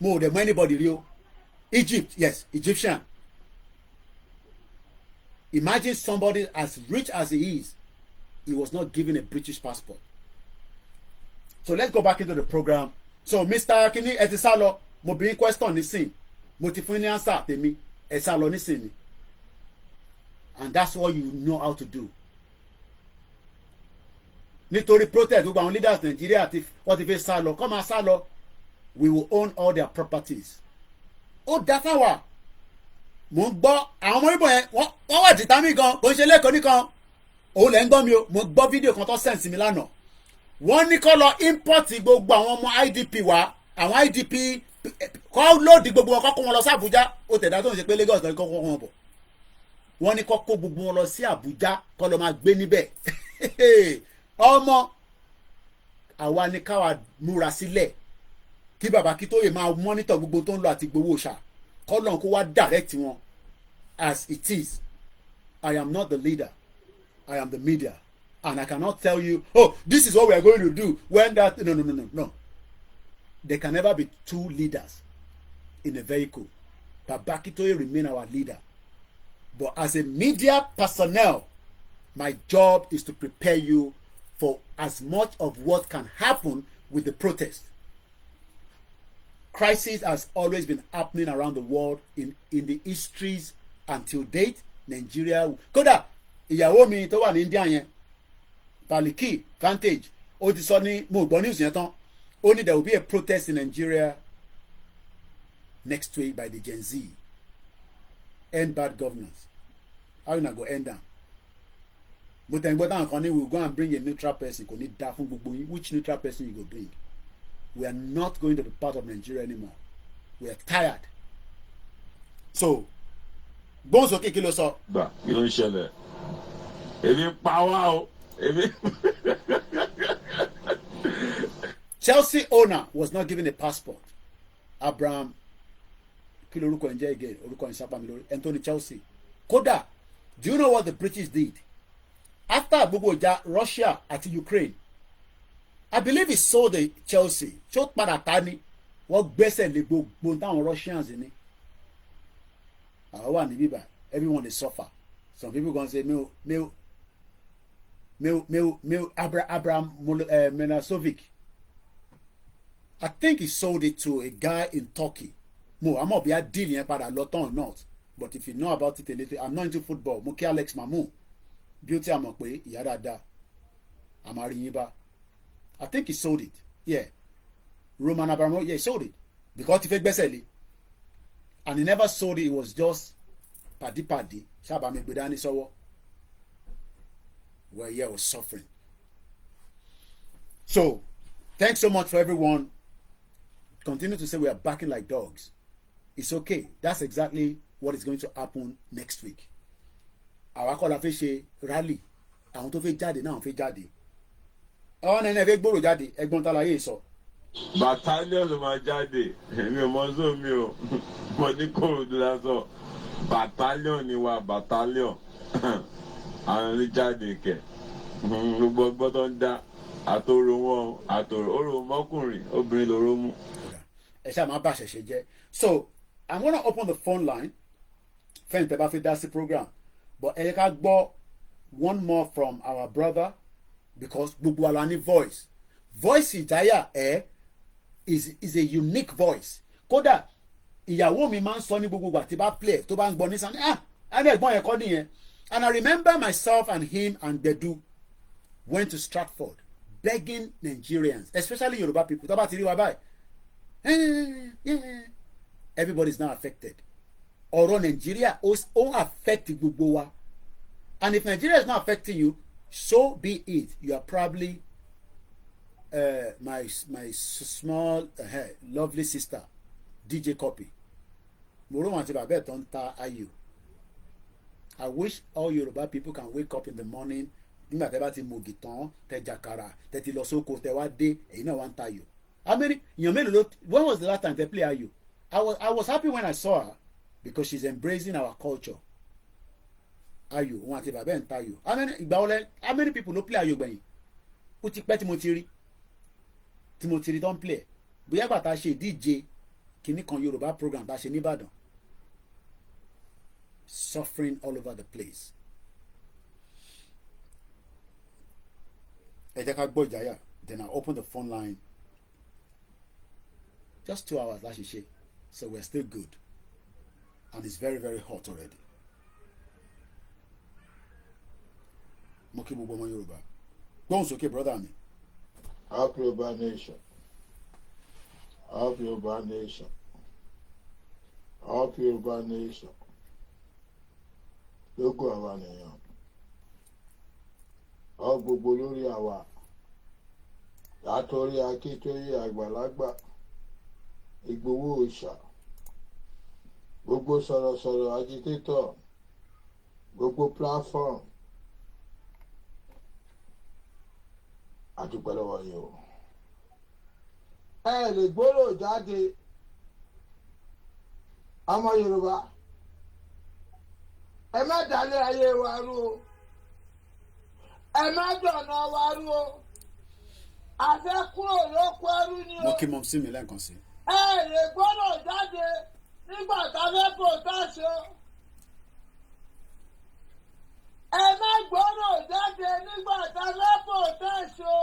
mo ò dẹ̀ mọ anybody rí o Egypt yes Egyptian imagine somebody as rich as he is he was not given a British passport. So let's go back into the program. So Mr. Kini ẹ ti sá lọ mo bí question nísìn mo ti fún ní answer tèmi ẹ sá lọ nísìn ni and that's all you know how to do. Nítorí protest gbogbo àwọn leaders Nigeria wọ́n ti fi sá lọ kọ́ máa sá lọ we will own all their properties. Ó dá fáwa mo ń gbọ́ àwọn ọmọ ìbọn yẹn wọ́n wà jìtá mi gan bó ń ṣe lẹ́kọ̀ọ́ nìkan òun lẹ́ ń gbọ́ mi o mo gbọ́ fídíò kan tó send sí mi lánàá wọ́n ní kó lọ import gbogbo àwọn ọmọ IDP wa àwọn IDP kó lòdì gbogbo wọn kó kó wọn lọ sí Àbújá ó tẹ̀dá tó ń ṣe pé Lagos lọ́ọ́ kó wọn bọ̀ wọ́n ní kó kó gbogbo wọn lọ sí Àbújá kó lọ máa gbé níbẹ̀ ọmọ àwa ni káwa múra sílẹ̀ kí bàbá Akíntóyè máa mọ́nítọ̀ gbogbo tó ń lọ àti gbowó ṣá kó lọ́n kó wá direct wọn as it is I am not the leader I am the media. And I cannot tell you, oh, this is what we are going to do. When that, no. There can never be two leaders in a vehicle. Baba Akíntóyè remain our leader. But as a media personnel, my job is to prepare you for as much of what can happen with the protest. Crisis has always been happening around the world in the histories until date. Nigeria, kódà ìyàwó mi tó wà ní India yẹn Baliki Vantage ó ti sọ ní mo gbọ́ news yẹn tán ó ní there will be a protest in Nigeria next week by the Gen Z end bad governance how una go end am but then gbọ́dọ̀ àwọn kan ní we will go and bring a neutral person kò ní dá fún gbogbo yín which neutral person you go bring we are not going to be part of Nigeria anymore we are tired so gbọ́n sókè kí ló sọ. gbà kí ló ń ṣẹlẹ̀ èmi pa wá o. Chelsea owner was not given a passport. Abraham kí lorúkọ ẹ̀ ń jẹ́ again orúkọ ẹ̀ ń sábà mi lórí Anthony Chelsea. Kódà do you know what the British did after gbogbo ìjà Russia àti Ukraine I believe he sold the Chelsea ṣó padà ta ni wọ́n gbẹ́sẹ̀ lé gbogbo táwọn Russians ní àwọn wà ní bíbá everyone dey suffer some people gonna say Abraham Menasovic I think he sold it to a guy in Turkey mo àmọ́ bí a deal yẹn padà lọ́tọ̀ or not but if you know about it a little I'm not into football mo kí Alex Mamu bí ó ti àmọ̀ pé ìyá dáadáa àmàrí yín bá I think he sold it yeah Roman Abramovich yeah he sold it because he fẹ́ gbẹ́sẹ̀ lé and he never sold it it was just pàdípàdí sábà mi gbé dání sọ́wọ́ where he was suffering. So, thanks so much for everyone. Continue to say we are backing like dogs. It's okay. That's exactly what is going to happen next week. Àwa kọ́ la fẹ́ ṣe rally. Àwọn tó fẹ́ jáde náà fẹ́ jáde. Àwọn nene fẹ́ gbòòrò jáde. Ẹ̀gbọ́n ta la yé sọ. Battalion ló máa jáde. Mi ò mọ sóò mi o. Mo ní Kòròdú lásán. Battalion ni wa battalion. Àwọn ní jáde kẹ gbogbo ọgbọ́n tó ń dá àtòrò wọn àtòrò orò mọ́kùnrin obìnrin lóró mú. ẹ ṣáà máa bá ṣẹ̀ṣẹ̀ jẹ́ so I'm gonna open the phone line fẹ́ǹ tẹ́ bá fi dá sí program but ẹ yẹ ká gbọ́ one more from our brother because gbogbo ala ní voice Ìjáyà is a unique voice kódà ìyàwó mi máa ń sọ ní gbogbo ìgbà tí bá play tó bá ń gbọ́ ní sàn ẹni ẹ̀gbọ́n yẹn kọ́ nìyẹn. And I remember myself and him and Bedu went to Stratford begging Nigerians, especially Yoruba people. Tó bá ti rí wa báyìí, Everybody is now affected. Ọ̀rọ̀ Nigeria ó affect gbogbo wa. And if Nigeria is not affecting you, so be it. You are probably my small lovely sister DJ Copy. Moro wanti babe ton ta ayo. I wish all Yoruba people can wake up in the morning. Nígbà tẹ́ bá ti mo gitan, tẹ́ jàkàrà, tẹ́ ti lọ sóko, tẹ́ wá dé, ẹ̀yin náà wá ń ta ayo. How many? When was the last time they play ayo? I was happy when I saw her because she's embracing our culture. Ayo, wọn àti bàbá ẹ̀ ń ta ayo. How many people no play ayo gbẹ̀yìn? Ó ti pẹ́ tí mo ti rí don play. Bóyá gbà tá a ṣe DJ kìíní kan Yoruba program tá a ṣe ní Ìbàdàn. Suffering all over the place. Ẹ jẹ́ ká gbọ́ ìjáyà. Then I open the phone line. Just 2 hours láti ṣe. So we're still good. And it's very, very hot already. Mo kí gbogbo ọmọ Yorùbá. Gbóhùn sókè brother mi. Help Yoruba nation. Help Yoruba nation. Help Yoruba nation. Lóko àwa nìyàn. Ọ gbogbo lórí àwa. Látọ̀rí Akíntóyè àgbàlagbà. Ìgbòho òòṣà. Gbogbo sọ̀rọ̀sọ̀rọ̀ agitator. Gbogbo platform. Àdúpẹ́ lọ́wọ́ yín o. Ẹ lè gbọ́rọ̀ jáde ọmọ Yorùbá. Ẹ má dalẹ̀ ayé wa rú o. Ẹ má dọ̀nà wa rú o. A fẹ́ kúrò lóko ẹrú ni o. Mo kí mọ̀ sí mi lẹ́ẹ̀kan sí. Ẹ lè gbọ́rọ̀ jáde nígbà tá a fẹ́ protest o. Ẹ má gbọ́rọ̀ jáde nígbà tá a fẹ́ protest o.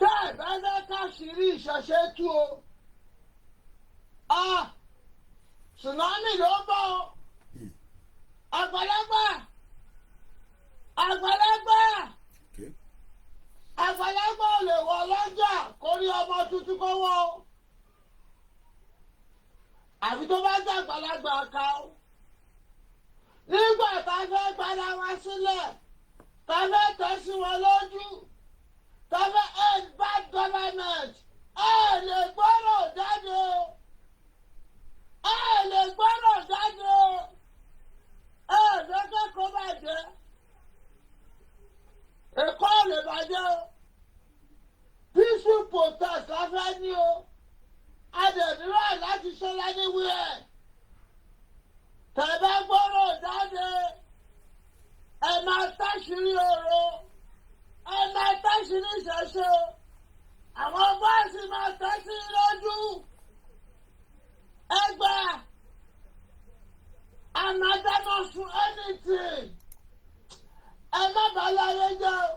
Tẹ́ ẹ bá fẹ́ káṣírí ìṣẹ̀ṣẹ̀ tú o. Tsunami ló ń bọ̀ o. Àgbàlagbà. Àgbàlagbà ò lè wọ lọ́jà kórí ọmọ tuntun kó wọ́ o. Àbí tó bá jẹ́ àgbàlagbà ká o. Nígbà tá a fẹ́ gbára wa sílẹ̀, tá a fẹ́ tẹ̀ sí wọn lójú, tá a fẹ́ end bad government, ẹ lè gbọ́rọ̀ jáde o. Ẹ lè gbọ́rọ̀ jáde o. Ẹ lè kẹ́kọ̀ọ́ bàjẹ́. Èkó lè bàjẹ́ o. Peaceful protest la fẹ́ ní o. Adẹ̀dúrà láti ṣe lánìwẹ̀. Tẹ̀bẹ́ gbọ́rọ̀ jáde. Ẹ máa táṣìírí ọ̀rọ̀. Ẹ máa táṣìírí ìṣẹ̀ṣe o. Àwọn bọ́ọ̀sì máa tẹ́sí lójú. Ẹ gbà. I'm not done for anything. Ẹ má bàa láyé jẹ́ o.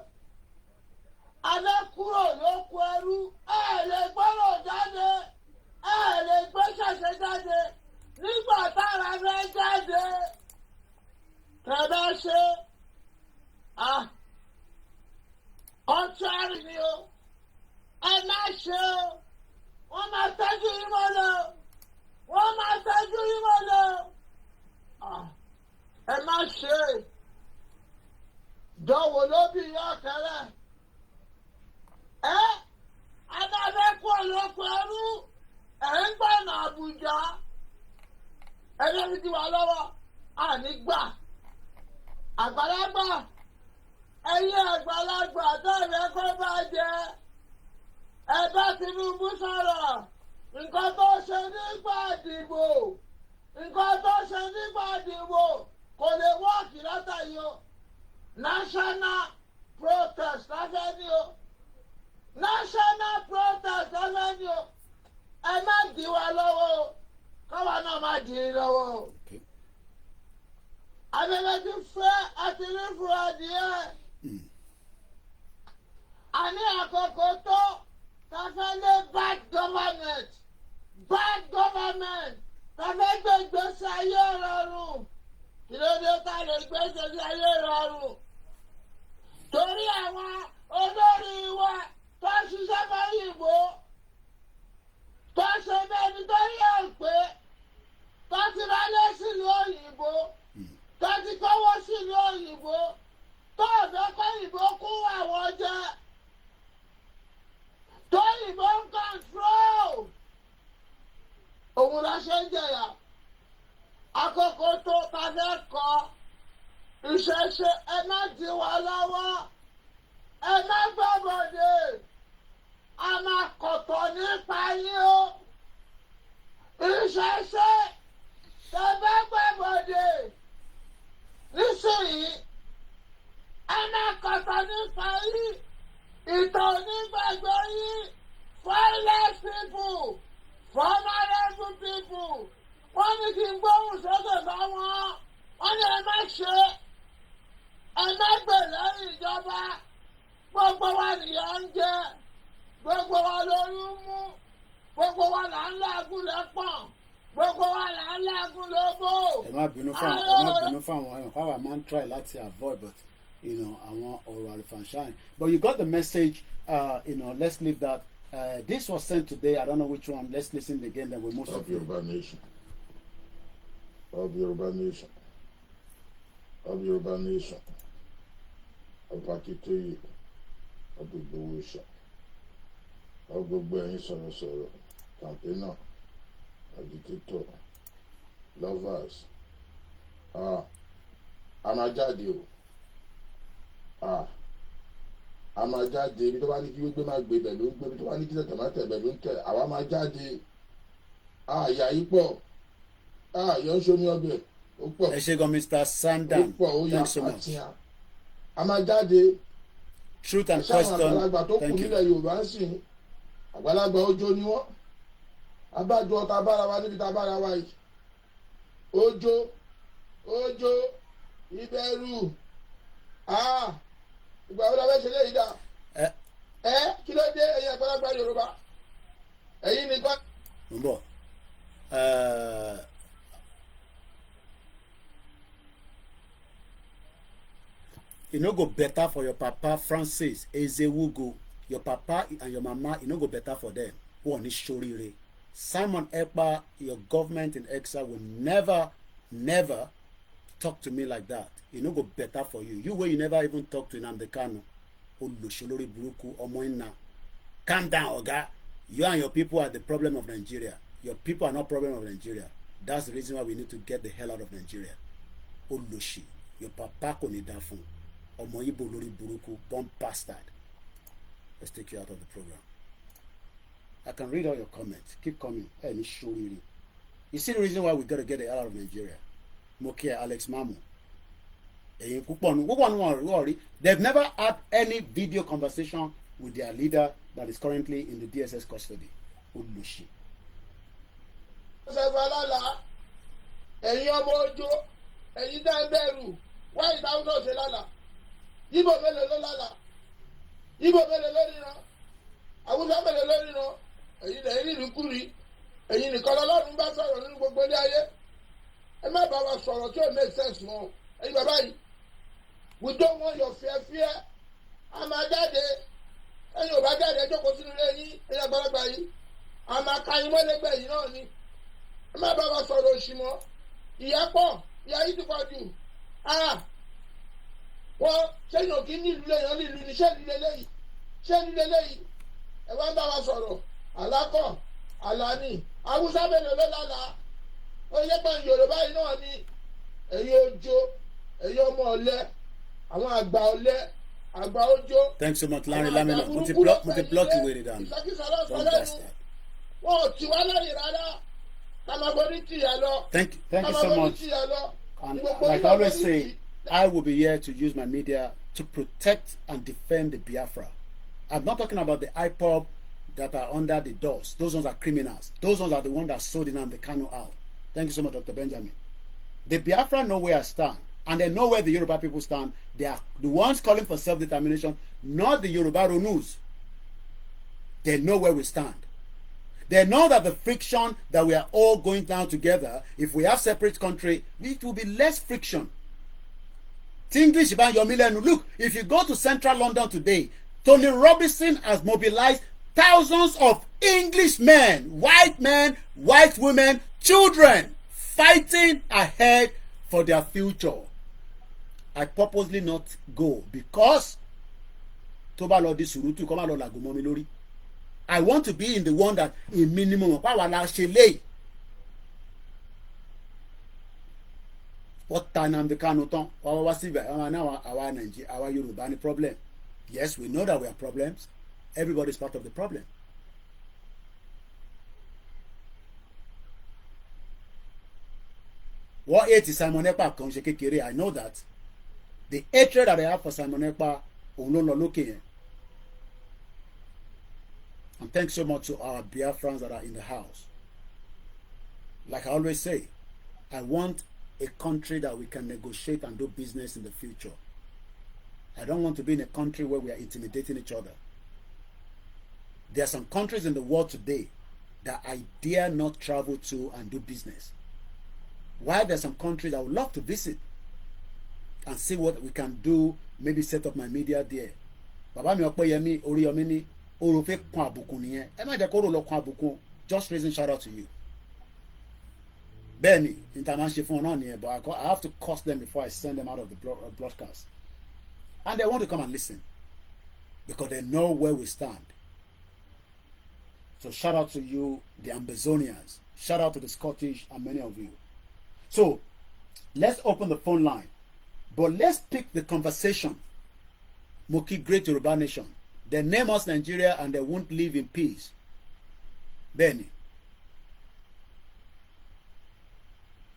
Alẹ́ kúrò lóko ẹrú. Ẹ lè gbọ́rọ̀ jáde. Ẹ lè gbé ṣẹ̀ṣẹ̀ jáde. Nígbà tára rẹ̀ jáde. Tẹ̀bẹ́ ṣe. Ọ̀túnrì ni o. Ẹ má ṣe o. Wọ́n máa tẹ́jú yín mọ́lẹ̀ o. Wọ́n máa tẹ́jú yín mọ́lẹ̀ o. Ẹ má ṣe. Dọ̀wọ̀ ló bí ìyá ọ̀kẹ́rẹ́. Adáfẹ́ kú ọ̀lọ́pọ̀ ẹrú. Ẹ̀ ń gbọ̀nà Àbújá. Ẹlẹ́rìí ti wà lọ́wọ́. Àní gbà. Àgbàlagbà. Ẹ̀yin àgbàlagbà tẹ̀lé kó bá jẹ. Ẹ bá Tinubu sọ̀rọ̀. Nǹkan tó ṣe nígbà ìdìbò. Nǹkan tó ṣe nígbà ìdìbò kò lè wọ́ọ̀kì látàyè o. National protest láfẹ́ ní o. National protest láfẹ́ ní o. Ẹ má dì wá lọ́wọ́ o. Káwa náà má dì í lọ́wọ́ o. Abẹ́rẹ́ ti fẹ́ àti rí fún adìẹ. Àní àkókò tó káfẹ́ lé bad government. Bad government. Káfẹ́ gbé ìgbésí ayé rọrùn. Kí ló dé ká lè gbé ìgbésí ayé rọrùn? Torí àwọn olórí wa tó ń ṣiṣẹ́ fẹ́yìnbó. ìṣẹ̀ṣe ẹ má dí wa lọ́wọ́ ẹ má gbàgbọ́dé a máa kọ̀tọ̀ nípa yín o ìṣẹ̀ṣe tẹ bá gbàgbọ́dé nísìnyí ẹ máa kọ̀tọ̀ nípa yín ìtàn onígbàgbọ́ yín violent people vulnerable people wọ́n ní kí n gbóhùn sókè bá wọn wọ́n ní ẹ má ṣe ẹ má gbè lẹ́yìn ìjọba gbogbo wa nìyà ń jẹ gbogbo wa lórí mú gbogbo wa là ń lágùn lẹ́pọ̀n gbogbo wa là ń lágùn lóbó. ẹ má bínú fáwọn ẹ̀yàn káwa máa ń try láti avoid but àwọn ọ̀rọ̀ àlùfànṣáyìn but you got the message let's leave that this was sent today I don't know which one let's listen again then we'll move to Yoruba nation. Of Yoruba nation, of Yoruba nation, of Akitoye, of Igboho, of gbogbo ẹ̀yin sọ̀rọ̀sọ̀rọ̀, campaigner, agitator, lovers. A máa jáde o. A máa jáde ibi tó bá ní kí gbégbé máa gbé bẹ̀ ló ń gbé ibi tó bá ní kí tẹ̀tẹ̀ máa tẹ̀ bẹ̀ ló ń tẹ̀. Àwa máa jáde. Ìyá yìí pọ̀. Yọ̀ ń ṣomi ọbẹ̀ ó pọ̀. Ẹ ṣé gan Mr. Sandan. Thanks so much. A máa jáde. Truth and question. Àgbàlagbà tó kù nílẹ̀ Yorùbá ń sìn. Àgbàlagbà ọjọ́ ni wọ́n. Abájọ ta bára wa níbi ta bára wa yìí. Ọjọ́ ìbẹ̀rù. Ìgbà wo la fẹ́ ṣe léyìí dà? Kí ló dé ẹ̀yin àgbàlagbà Yorùbá? Ẹ̀yin nìkan. Ń bọ̀. E no go better for your papa Francis Ezewugo your papa and your mama e no go better for them wọ́n ní ṣoríire Simon Ekpa your government in exile will never talk to me like that e no go better for you wey you never even talk to Nnamdi Kanu olùṣolórí burúkú ọmọ iná calm down oga you and your people are the problem of Nigeria your people are not problem of Nigeria that's the reason why we need to get the hell out of Nigeria olùṣì your papa kò ní dá fún ọmọ Igbo lórí burúkú bomb bastard. Let's take you out of the program. I can read all your comments. Keep coming. Hey, me show you. You see the reason why we gotta get the hell out of Nigeria. Mokia Alex Mamu. They've never had any video conversation with their leader that is currently in the DSS custody. Olushi. Ibo mélòó ló lálà Ibo mélòó ló ríran Awúsá mélòó ló ríran ẹ̀yin lẹ́yìn nínú kúri ẹ̀yin nìkan lọ́lọ́run bá sọ̀rọ̀ nínú gbogbo ilé ayé ẹ má bá wa sọ̀rọ̀ tí ò make sense mọ́ ẹ̀yin bàbá yìí we don't want your fear a máa jáde ẹ̀yin ò bá jáde ẹ jókòó sínú ilé yín ẹ̀yin àgbàlagbà yìí a máa ka yín mọ́lẹ́gbẹ̀ yìí náà ni ẹ má bá wa sọ̀rọ̀ òṣì mọ́ ìyà pọ̀ ìyà yìí ti pọ̀ jù wọ́n sẹ́yìn òkè ní ìlú lẹ́yìn ní ìlú ní sẹ́yìn lélẹ́yìí sẹ́yìn lélẹ́yìí ẹ wá ń bá wa sọ̀rọ̀ alákọ̀ alani Awúsá mélòó ló lálàá ó yẹ pé Yorùbá yìí náà ni ẹ̀yin ojo ẹ̀yin ọmọ ọ̀lẹ àwọn àgbà ọ̀lẹ àgbà ojo. Thanks so much Larry Lamina mo ti block you wey dey down don bastard. wọn ò tí wá lẹ́yìn rárá kàmábọ́rí tìyà lọ. Thank you so much and like I always say I will be here to use my media to protect and defend the Biafra. I'm not talking about the IPOB that are under the doors. Those ones are criminals. Those ones are the ones that sold Nnamdi Kanu out. Thank you so much, Dr. Benjamin. The Biafra know where I stand, and they know where the Yoruba people stand. They are the ones calling for self-determination, not the Yoruba Ronus. They know where we stand. They know that the friction that we are all going down together, if we have separate country, it will be less friction. English about your million. Look, if you go to central London today, Tony Robinson has mobilized thousands of English men, white women, children, fighting ahead for their future. I purposely not go because I want to be in the one that a minimum of power la ṣe lay. wọ́n ta Nnamdi Kanu tán wọ́n wá síbẹ̀ wọ́n máa ní àwa Nàìjíríà àwa Yorùbá ní problem. Yes, we know that we have problems. Everybody is part of the problem. What hate is Simon Ekpa kan ṣe kékeré? I know that. The hatred that I have for Simon Ekpa òun ló ń lọ lókè yẹn. And thanks so much to our Biafrans that are in the house. Like I always say, I want a country that we can negotiate and do business in the future. I don't want to be in a country where we are intimidating each other. There are some countries in the world today that I dare not travel to and do business. While there are some countries I would love to visit and see what we can do, maybe set up my media there. Bàbá mi Ọpẹ́yẹmí Oríyọmí ní ọ̀rọ̀ fẹ́ kan àbùkù nìyẹn. Ẹ má jẹ́ kó rò lọ kan àbùkù. Just raising shout out to you. Bẹ́ẹ̀ni, international fún ọ náà nìyẹn, but I have to cost them before I send them out of the broadcast. And they want to come and listen because they know where we stand. So shout out to you, the Ambazonians. Shout out to the Scottish and many of you. So let's open the phone line. But let's pick the conversation. Moki Great Yoruba Nation. They name us Nigeria and they won't live in peace. Benny.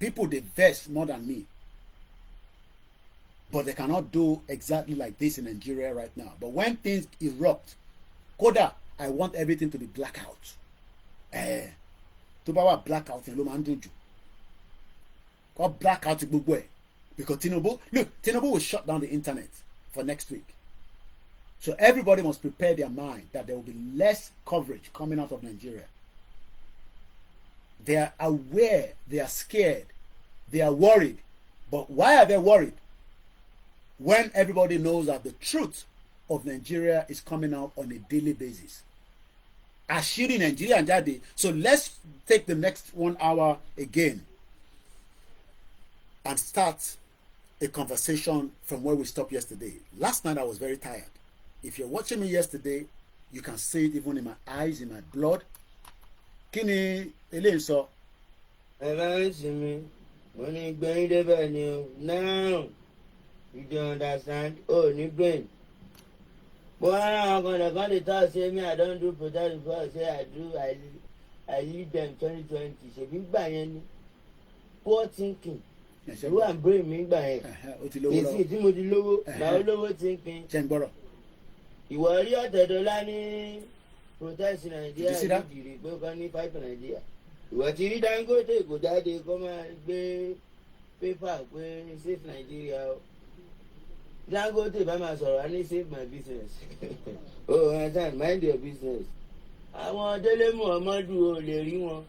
People they vex more than me. But they cannot do exactly like this in Nigeria right now. But when things erupt, Koda, I want everything to be blackout. To be blackout in Lomanduju. Got blackout to Bugwe. Because Tinubu will shut down the internet for next week. So everybody must prepare their mind that there will be less coverage coming out of Nigeria. They are aware, they are scared, they are worried. But why are they worried? When everybody knows that the truth of Nigeria is coming out on a daily basis. Ashiri Nigeria and Jadi. So let's take the next 1 hour again and start a conversation from where we stopped yesterday. Last night I was very tired. If you're watching me yesterday, you can see it even in my eyes, in my blood. Kini eléyìí sọ. Now you don't understand. Oh, new brain. But I'm gonna tell say me I don't do protest before I say I do. I lead them 2020. Ṣe bí gbà yẹn ni. Poor thinking. You and brain mi gbà yẹn. Èsì tí mo di lówó. Báwo lówó thinking. Ṣé ń gbọ́rọ̀? Ìwọ rí ọ̀tẹ̀dọ́lá ní protest Nàìjíríà ìdìrí pé ó kàn ní fight Nàìjíríà. Ìwọ ti rí Dangote kò jáde kó máa gbé pépà pé save Nàìjíríà. Dangote bá máa sọ̀rọ̀ á ní save my business. Oh, understand, mind your business. Àwọn Délé Muhammadu ò lè rí wọn.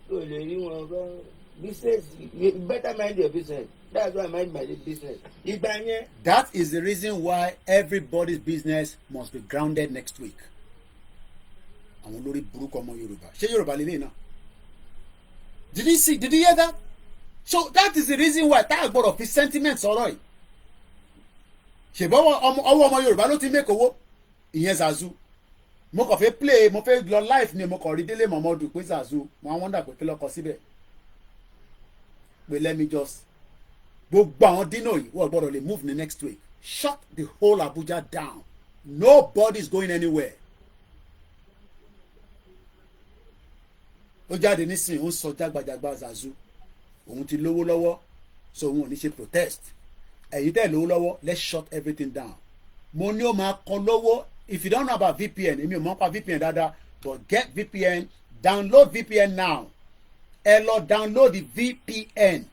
Ò lè rí wọn gan. Business, you better mind your business. That's why I mind my business. That is the reason why everybody's business must be grounded next week. Àwọn olórí burúkú ọmọ Yorùbá. Ṣé Yorùbá lélẹ́yìn náà? Did you hear that? So that is the reason why tá a gbọ́dọ̀ fi sentiment sọ̀rọ̀ yìí. Ṣèbọ̀ ọwọ́ ọmọ Yorùbá ló ti make owó. Ìyẹn Zazu. Mo kàn fẹ́ play, mo fẹ́ lọ live ni mo kàn rí Délé Momodu pé Zazu. Mo wonder pé kí ló kọ síbẹ̀. But let me just gbogbo àwọn dino yìí wọ́n gbọ́dọ̀ lè move the next week. Shut the whole Abuja down. Nobody is going anywhere. Ó jáde nísìnyí ó ń sọ jágbajàgba Zazu. Òun ti lówó lọ́wọ́ so òun ò ní ṣe protest. Ẹ̀yin tẹ́ lówó lọ́wọ́, let's shut everything down. Mo ní ó máa kọ lówó. If you don't know about VPN, èmi ò mọ̀ pa VPN dáadáa, but get VPN, download VPN now. Ẹ lọ download the VPN.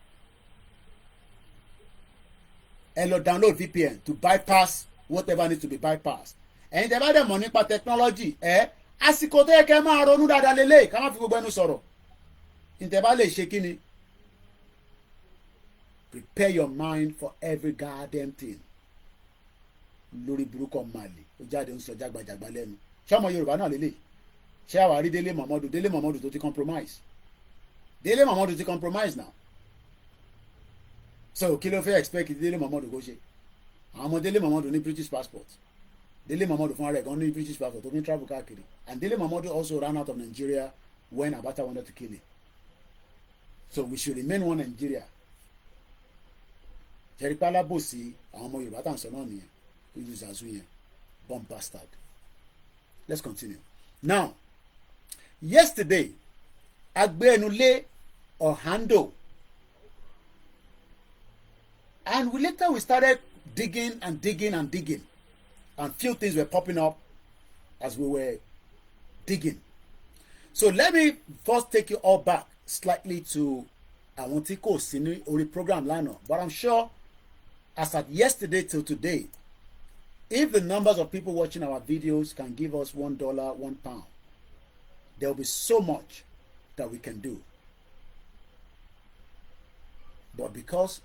Ẹ lọ download VPN to bypass whatever needs to be bypassed. Ẹ̀yin tẹ́ bá dẹ̀ mọ̀ nípa technology, àsìkò tó yẹ kẹ́ máa ronú dáadáa lélẹ̀ ká má fi gbogbo ẹnu sọ̀rọ̀. Ǹtẹ́ bá lè ṣe kí ni? Prepare your mind for every goddamn thing. Lórí burúkú Mali, ó jáde ń sọ jágbajàgba lẹ́nu. Ṣé ọmọ Yorùbá náà lélẹ̀? Ṣé àwa rí Délé Momodu tó ti compromise? Délé Momodu ti compromise now. So kí ló fẹ́ expect Délé Momodu kó ṣe? Àwọn ọmọ Délé Momodu ní British passport. Délé Momodu fúnra rẹ̀ gan ní British passport tó fi ń travel káàkiri. And Délé Momodu also ran out of Nigeria when Abacha wanted to kill him. So we should remain one Nigeria. jẹ́rìí pálábòsí àwọn ọmọ Yorùbá tá à ń sọ náà nìyẹn who use azu yẹn bomb bastard. Let's continue. Now, yesterday agbẹnulé Oando, and we started digging and few things were popping up as we were digging. So let me first take you all back slightly to àwọn tí kò sí ní orí program lánàá, but I'm sure as at yesterday till today, if the numbers of people watching our videos can give us $1, £1, there will be so much that we can do. But because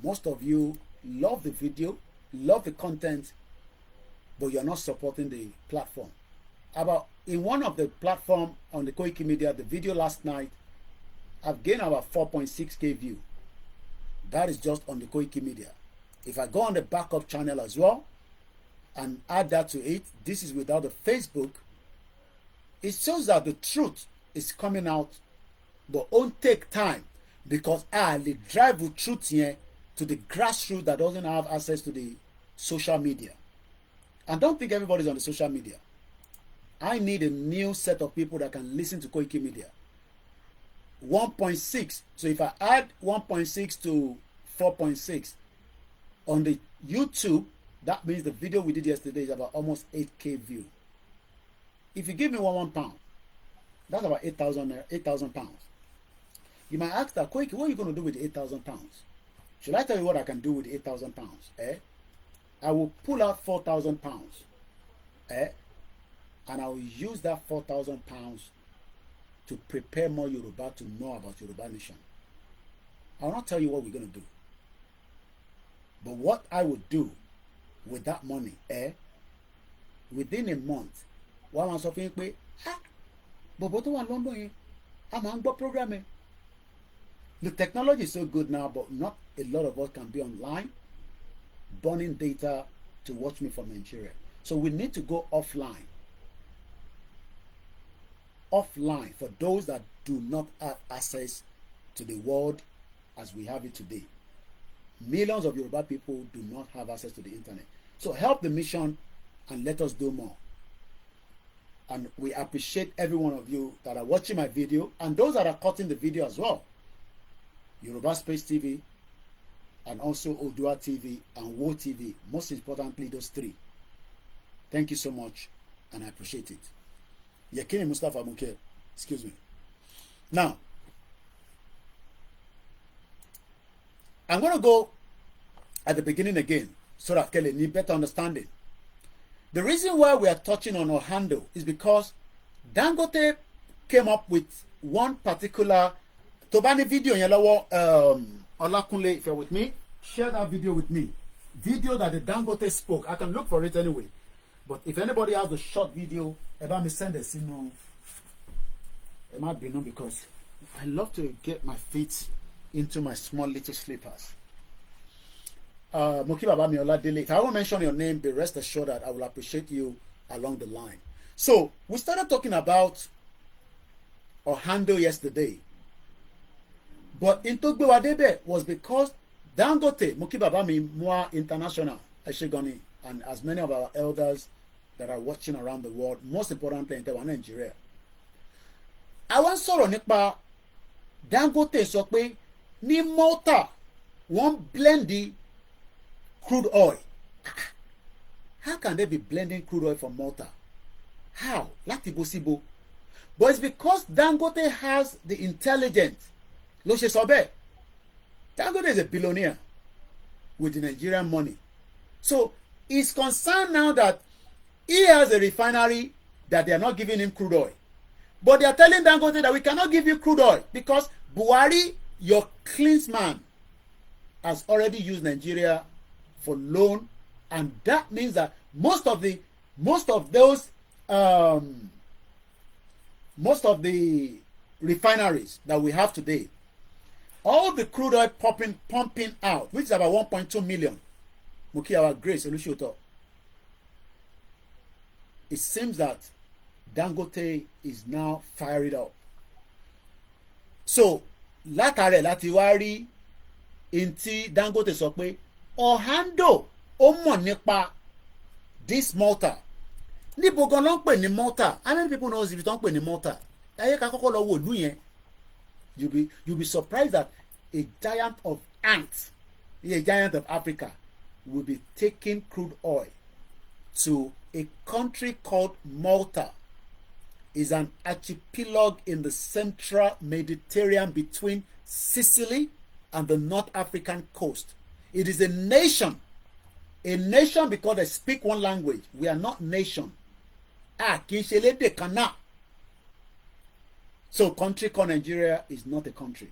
most of you love the video, love the content, but you're not supporting the platform. In one of the platform on the Koikimedia, the video last night, I've gained about 4.6k view. That is just on the Koikimedia. If I go on the backup channel as well and add that to it, this is without the Facebook, it shows that the truth is coming out, but won't take time because I drive the truth here to the grassroots that doesn't have access to the social media. And don't think everybody's on the social media. I need a new set of people that can listen to Koikimedia. 1.6. So if I add 1.6 to 4.6 on the YouTube, that means the video we did yesterday is about almost 8k view. If you give me £1, that's about 8,000 pounds. You might ask that, Koiki, what are you going to do with the 8,000 pounds? Should I tell you what I can do with the 8,000 pounds? I will pull out 4,000 pounds. And I will use that 4,000 pounds to prepare more Yoruba to know about Yoruba nation. I will not tell you what we're going to do. But what I would do with that money, within a month, one month of it, but one London, I'm on programming. The technology is so good now, but not a lot of us can be online, burning data to watch me from Nigeria. So we need to go offline. Offline for those that do not have access to the world as we have it today. Millions of Yoruba people do not have access to the internet. So help the mission and let us do more. And we appreciate every one of you that are watching my video and those that are cutting the video as well. Yoruba Space TV and also Odua TV and Wo TV. Most importantly, those three. Thank you so much and I appreciate it. Yekini Mustafa Muke, excuse me. Now, I'm going to go at the beginning again so that Kelly need better understanding. The reason why we are touching on Oando is because Dangote came up with one particular Tobani video yẹn lọ́wọ́ Olakunle, if you're with me, share that video with me. Video that the Dangote spoke. I can look for it anyway. But if anybody has the short video, about me send it, it might be no because I love to get my feet into my small little slippers. Moki Baba Miola Dele. If I won't mention your name, be rest assured that I will appreciate you along the line. So we started talking about Oando yesterday. But Intogbe Wadebe was because Dangote, Moki Baba Mi Mua International, Eshegoni, and as many of our elders that are watching around the world, most importantly in Nigeria. I want sọ̀rọ̀ nípa Dangote sọ pé ní Malta wọ́n blend the crude oil. How can they be blending crude oil from Malta? How? Láti bo síbo. But it's because Dangote has the intelligence. Ló ṣe sọ bẹ́ẹ̀. Dangote is a billionaire with the Nigerian money. So he's concerned now that he has a refinery that they are not giving him crude oil. But they are telling Dangote that we cannot give you crude oil because Buhari, your kinsman, has already used Nigeria for loan, and that means that most of the refineries that we have today, all the crude oil pumping out, which is about 1.2 million, Mukiawa Grace Olushoto, it seems that Dangote is now fired up. So látàrẹ̀ láti wá rí ntí Dangote sọ pé Oando ó mọ̀ nípa this Malta. Níbo gan ló ń pè ní Malta? How many people knows if tó ń pè ní Malta? Ẹ yẹ ká kọ́kọ́ lọ wo ìlú yẹn. You'll be surprised that a giant of ants, a giant of Africa, will be taking crude oil to a country called Malta. Is an archipelago in the central Mediterranean between Sicily and the North African coast. It is a nation because they speak one language. We are not nation. Kì í ṣe lédè kan náà. So country called Nigeria is not a country.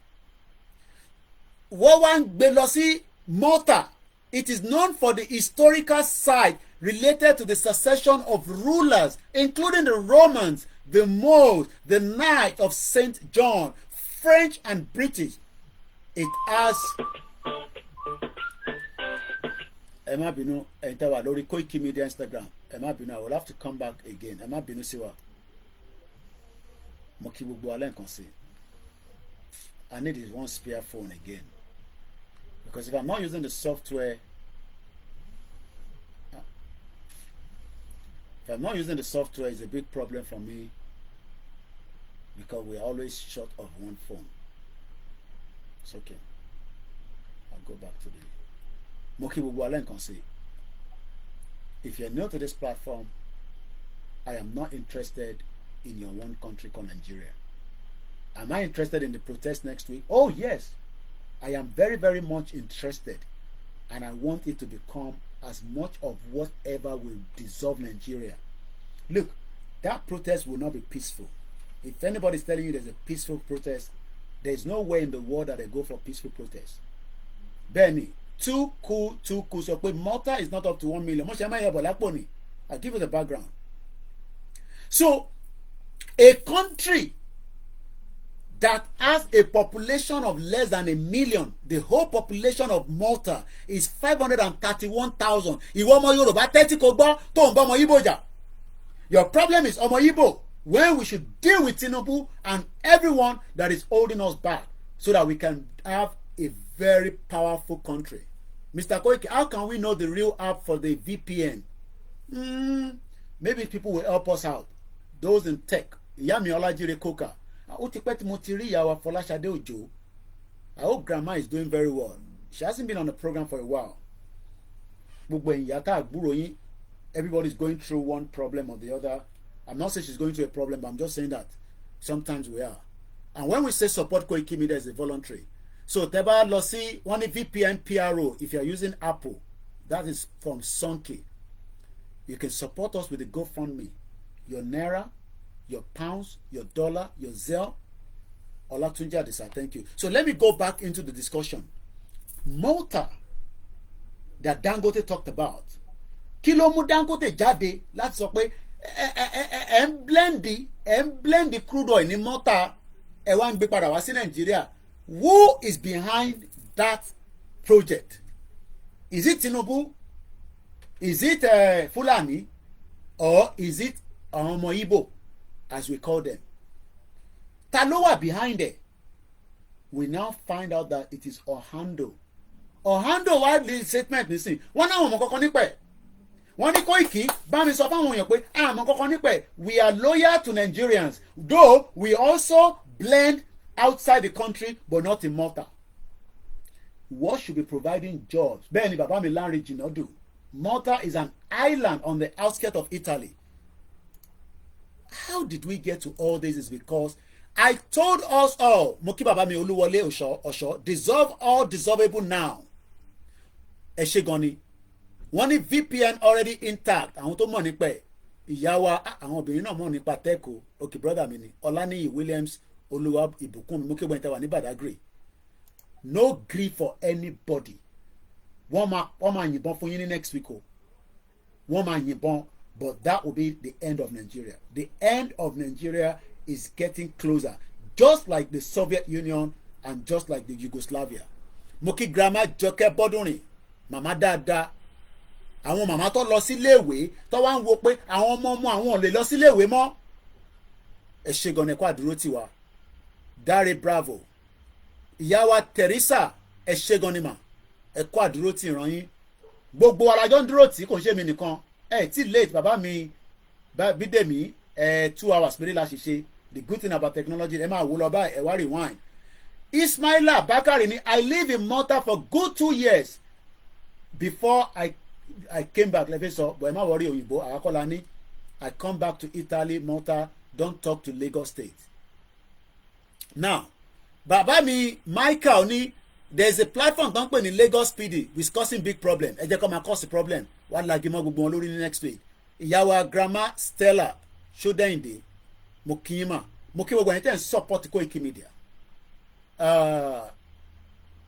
Wọ́n wá ń gbé lọ sí Malta. It is known for the historical side related to the succession of rulers, including the Romans, the Moors, the Knights of St. John, French and British. It has. Ẹ má bínú, ẹ ń tẹ́wà lórí Koikimedia Instagram. Ẹ má bínú, I will have to come back again. Ẹ má bínú sí wa. Mo kí gbogbo alẹ́ nǹkan sí. I need this one spare phone again. Because if I'm not using the software, it's a big problem for me because we are always short of one phone. It's okay. I'll go back to the Moki Bubualen can say. If you're new to this platform, I am not interested in your one country called Nigeria. Am I interested in the protest next week? Oh yes. I am very, very much interested, and I want it to become as much of whatever will dissolve Nigeria. Look, that protest will not be peaceful. If anybody is telling you there's a peaceful protest, there's no way in the world that they go for peaceful protest. Benny, too cool. So, but Malta is not up to 1 million. I'll give you the background. So, a country that has a population of less than 1 million, the whole population of Malta is 531,000. Ìwọ ọmọ Yorùbá tẹ́tí kò gbọ́ tó ń bá ọmọ Igbo jà. Your problem is ọmọ Igbo, when we should deal with Tinubu and everyone that is holding us back so that we can have a very powerful country. Mr. Koiki, how can we know the real app for the VPN? Maybe people will help us out. Those in tech. Ìyá mi Ọlájíre Kókà. Ó ti pẹ́ tí mo ti rí ìyàwó Fọláṣadé Òjó. I hope grandma is doing very well. She hasn't been on the program for a while. Gbogbo ìyá tá àgbúrò yín, everybody's going through one problem or the other. I'm not saying she's going through a problem, but I'm just saying that sometimes we are. And when we say support Koikimedia is a voluntary. So tẹ́bá lọ sí wọ́n ní VPN PRO if you are using Apple. That is from Sonke. You can support us with the GoFundMe. Your Naira, your pounds, your dollar, your Zelle. Olatunji Adisa, thank you. So let me go back into the discussion. Malta that Dangote talked about. Kí ló mú Dangote jáde láti sọ pé ẹ ń blend the crude oil ní Malta ẹ wá ń gbé padà wá sí Nàìjíríà. Who is behind that project? Is it Tinubu? Is it Fulani? Or is it ọmọ Igbo, as we call them? Ta ló wà behind it? We now find out that it is Oando. Oando wá di statement nísìn. Wọ́n náà wọ́n mọ̀ kọ́kọ́ nípẹ̀. Wọ́n ní Koiki bá mi sọ fáwọn èèyàn pé àmọ́ kọ́kọ́ nípẹ̀. We are loyal to Nigerians, though we also blend outside the country but not in Malta. What should be providing jobs? Bẹ́ẹ̀ ni bàbá mi Lanre Jinadu. Malta is an island on the outskirts of Italy. How did we get to all this? Is because I told us all, Moki Baba mi Oluwole Osho, dissolve all dissolvable now. Eshegoni. Wọ́n ní VPN already intact. Àwọn tó mọ̀ nípa ẹ̀. Ìyá wa àwọn obìnrin náà mọ̀ nípa tẹ́kọ̀. Okay, brother mi ni. Ọláníyì Williams Olúwa Ìbùkún mi. Mo kébọn ìtawà ní Badagry. No grief for anybody. Wọ́n máa yìnbọn fún yín ní next week o. Wọ́n máa yìnbọn. But that will be the end of Nigeria. The end of Nigeria is getting closer. Just like the Soviet Union and just like the Yugoslavia. Moki Grandma Jọkẹ́ Bọ́dúnrin. Màmá dáadáa. Àwọn màmá tó lọ síléèwé tó wá ń wo pé àwọn ọmọ àwọn ò lè lọ síléèwé mọ́. Ẹ ṣé gan-an ẹ kú àdúró tiwa. Dare Bravo. Ìyá wa Teresa ẹ ṣé gan-an ni mà. Ẹ kú àdúró tì ràn yín. gbogbo alájọ́ ń dúró tí kò ń ṣe mi nìkan tí late bàbá mi Bídèmí 2 hours péré la ṣe the good thing about technology ẹ máa wò lọ báyìí ẹ wá rewind. Ismaila Bakari ni I live in Malta for good 2 years before I came back lẹ́fẹ̀ẹ́ sọ but ẹ má wọrí òyìnbó àwákọ́lá ní I come back to Italy, Malta, don't talk to Lagos State. Now bàbá mi Michael ní there is a platform tó ń pè ní Lagos PD with causing big problem ẹ jẹ́ kó máa cause problem wàá lagi mọ́ gbogbo wọn lórí ní next week. Ìyàwó grandma Stella Ṣódẹ́yìndé mo kí yín mà mo kí gbogbo ẹni tẹ́ ń support Koikimedia.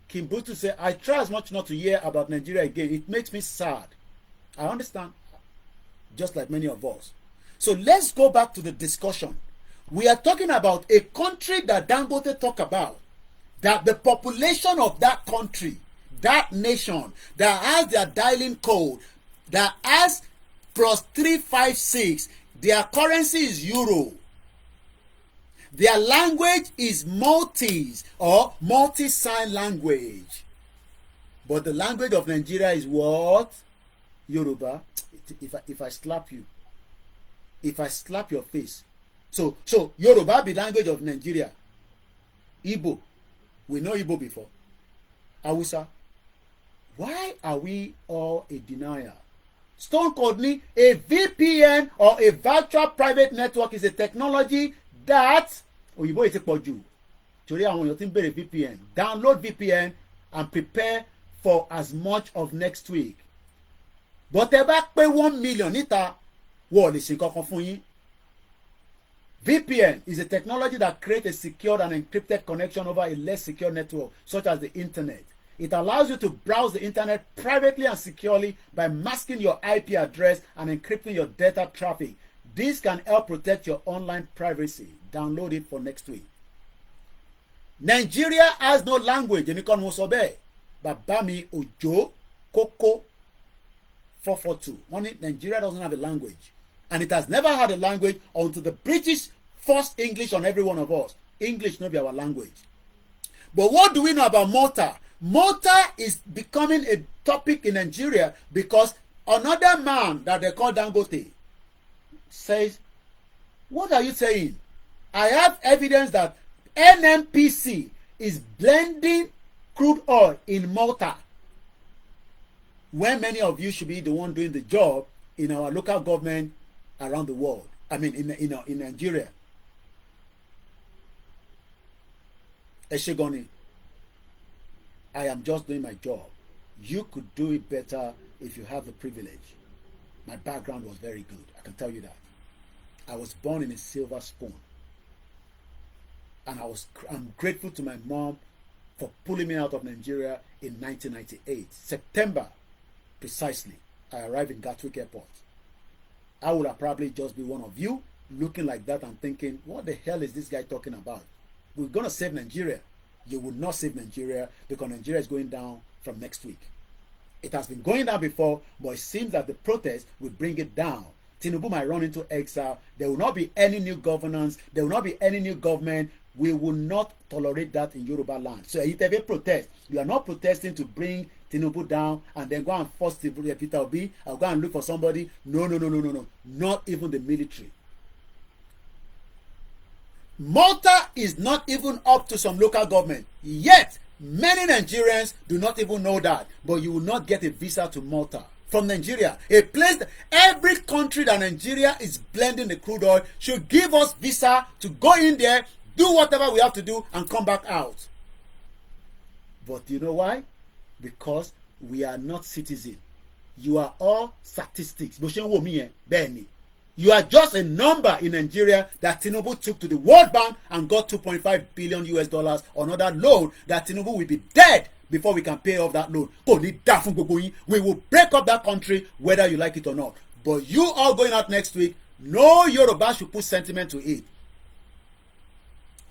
Kimbutu say I try as much not to hear about Nigeria again. It makes me sad. I understand, just like many of us. So let's go back to the discussion. We are talking about a country that Dangote talk about, that the population of that country, that nation, that has their dialing code, that has +356, their currency is euro. Their language is Maltese or multi-sign language. But the language of Nigeria is what? Yoruba. If I slap you, if I slap your face. So Yoruba be language of Nigeria. Igbo. We know Igbo before. Hausa. Why are we all a denier? Stone Cold me, a VPN or a virtual private network is a technology that òyìnbó yìí ti pọ̀ jù torí àwọn èèyàn ti ń bèrè VPN. Download VPN and prepare for as much of next week. But ẹ bá pé 1 million níta wọ́n lè ṣe kankan fún yín. VPN is a technology that creates a secured and encrypted connection over a less secure network such as the internet. It allows you to browse the internet privately and securely by masking your IP address and encrypting your data traffic. This can help protect your online privacy. Download it for next week. Nigeria has no language. Èmi kọ́ ni mo sọ bẹ́ẹ̀. Bàbá mi Òjó Kókó 442. Wọ́n ní Nigeria doesn't have a language. And it has never had a language until the British forced English on every one of us. English no be our language. But what do we know about Malta? Malta is becoming a topic in Nigeria because another man that they call Dangote says, what are you saying? I have evidence that NNPC is blending crude oil in Malta when many of you should be the one doing the job in our local government around the world. I mean in Nigeria. Eshegoni, I am just doing my job. You could do it better if you have the privilege. My background was very good. I can tell you that. I was born in a silver spoon. And I'm grateful to my mom for pulling me out of Nigeria in 1998. September, precisely, I arrived in Gatwick Airport. I would have probably just be one of you looking like that and thinking, what the hell is this guy talking about? We're going to save Nigeria. You will not save Nigeria because Nigeria is going down from next week. It has been going down before, but it seems that the protest will bring it down. Tinubu might run into exile. There will not be any new governance. There will not be any new government. We will not tolerate that in Yoruba land. So if they protest, you are not protesting to bring Tinubu down and then go and force Peter Obi or go and look for somebody. No. Not even the military. Malta is not even up to some local government. Yet, many Nigerians do not even know that. But you will not get a visa to Malta from Nigeria. A place that every country that Nigeria is blending the crude oil should give us visa to go in there, do whatever we have to do and come back out. But you know why? Because we are not citizens. You are all statistics. You are just a number in Nigeria that Tinubu took to the World Bank and got $2.5 billion on other loan that Tinubu will be dead before we can pay off that loan. We will break up that country whether you like it or not. But you all going out next week, no Yorubas should put sentiment to it.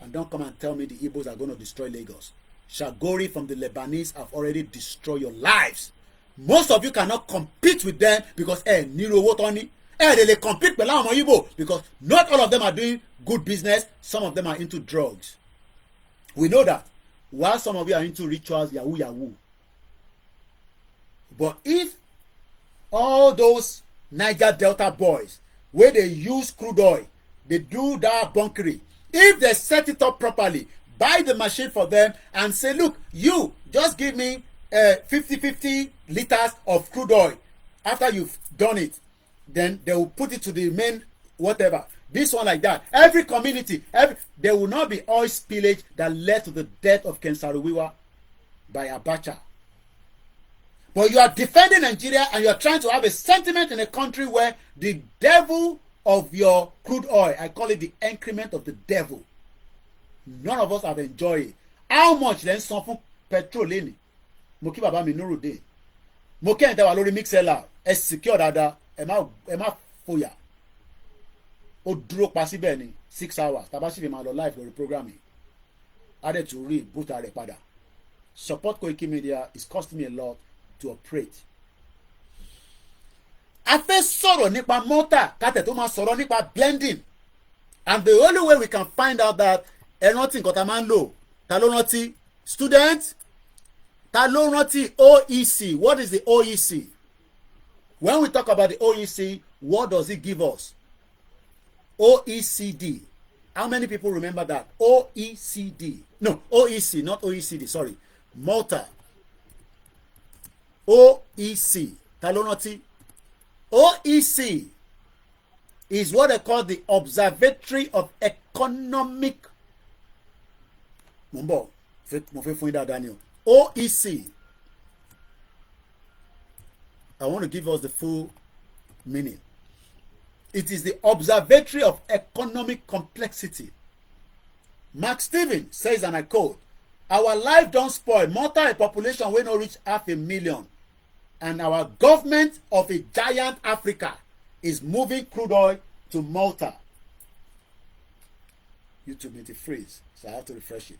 And don't come and tell me the Igbos are going to destroy Lagos. Shagori from the Lebanese have already destroyed your lives. Most of you cannot compete with them because Niro Wotoni. They compete with Igbo because not all of them are doing good business. Some of them are into drugs. We know that. While some of you are into rituals, yahoo. But if all those Niger Delta boys wey dey use crude oil dey do that bunkery, if they set it up properly, buy the machine for them and say, look, you just give me 50 liters of crude oil after you've done it, then they will put it to the main whatever, this one like that. Every community, there will not be oil spillage that led to the death of Ken Saro-Wiwa by Abacha. But you are defending Nigeria and you are trying to have a sentiment in a country where the devil of your crude oil, I call it the increment of the devil. None of us have enjoyed it. How much then san fún petrol lẹ́ni? Mo kí bàbá mi Nurudeen. Mo kí ẹ̀yin tẹ́ wà lórí mixella. Ẹ secure dáadáa. Ẹ má fòyà. Ó dúró pa síbẹ̀ ní 6 hours. Tàbá sì lè máa lọ live lórí program yìí. Adé tún rí bùtà rẹ̀ padà. Support Koikimedia is costing me a lot to operate. A fẹ́ sọ̀rọ̀ nípa Malta kátẹ̀ tó máa sọ̀rọ̀ nípa blending, and the only way we can find out that ẹ rántí nǹkan tá a máa ń lò, ta ló rántí student, ta ló rántí OEC. What is the OEC? When we talk about the OEC, what does it give us? OECD. How many people remember that? OECD. No, OEC, not OECD, sorry. Malta. OEC. Ta ló rántí? OEC is what they call the Observatory of Economic. Mo fẹ́ fún yín dáadáa ni o. OEC. I want to give us the full meaning. It is the Observatory of Economic Complexity. Mark Stevens says, and I quote, "Our life don't spoil. Malta a population wey no reach 500,000. And our government of a giant Africa is moving crude oil to Malta." YouTube need to freeze, so I have to refresh it.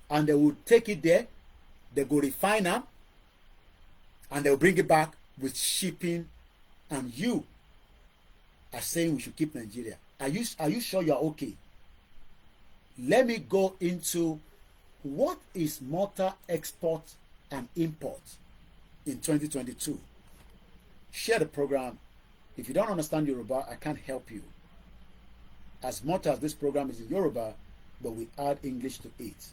And they will take it there, they go refine them, and they will bring it back with shipping. And you are saying we should keep Nigeria. Are you sure you are okay? Let me go into what is Malta export and import in 2022. Share the program. If you don't understand Yoruba, I can't help you. As much as this program is in Yoruba, but we add English to it.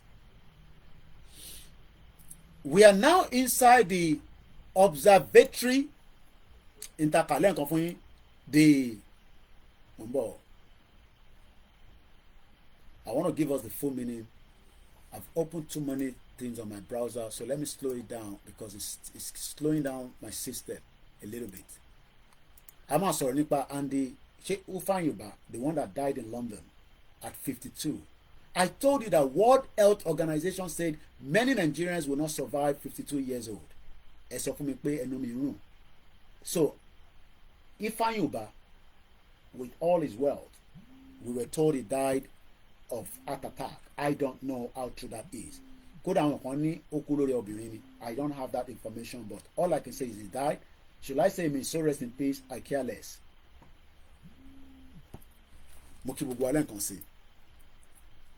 We are now inside the observatory. I want to give us the full meaning. I've opened too many things on my browser, so let me slow it down because it's slowing down my system a little bit. I'm also nípa Andy Ufanyuba, the one that died in London at 52. I told you that World Health Organization said many Nigerians will not survive 52 years old. So Ifanyuba, with all his wealth, we were told he died of heart attack. I don't know how true that is. I don't have that information, but all I can say is he died. Should I say may so rest in peace? I care less.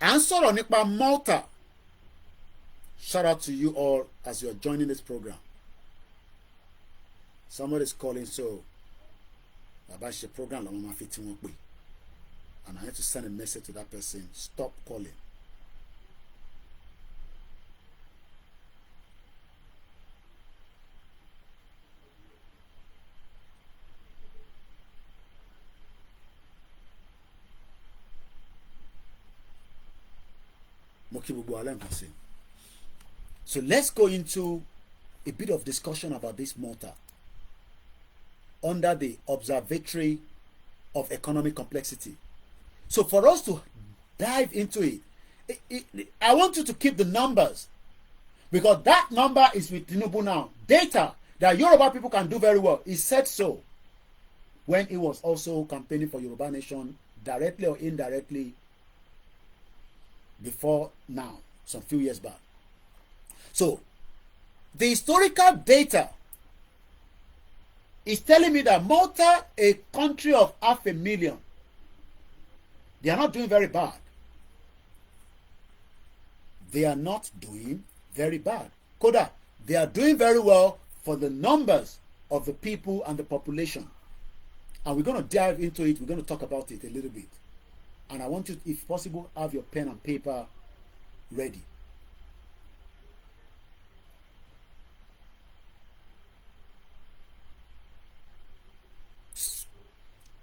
And sọ̀rọ̀ nípa Malta. Shout out to you all as you are joining this program. Somebody is calling, so bàbá ṣe program làwọn máa fi tí wọ́n pè. And I had to send a message to that person. Stop calling. So let's go into a bit of discussion about this Malta under the Observatory of Economic Complexity. So for us to dive into it, I want you to keep the numbers, because that number is with Tinubu now. Data that Yoruba people can do very well. He said so when he was also campaigning for Yoruba Nation, directly or indirectly, before now, some few years back. So the historical data is telling me that Malta, a country of 500,000, they are not doing very bad. They are not doing very bad. Koda, they are doing very well for the numbers of the people and the population. And we're going to dive into it. We're going to talk about it a little bit. And I want you, if possible, have your pen and paper ready.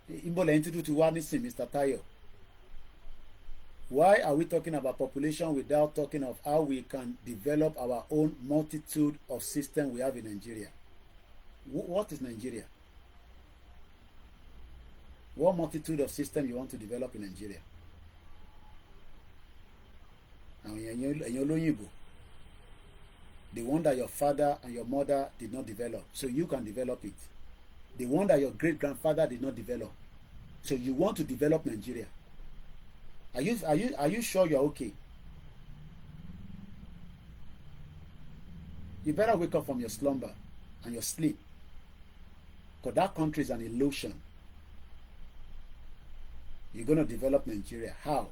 Mr. Tayo. Why are we talking about population without talking of how we can develop our own multitude of systems we have in Nigeria? What is Nigeria? What multitude of systems you want to develop in Nigeria? The one that your father and your mother did not develop, so you can develop it. The one that your great-grandfather did not develop, so you want to develop Nigeria. Are you sure you're okay? You better wake up from your slumber and your sleep, because that country is an illusion. You're going to develop Nigeria. How?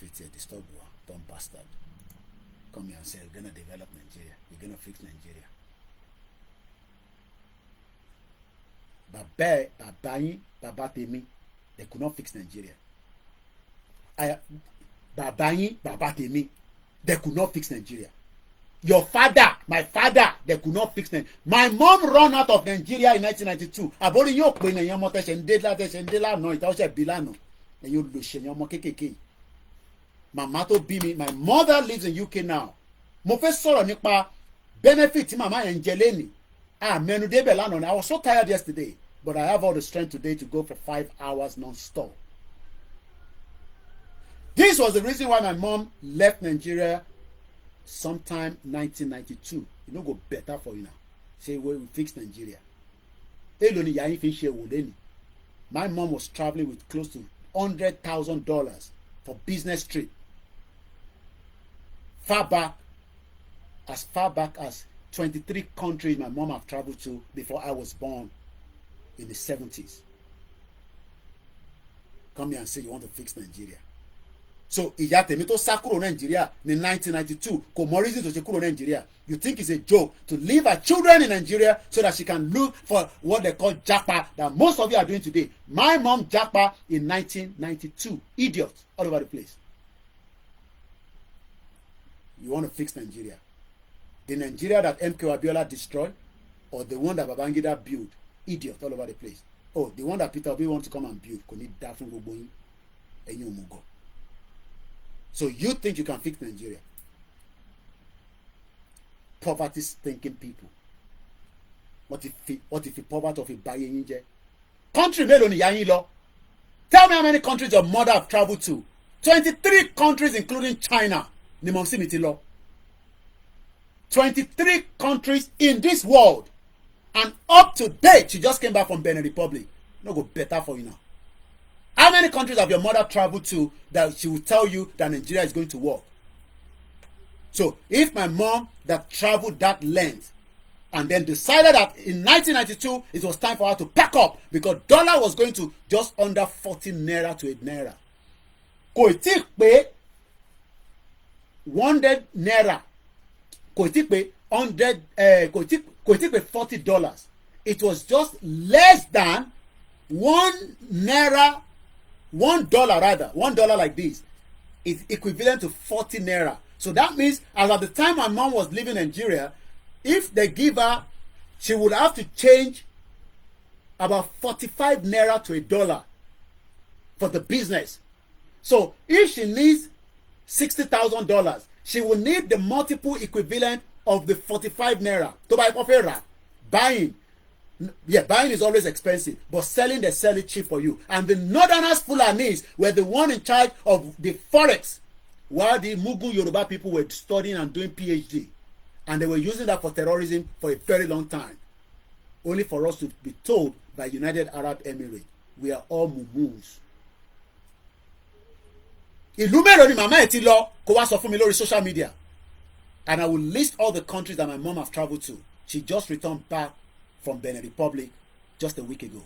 It's a disturb one, dumb bastard. Come here and say, we're going to develop Nigeria. We're going to fix Nigeria. Baba Temi, they could not fix Nigeria. Baba Temi, they could not fix Nigeria. Your father, my father, they could not fix Nigeria. My mom ran out of Nigeria in 1992. Abori yo pe na yan mo te se ndela no ita o se bilano. And you lo se yan mo kekeke. Mama to bí mi, my mother lives in UK now. Mo fẹ́ sọ̀rọ̀ nípa benefit tí mama yẹn jẹ leni. Mẹ́nu débẹ̀ lánàá. I was so tired yesterday, but I have all the strength today to go for 5 hours non-stop. This was the reason why my mom left Nigeria sometime 1992. You know, go better for you now. Say, well, we fix Nigeria. My mom was traveling with close to $100,000 for business trip. Far back as 23 countries my mom have traveled to before I was born in the 70s. Come here and say you want to fix Nigeria. So ìyá tèmi tó sá kúrò Nigeria in 1992 kò mọ reason to ṣe kúrò Nigeria. You think it's a joke to leave her children in Nigeria so that she can look for what they call japa that most of you are doing today. My mom japa in 1992. Idiot all over the place. You want to fix Nigeria. The Nigeria that MK Abiola destroyed or the one that Babangida built? Idiot all over the place. Oh, the one that Peter Obi wants to come and build. Kò ní dá fún gbogbo yín. Ẹ̀yin ò mọ̀. So you think you can fix Nigeria? Poverty-thinking people. What if the poverty of a buying yín jẹ́? Country mélòó ni ìyá yín lọ? Tell me how many countries your mother have traveled to. 23 countries including China. Ni mom si mi ti lọ. 23 countries in this world. And up to date, she just came back from Benin Republic. No go better for you now. How many countries have your mother traveled to that she will tell you that Nigeria is going to work? So if my mom that traveled that length and then decided that in 1992 it was time for her to pack up because dollar was going to just under 40 naira to a naira. Kò tí pé 100 naira. Kò tí pé 100 kò tí pé $40. It was just less than $1 rather, $1 like this is equivalent to 40 naira. So that means as at the time my mom was living in Nigeria, if they give her, she would have to change about 45 naira to $1 for the business. So if she needs $60,000, she will need the multiple equivalent of the 45 naira to buy opera. Buying is always expensive, but selling, they sell it cheap for you. And the Northerners Fulanis were the one in charge of the forex, while the Mugu Yoruba people were studying and doing PhD, and they were using that for terrorism for a very long time. Only for us to be told by United Arab Emirates, we are all mumus. Ìlú mélòó ni màmá ẹ̀ ti lọ kó wá sọ fún mi lórí social media, and I will list all the countries that my mom have traveled to. She just returned back from Benin Republic just a week ago.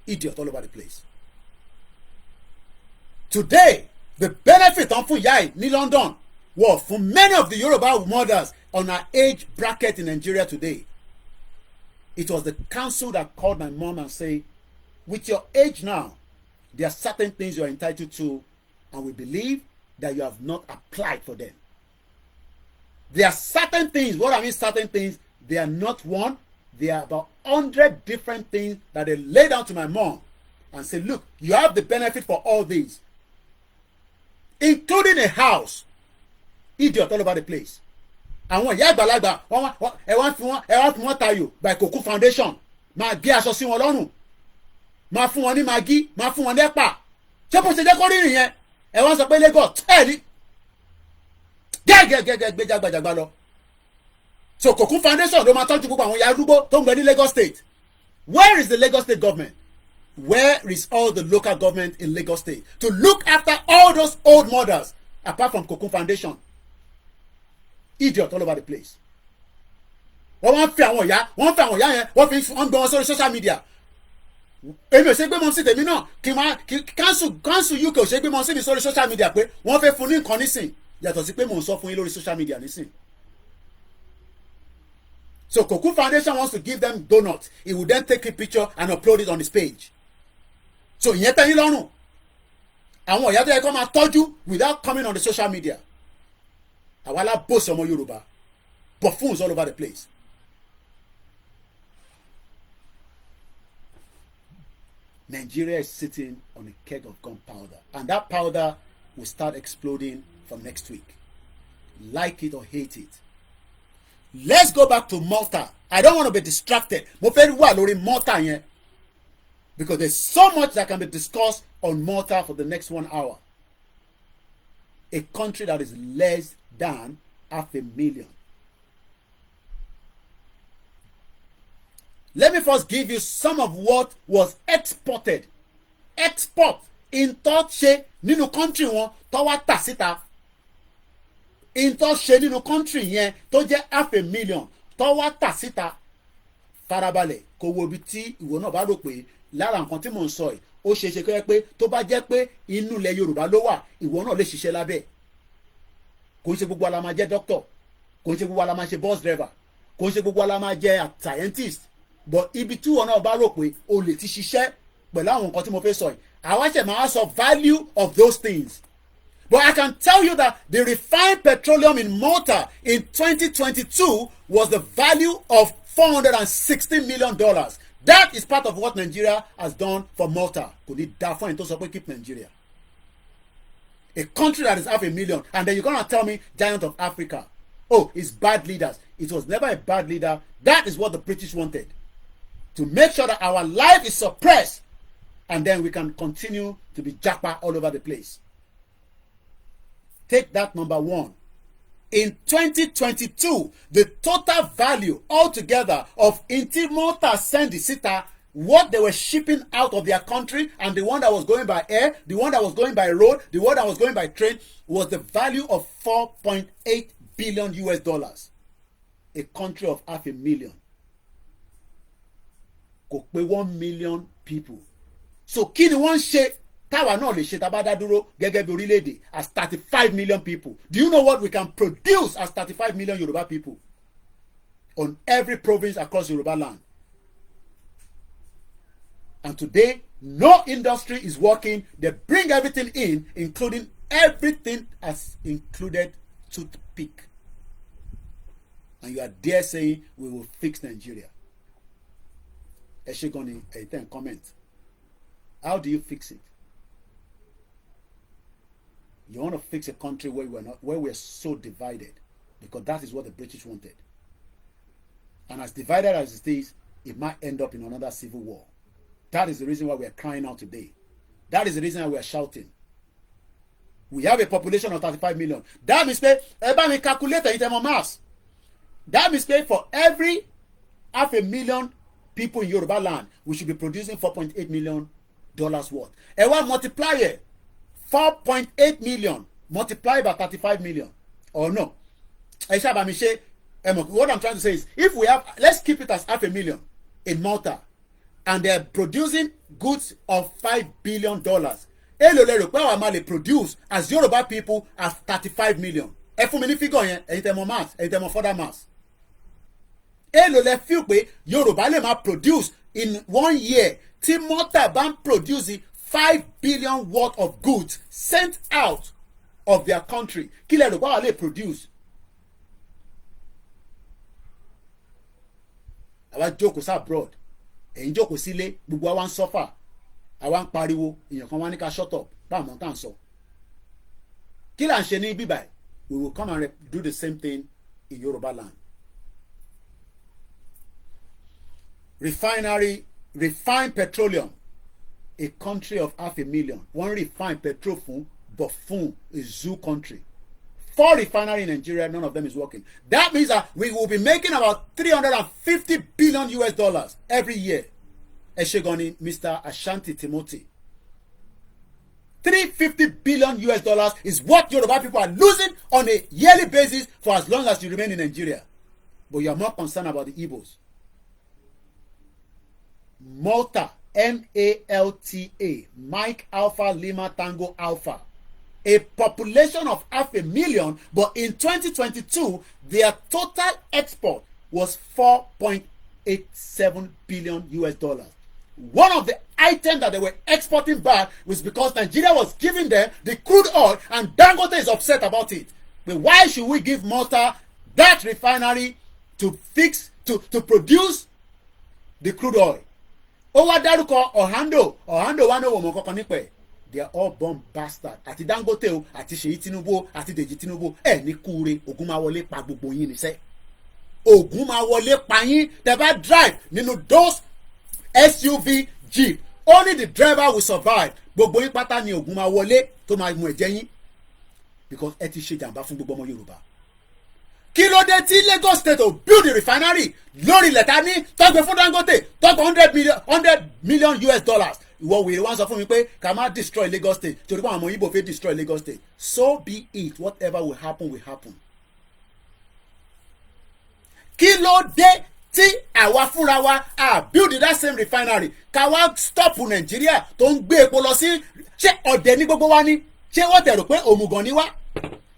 Idiot all over the place. Today, the benefit on fún ìyá ní London was for many of the Yoruba mothers on our age bracket in Nigeria today. It was the council that called my mom and said, with your age now, there are certain things you are entitled to, and we believe that you have not applied for them. There are certain things, what I mean certain things, they are not one, they are about 100 different things that they lay down to my mom and say, look, you have the benefit for all these, including a house. Idiot all over the place. Àwọn ìyá àgbàlagbà ẹ wá fi wọ́n tayò by Koku Foundation máa gbé aṣọ sí wọn lọ́rùn máa fún wọn ní magi máa fún wọn ní ẹ̀pà ṣé bó ṣe jẹ́ kó rírìn yẹn ẹ wá sọ pé Lagos ẹ ní gẹ́gẹ́gẹ́gẹ́ gbéjàgbàjàgbà lọ. So Koku Foundation ló máa tọ́jú gbogbo àwọn ìyá arúgbó tó ń gbé ní Lagos State. Where is the Lagos State government? Where is all the local government in Lagos State to look after all those old mothers apart from Koku Foundation? Idiot all over the place. Wọ́n fi àwọn ìyá yẹn wọ́n fi gbé wọn sórí social media. Èmi ò ṣe gbé mọ́ sí tèmi náà kí n máa council UK ò ṣe gbé mọ́ sí mi sórí social media pé wọ́n fẹ́ fún ní nǹkan nísìn yàtọ̀ sí pé mò ń sọ fún yín lórí social media nísìn. So Koku Foundation wants to give them donuts. He will then take a picture and upload it on his page. So ìyẹn tẹ́ yín lọ́rùn. Àwọn ìyá tó yẹ kó máa tọ́jú without coming on the social media. Àwa la boss ọmọ Yorùbá, buffoons all over the place. Nigeria is sitting on a keg of gunpowder, and that powder will start exploding from next week. Like it or hate it. Let's go back to Malta. I don't want to be distracted. Mo fẹ́ wà lórí Malta yẹn, because there's so much that can be discussed on Malta for the next 1 hour. A country that is less than 500,000. Let me first give you some of what was exported. Export in tó ṣe nínú country wọn tó wá tà síta. In tó ṣe nínú country yẹn tó jẹ́ 500,000 tó wá tà síta. Farabalẹ̀ kó wo ibi tí ìwọ náà bá rò pé lára nǹkan tí mò ń sọ yìí ó ṣe é ṣe kó yẹ pé tó bá jẹ́ pé inú ilẹ̀ Yorùbá ló wà ìwọ náà lè ṣiṣẹ́ lábẹ́. Kò ń ṣe gbogbo ala máa jẹ́ doctor, kò ń ṣe gbogbo ala máa ṣe bus driver, kò ń ṣe gbogbo ala máa jẹ́ scientist, but ibi tí wọn náà bá rò pé o lè ti ṣiṣẹ́ pẹ̀lú àwọn nǹkan tí mo fẹ́ sọ yìí àwa ṣe máa sọ value of those things. But I can tell you that the refined petroleum in Malta in 2022 was the value of $460 million. That is part of what Nigeria has done for Malta. Kò ní dá fún ẹni tó sọ pé keep Nigeria. A country that is 500,000, and then you're gonna tell me giant of Africa. Oh, it's bad leaders. It was never a bad leader. That is what the British wanted. To make sure that our life is suppressed, and then we can continue to be japa all over the place. Take that number one. In 2022, the total value altogether of Inti Malta Sandy Sita, what they were shipping out of their country, and the one that was going by air, the one that was going by road, the one that was going by train, was the value of $4.8 billion US. A country of 500,000. Kò pé 1 million people. So kí ni wọ́n ṣe táwa náà lè ṣe tá bá dá dúró gẹ́gẹ́ bí orílẹ̀-èdè as 35 million people? Do you know what we can produce as 35 million Yoruba people on every province across Yoruba land? And today, no industry is working. They bring everything in, including everything as included toothpick. And you are there saying, we will fix Nigeria. Eshegoni, then comment. How do you fix it? You want to fix a country where we're so divided, because that is what the British wanted. And as divided as it is, it might end up in another civil war. That is the reason why we are crying out today. That is the reason why we are shouting. We have a population of 35 million. That means everybody calculate it on mass. That means for every 500,000 people in Yoruba land, we should be producing $4.8 million worth. And one multiply it, 4.8 million multiplied by 35 million. Or no? What I'm trying to say is, if we have, let's keep it as 500,000 in Malta. and they are producing goods of $5 billion. Èló lẹ rò pé àwa máa lè produce as Yoruba people as 35 million. Ẹ fún mi ní figure yẹn, ẹ̀yin tẹ́ mọ̀ maths, ẹ̀yin tẹ́ mọ̀ further maths. Èló lẹ feel pé Yoruba lè máa produce in 1 year tí Malta bá ń produce $5 billion worth of goods sent out of their country. Kí lẹ rò pé àwa lè produce? Àwa jókòó sí abroad, ẹ̀yin jókòó sílé, gbogbo àwa ń suffer, àwa ń pariwo, èèyàn kan wá ní ká shut up, báwọn tá à ń sọ. Kí là ń ṣe ní bíbáyìí? We will come and do the same thing in Yoruba land. Refinery, refined petroleum, a country of 500,000. One refined petrol fún, but fún a zoo country. 4 refineries in Nigeria, none of them is working. That means that we will be making about $350 billion US every year. Eshegoni, Mr. Ashanti Timothy. $350 billion US is what Yoruba people are losing on a yearly basis for as long as you remain in Nigeria. But you are more concerned about the Igbos. Malta, M-A-L-T-A, Mike Alpha Lima Tango Alpha. A population of 500,000, but in 2022, their total export was $4.87 billion US. One of the items that they were exporting back was because Nigeria was giving them the crude oil, and Dangote is upset about it. But why should we give Malta that refinery to produce the crude oil? Owa daruko Oando wano wo mo kankan nipe. They are all bomb bastard. Àti Dangote o, àti Seyi Tinubu, àti Deji Tinubu. Ní kúre, ogun máa wọlé pa gbogbo yín ni sẹ́. Ogun máa wọlé pa yín. Tẹ́ bá drive nínú those SUV Jeep. Only the driver will survive. Gbogbo yín pátá ni ogun máa wọlé tó máa mú ẹ̀jẹ̀ yín. Because ẹ ti ṣe jàǹbá fún gbogbo ọmọ Yorùbá. Kí ló dé tí Lagos State ò build the refinery lórí lẹ́tà ní tọ́gbẹ́ fún Dangote tọ́gbẹ́ $100 million US. Ìwọ wèrè wá sọ fún mi pé ká má destroy Lagos State torí pé àwọn ọmọ Igbo fẹ́ destroy Lagos State. So be it. Whatever will happen will happen. Kí ló dé tí àwa fúnra wa build that same refinery ká wá stop Nàìjíríà tó ń gbé epo lọ sí ṣé ọ̀dẹ̀ ní gbogbo wa ní ṣé wọ́n tẹ̀ rò pé òmùgọ̀ ni wá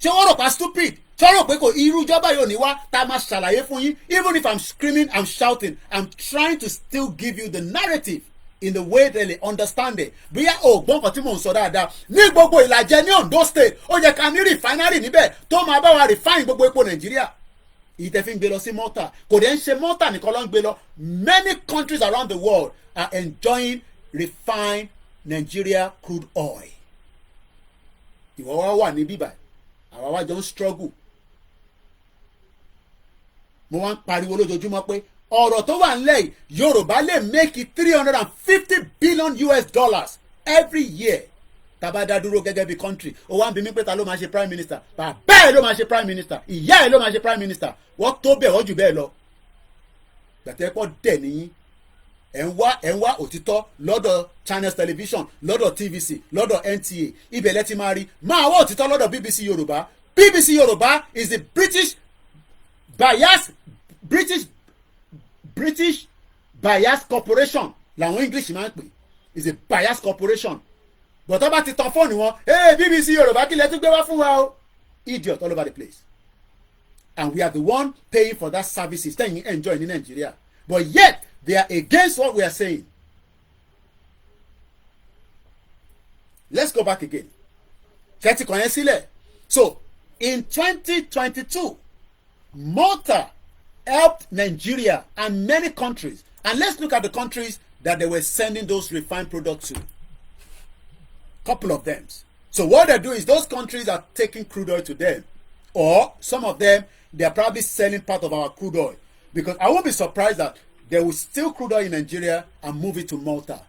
ṣé wọ́n rò pa stupid sọ̀rọ̀ pé kò irú ìjọba yóò ní wá tá a máa ṣàlàyé fún yín. Even if I'm screaming, I'm shouting, I'm trying to still give you the narrative in the way that they understand it. Bóyá ògbọ́n kan tí mò ń sọ dáadáa ní gbogbo ìlàjẹ ní Ondo State ó yẹ ká ní refinery níbẹ̀ tó máa bá wa refine gbogbo epo Nàìjíríà. Ìtẹ̀fín gbé lọ sí Malta kò dé ń ṣe Malta nìkan ló ń gbé lọ. Many countries around the world are enjoying refined Nigeria crude oil. Ìwọ wá wà ní bíbà àwa wá jọ ń struggle. Mo wá ń pariwo lójoojúmọ́ pé ọ̀rọ̀ tó wà nílẹ̀ yìí Yorùbá lè make it $350 billion US every year tàbá dá dúró gẹ́gẹ́ bí country. Ó wá ń bi mí pé ta ló máa ṣe prime minister, bàbá ẹ̀ ló máa ṣe prime minister, ìyá ẹ̀ ló máa ṣe prime minister. Wọ́n tó bẹ̀ wọ́n jù bẹ́ẹ̀ lọ. Gbàtẹ́pọ̀ dẹ̀ nìyí ẹ̀ ń wá òtítọ́ lọ́dọ̀ Channels Television, lọ́dọ̀ TVC, lọ́dọ̀ NTA. Ibẹ̀ lẹ ti máa rí. Máa wá òtítọ́ lọ́dọ̀ BBC Yorùbá. BBC Yorùbá is the British bias corporation làwọn English máa ń pè. Is a bias corporation. But ọba ti tan fóònù wọn BBC Yorùbá kí lẹ tún gbé wá fún wa o. Idiot all over the place. And we are the one paying for that services tẹ́yìn enjoy ní Nigeria. But yet they are against what we are saying. Let's go back again. Kẹ́tì kan yẹn sílẹ̀. So in 2022 Malta helped Nigeria and many countries. And let's look at the countries that they were sending those refined products to. Couple of them. So what they do is those countries are taking crude oil to them. Or some of them, they are probably selling part of our crude oil. Because I won't be surprised that they will steal crude oil in Nigeria and move it to Malta.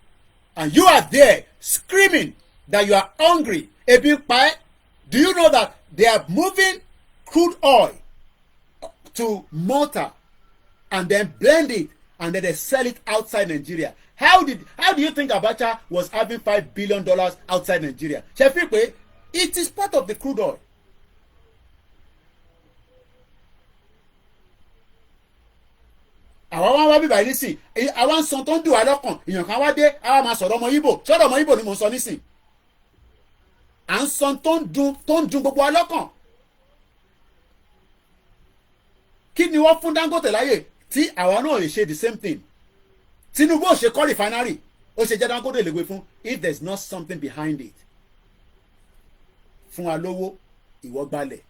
And you are there screaming that you are hungry. Do you know that they are moving crude oil to Malta and then blend it and then they sell it outside Nigeria? How do you think Abacha was having $5 billion outside Nigeria? Shefipe, it is part of the crude oil. àwa wá wá bíbá yìí nísìn àwa ń san tó ń dùn wá lọ́kàn èèyàn kan wá dé àwa máa sọ̀rọ̀ ọmọ Ìgbò sọ̀rọ̀ ọmọ Ìgbò ni mò ń sọ nísìn à ń san tó ń dùn gbogbo wa lọ́kàn. Kí ni wọ́n fún Dangote láyè tí àwa náà lè ṣe the same thing? Tinubu ò ṣe kọ́ refinery ó ṣe jẹ́ Dangote lè gbé fún if there is not something behind it. Fún wa lówó ìwọ gbalẹ̀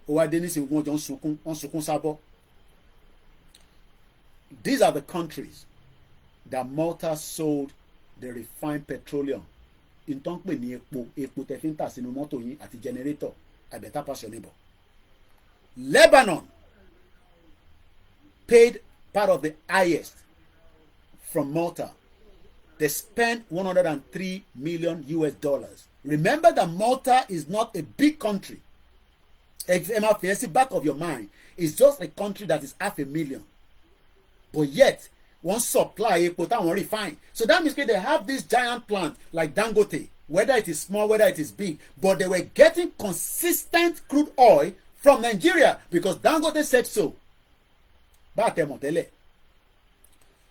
ó wá dé nísìnyí wọ́n jọ wọ́n sunkún sábọ́. These are the countries that Malta sold the refined petroleum. Ìtàn pè ní epo tẹ́ fi ń tà sínú mọ́tò yín àti generator. I better pass your neighbor. Lebanon paid part of the highest from Malta. They spent $103 million. Remember that Malta is not a big country. Back of your mind, it's just a country that is 500,000. But yet, one supply epo that one refine. So that means they have this giant plant like Dangote, whether it is small, whether it is big, but they were getting consistent crude oil from Nigeria because Dangote said so.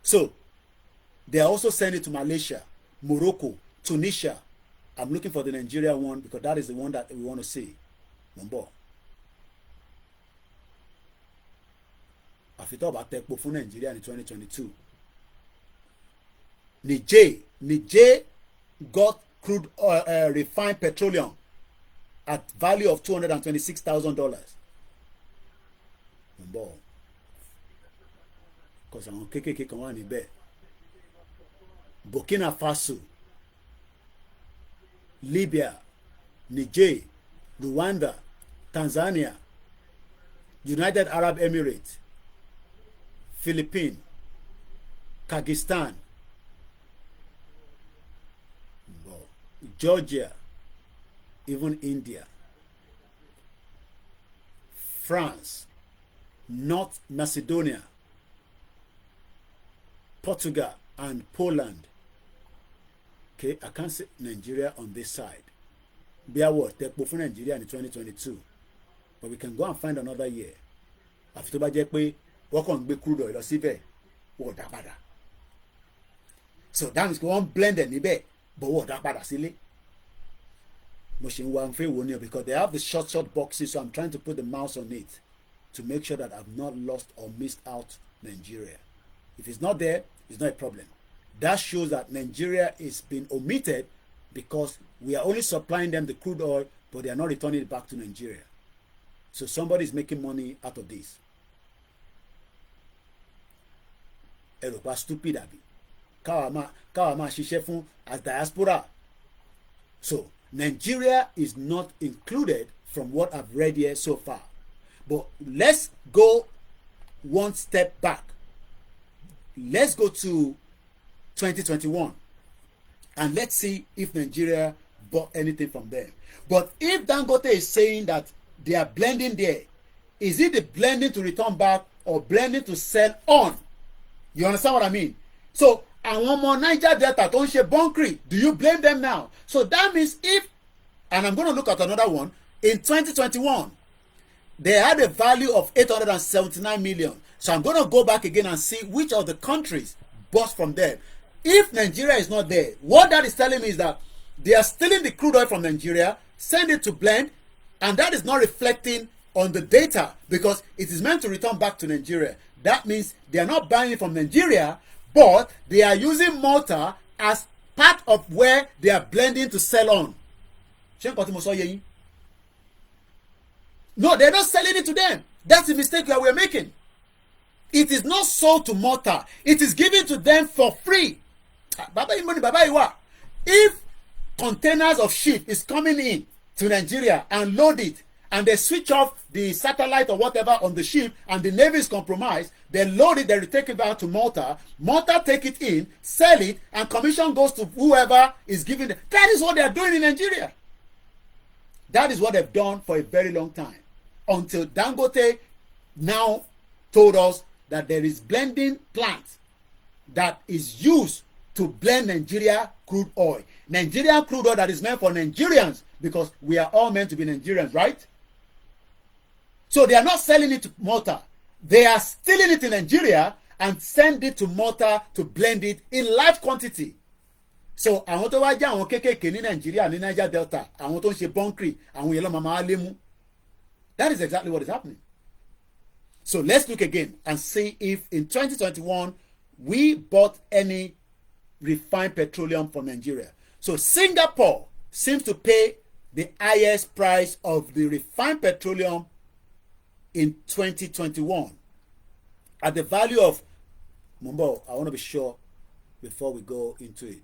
So they are also sending it to Malaysia, Morocco, Tunisia. I'm looking for the Nigeria one because that is the one that we want to see. Number. Àfi tó bá tẹ̀pọ̀ fún Nigeria in 2022. Niger got crude refined petroleum at value of $226,000. Number. Because àwọn kékèké kan wà níbẹ̀. Burkina Faso, Libya, Niger, Rwanda, Tanzania, United Arab Emirates, Philippines, Kyrgyzstan, Georgia, even India, France, North Macedonia, Portugal, and Poland. Okay, I can't say Nigeria on this side. Be award tekpo for Nigeria in 2022, but we can go and find another year. After tó bá jẹ́ pé wọ́n kàn gbé crude oil lọ síbẹ̀ wọ́n dá padà. So that means wọ́n blend ẹ̀ níbẹ̀ but wọ́n dá padà sílé. Mo ṣe ń wá ń fẹ́ wo ni because they have the short boxes, so I'm trying to put the mouse on it to make sure that I've not lost or missed out Nigeria. If it's not there, it's not a problem. That shows that Nigeria is being omitted because we are only supplying them the crude oil, but they are not returning it back to Nigeria. So somebody is making money out of this. Ẹ̀rọ̀pá stupid àbí káwa máa ṣiṣẹ́ fún as diaspora. So Nigeria is not included from what I've read here so far. But let's go one step back. Let's go to 2021 and let's see if Nigeria bought anything from them. But if Dangote is saying that they are blending there, is it the blending to return back or blending to sell on? You understand what I mean? So àwọn ọmọ Niger Delta tó ń ṣe bunkering, do you blame them now? So that means if, and I'm going to look at another one, in 2021 they had a value of 879 million. So I'm going to go back again and see which of the countries bought from them. If Nigeria is not there, what that is telling me is that they are stealing the crude oil from Nigeria, send it to blend, and that is not reflecting on the data because it is meant to return back to Nigeria. That means they are not buying it from Nigeria, but they are using Malta as part of where they are blending to sell on. No, they're not selling it to them. That's the mistake that we're making. It is not sold to Malta. It is given to them for free. If containers of ship is coming in to Nigeria and load it, and they switch off the satellite or whatever on the ship, and the navy is compromised, they load it, they take it back to Malta. Malta take it in, sell it, and commission goes to whoever is giving it. That is what they are doing in Nigeria. That is what they've done for a very long time. Until Dangote now told us that there is blending plant that is used to blend Nigeria crude oil. Nigeria crude oil that is meant for Nigerians because we are all meant to be Nigerians, right? So they are not selling it to Malta. They are stealing it in Nigeria and send it to Malta to blend it in large quantity. So àwọn tó wá jẹ́ àwọn kékèké ní Nigeria ní Niger Delta, àwọn tó ń ṣe bunkering, àwọn yẹn ló máa lé mú. That is exactly what is happening. So let's look again and see if in 2021 we bought any refined petroleum from Nigeria. So Singapore seems to pay the highest price of the refined petroleum in 2021 at the value of, Mumbo, I want to be sure before we go into it.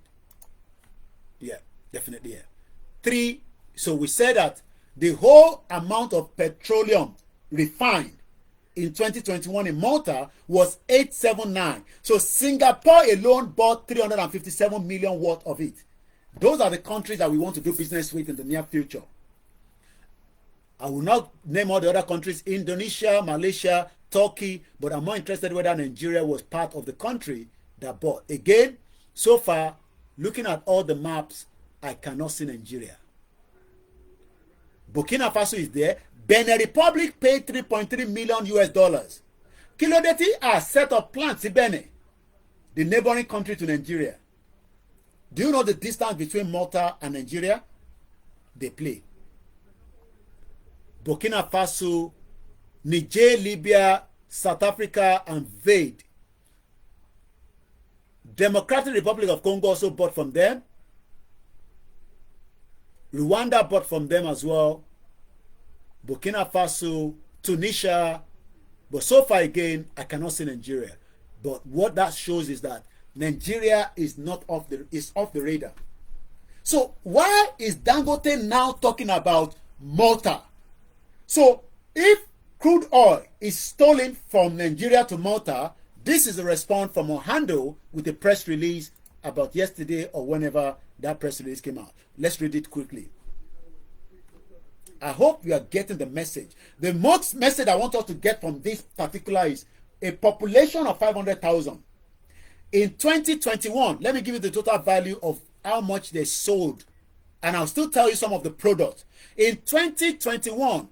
Yeah, definitely, yeah. 3, so we said that the whole amount of petroleum refined in 2021 in Malta was 879. So Singapore alone bought 357 million worth of it. Those are the countries that we want to do business with in the near future. I will not name all the other countries, Indonesia, Malaysia, Turkey, but I'm more interested whether Nigeria was part of the country that bought. Again, so far, looking at all the maps, I cannot see Nigeria. Burkina Faso is there. Benin Republic paid 3.3 million US dollars. Kilodeti has set up plants in Benin, the neighboring country to Nigeria. Do you know the distance between Malta and Nigeria? They play. Burkina Faso, Niger, Libya, South Africa, and Vade. Democratic Republic of Congo also bought from them. Rwanda bought from them as well. Burkina Faso, Tunisia, but so far again, I cannot see Nigeria. But what that shows is that Nigeria is not off the radar. So why is Dangote now talking about Malta? So if crude oil is stolen from Nigeria to Malta, this is a response from Oando with a press release about yesterday or whenever that press release came out. Let's read it quickly. I hope you are getting the message. The most message I want us to get from this particular is a population of 500,000. In 2021, let me give you the total value of how much they sold. And I'll still tell you some of the products. In 2021,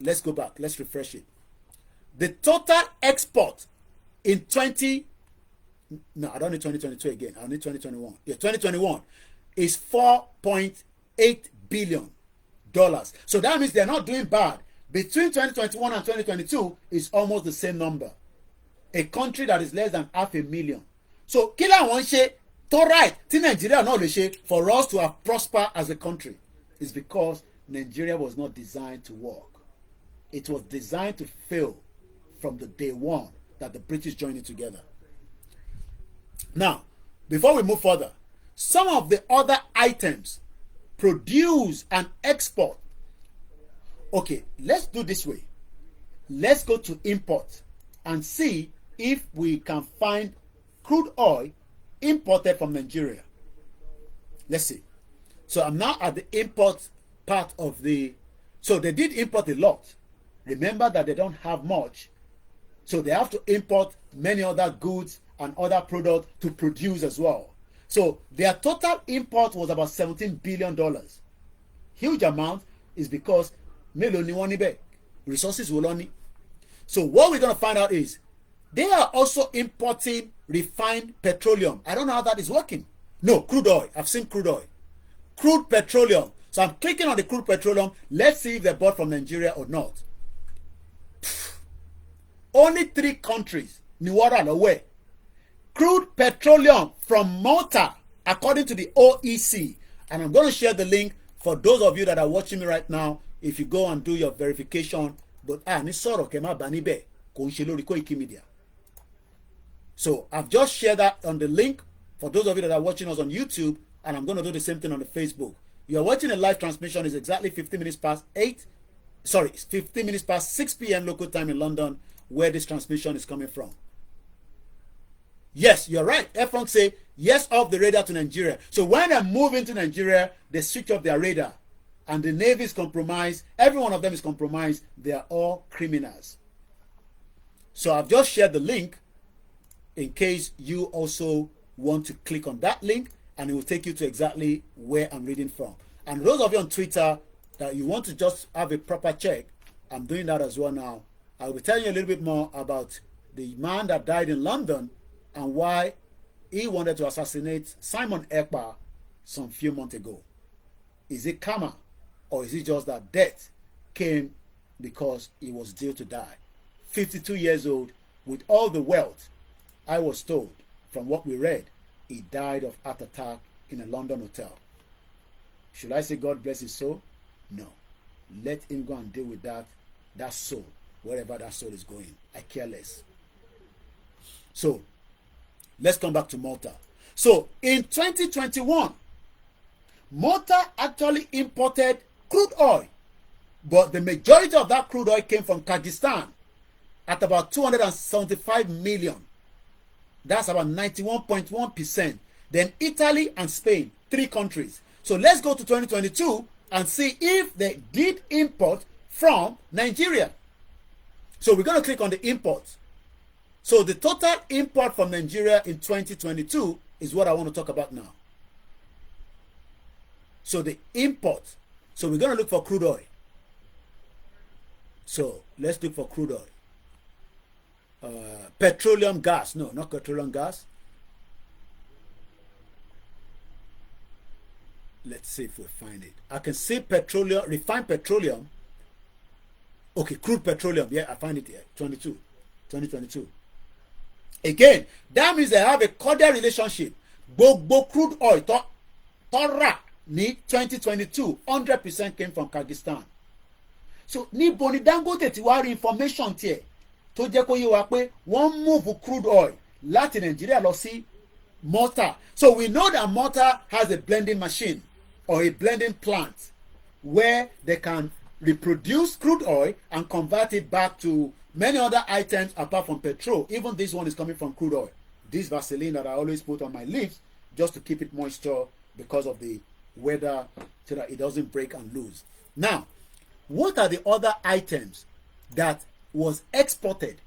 let's go back. Let's refresh it. The total export in no, I don't need 2022 again. I need 2021. Yeah, 2021 is $4.8 billion. So that means they're not doing bad. Between 2021 and 2022 is almost the same number. A country that is less than 500,000. So kila wọ́n ṣe tó right tí Nigeria náà lè ṣe for us to have prosper as a country is because Nigeria was not designed to work. It was designed to fail from the day one that the British joined it together. Now, before we move further, some of the other items produce and export. Okay, let's do this way. Let's go to import and see if we can find crude oil imported from Nigeria. Let's see. So I'm now at the import part of the... So they did import a lot. Remember that they don't have much. So they have to import many other goods and other products to produce as well. So their total import was about $17 billion. Huge amount is because resources will only. So what we're going to find out is they are also importing refined petroleum. I don't know how that is working. No, crude oil. I've seen crude oil. Crude petroleum. So I'm clicking on the crude petroleum. Let's see if they bought from Nigeria or not. Only 3 countries. Niwara away. Crude petroleum from Malta, according to the OEC. And I'm going to share the link for those of you that are watching me right now. If you go and do your verification, but Koikimedia. So I've just shared that on the link for those of you that are watching us on YouTube, and I'm going to do the same thing on the Facebook. You are watching a live transmission. It's exactly 15 minutes past 6 p.m. local time in London, where this transmission is coming from. Yes, you're right. F1 say yes off the radar to Nigeria. So when they move into Nigeria, they switch off their radar. And the Navy is compromised. Every one of them is compromised. They are all criminals. So I've just shared the link in case you also want to click on that link, and it will take you to exactly where I'm reading from. And those of you on Twitter that you want to just have a proper check, I'm doing that as well now. I will be telling you a little bit more about the man that died in London and why he wanted to assassinate Simon Ekpa some few months ago. Is it karma, or is it just that death came because he was due to die? 52 years old, with all the wealth. I was told, from what we read, he died of heart attack in a London hotel. Should I say God bless his soul? No. Let him go and deal with that soul, wherever that soul is going. I care less. So, let's come back to Malta. So, in 2021, Malta actually imported crude oil, but the majority of that crude oil came from Kyrgyzstan at about 275 million. That's about 91.1%. Then Italy and Spain, 3 countries. So let's go to 2022 and see if they did import from Nigeria. So we're going to click on the import. So the total import from Nigeria in 2022 is what I want to talk about now. So the import. So we're going to look for crude oil. So let's look for crude oil. Petroleum gas. No, not petroleum gas. Let's see if we find it. I can see petroleum, refined petroleum. Okay, crude petroleum. Yeah, I find it here. 2022. Again, that means they have a cordial relationship. Gbogbo crude oil Torah ní 2022, 100% came from Kyrgyzstan. So níbo ni Dangote ti wá rí information tiẹ̀ tó jẹ́ kó yé wa pé wọ́n move crude oil láti Nigeria lọ sí Malta. So we know that Malta has a blending machine or a blending plant where they can reproduce crude oil and convert it back to many other items apart from petrol. Even this one is coming from crude oil. This Vaseline that I always put on my lips just to keep it moisture because of the weather, so that it doesn't break and lose. Now, what are the other items that was exported?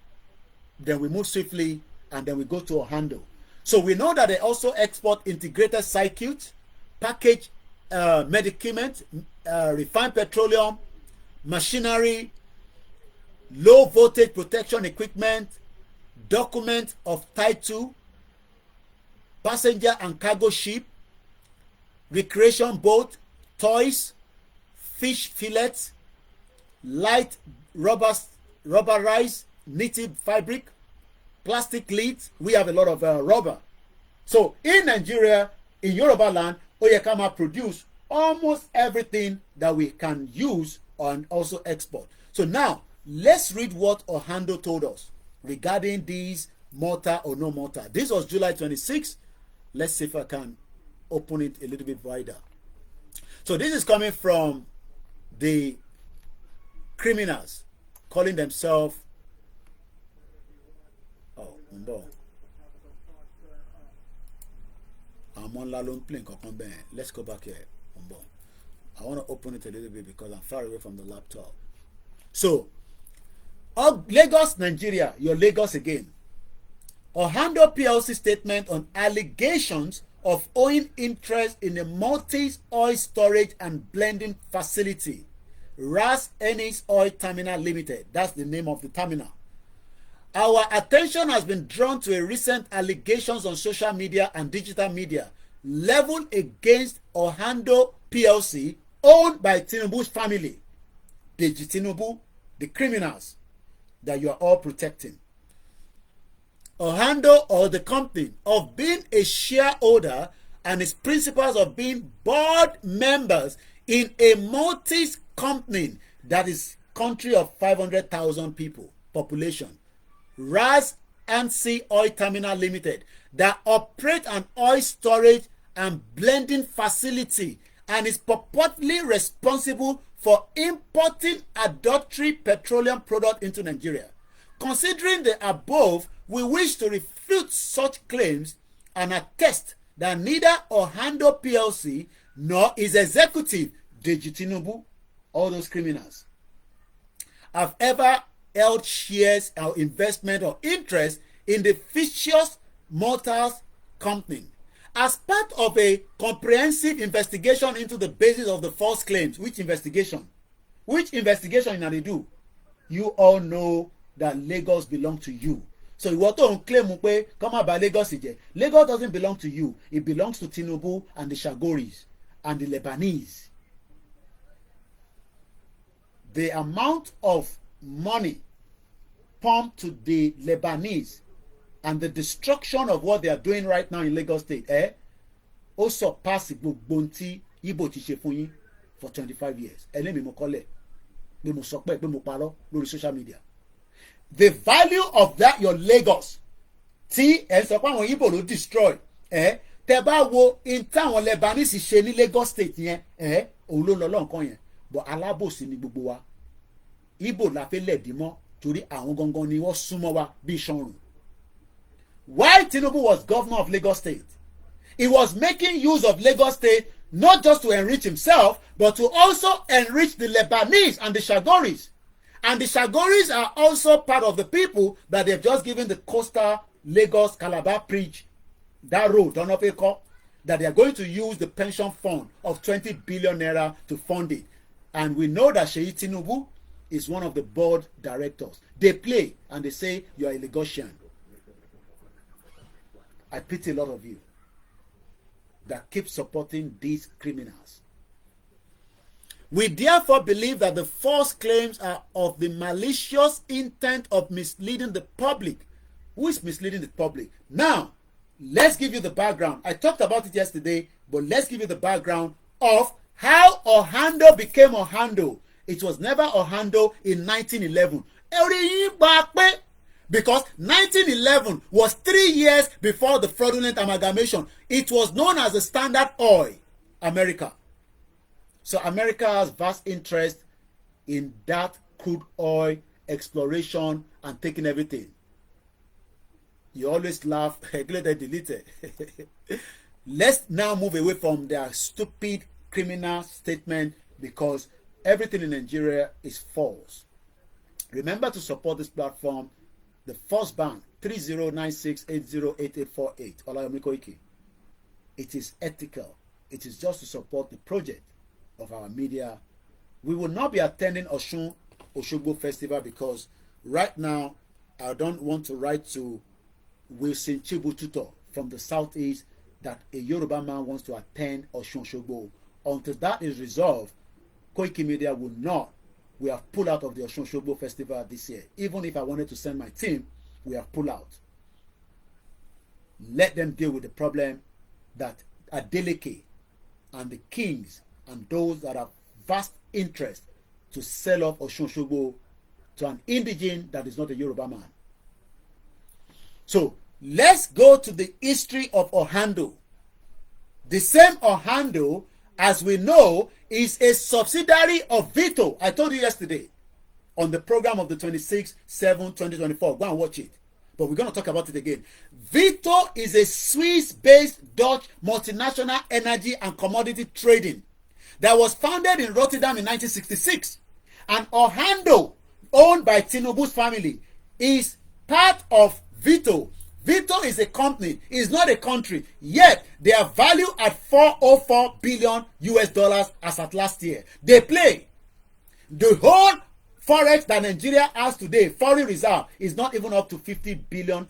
Then we move swiftly and then we go to Oando. So we know that they also export integrated circuits, packaged medicament, refined petroleum, machinery, low voltage protection equipment, document of Type 2, passenger and cargo ship, recreation boat, toys, fish fillets, light rubberized knitted fabric, plastic lids. We have a lot of rubber. So in Nigeria, in Yoruba land, Oyekama produce almost everything that we can use and also export. So now, let's read what Oando told us regarding these Malta or no Malta. This was July 26. Let's see if I can open it a little bit wider. So this is coming from the criminals calling themselves let's go back here. I want to open it a little bit because I'm far away from the laptop. So Lagos, Nigeria, your Lagos again. Oando PLC statement on allegations of owing interest in a Maltese oil storage and blending facility, Ras Ennis Oil Terminal Limited. That's the name of the terminal. Our attention has been drawn to a recent allegations on social media and digital media leveled against Oando PLC, owned by Tinubu's family, Deji Tinubu, the criminals that you are all protecting. Oando, or the company, of being a shareholder and its principles of being board members in a Maltese company that is country of 500,000 people population, Ras Ennis Oil Terminal Limited, that operate an oil storage and blending facility and is purportedly responsible for importing adulterary petroleum product into Nigeria. Considering the above, we wish to refute such claims and attest that neither Oando PLC nor its executive, Deji Tinubu, all those criminals, have ever held shares or investment or interest in the fictitious Maltese company. As part of a comprehensive investigation into the basis of the false claims, which investigation now they do? You all know that Lagos belong to you. So ìwọ tó ń claim pé kọ́ má bà Lagos jẹ́, Lagos doesn't belong to you. It belongs to Tinubu and the Shagoris and the Lebanese. The amount of money pumped to the Lebanese and the destruction of what they are doing right now in Lagos State, ó surpass gbogbo tí Igbo ti ṣe fún yín for 25 years. Ẹlẹ́mi mo kọ́lẹ̀, bí mo sọ pé mo parọ́ lórí social media. The value of that your Lagos tí ẹ sọ pé àwọn Igbo ló destroy, tẹ́ bá wo in táwọn Lebanese ṣe ní Lagos State yẹn, òun ló lọ lọ́nkàn yẹn. But alábòsí ni gbogbo wa. Igbo la fẹ́ lẹ̀dí mọ́ torí àwọn gangan ni wọ́n súnmọ́ wa bí Ṣọ̀run. While Tinubu was governor of Lagos State, he was making use of Lagos State not just to enrich himself, but to also enrich the Lebanese and the Shagoris. And the Shagoris are also part of the people that they've just given the coastal Lagos Calabar bridge, that road, don't know if they call, that they are going to use the pension fund of 20 billion naira to fund it. And we know that Sheyi Tinubu is one of the board directors. They play and they say you are a Lagosian. I pity a lot of you that keep supporting these criminals. We therefore believe that the false claims are of the malicious intent of misleading the public. Who is misleading the public? Now, let's give you the background. I talked about it yesterday, but let's give you the background of how Oando became Oando. It was never Oando in 1911. Because 1911 was 3 years before the fraudulent amalgamation. It was known as the Standard Oil America. So America has vast interest in that crude oil exploration and taking everything. You always laugh, deleted. Let's now move away from their stupid criminal statement because everything in Nigeria is false. Remember to support this platform. The first bank 3096808848 OLAYOMI KOIKI. It is ethical. It is just to support the project of our media. We will not be attending Osun Osogbo Festival because right now I don't want to write to Wilson Chibututo from the southeast that a Yoruba man wants to attend Osun Osogbo. Until that is resolved, Koikimedia will not. We have pulled out of the Osun Osogbo Festival this year. Even if I wanted to send my team, we have pulled out. Let them deal with the problem that Adeleke and the kings and those that have vast interest to sell off Osun Osogbo to an indigene that is not a Yoruba man. So let's go to the history of Oando. The same Oando, as we know, is a subsidiary of Vito. I told you yesterday on the program of the 26/7/2024. Go and watch it. But we're going to talk about it again. Vito is a Swiss-based Dutch multinational energy and commodity trading that was founded in Rotterdam in 1966. And Oando, owned by Tinubu's family, is part of Vito. Vito is a company, it's not a country, yet they are valued at $404 billion as at last year. They play. The whole forex that Nigeria has today, foreign reserve, is not even up to $50 billion.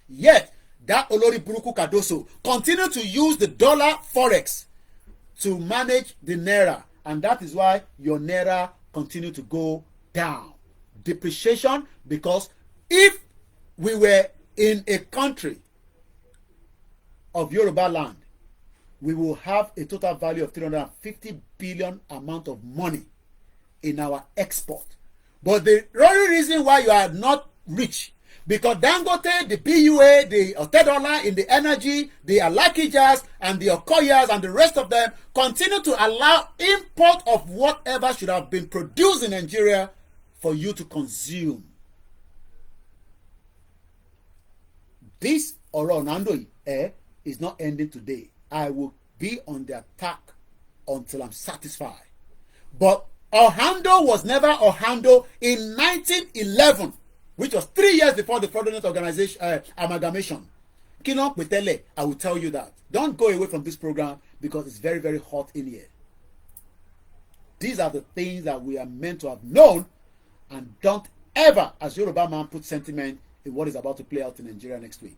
Yet, that Olori Buruku Kadoso continue to use the dollar forex to manage the naira, and that is why your naira continue to go down. Depreciation, because if we were in a country of Yoruba land, we will have a total value of 350 billion amount of money in our export. But the only reason why you are not rich, because Dangote, the BUA, the Otedola in the energy, the Alakijas and the Okoyas and the rest of them continue to allow import of whatever should have been produced in Nigeria for you to consume. This Oando is not ending today. I will be on the attack until I'm satisfied. But Oando was never Oando in 1911, which was 3 years before the fraudulent organization amalgamation. Kino Petele, I will tell you that. Don't go away from this program because it's very, very hot in here. These are the things that we are meant to have known, and don't ever, as Yoruba man, put sentiment in what is about to play out in Nigeria next week.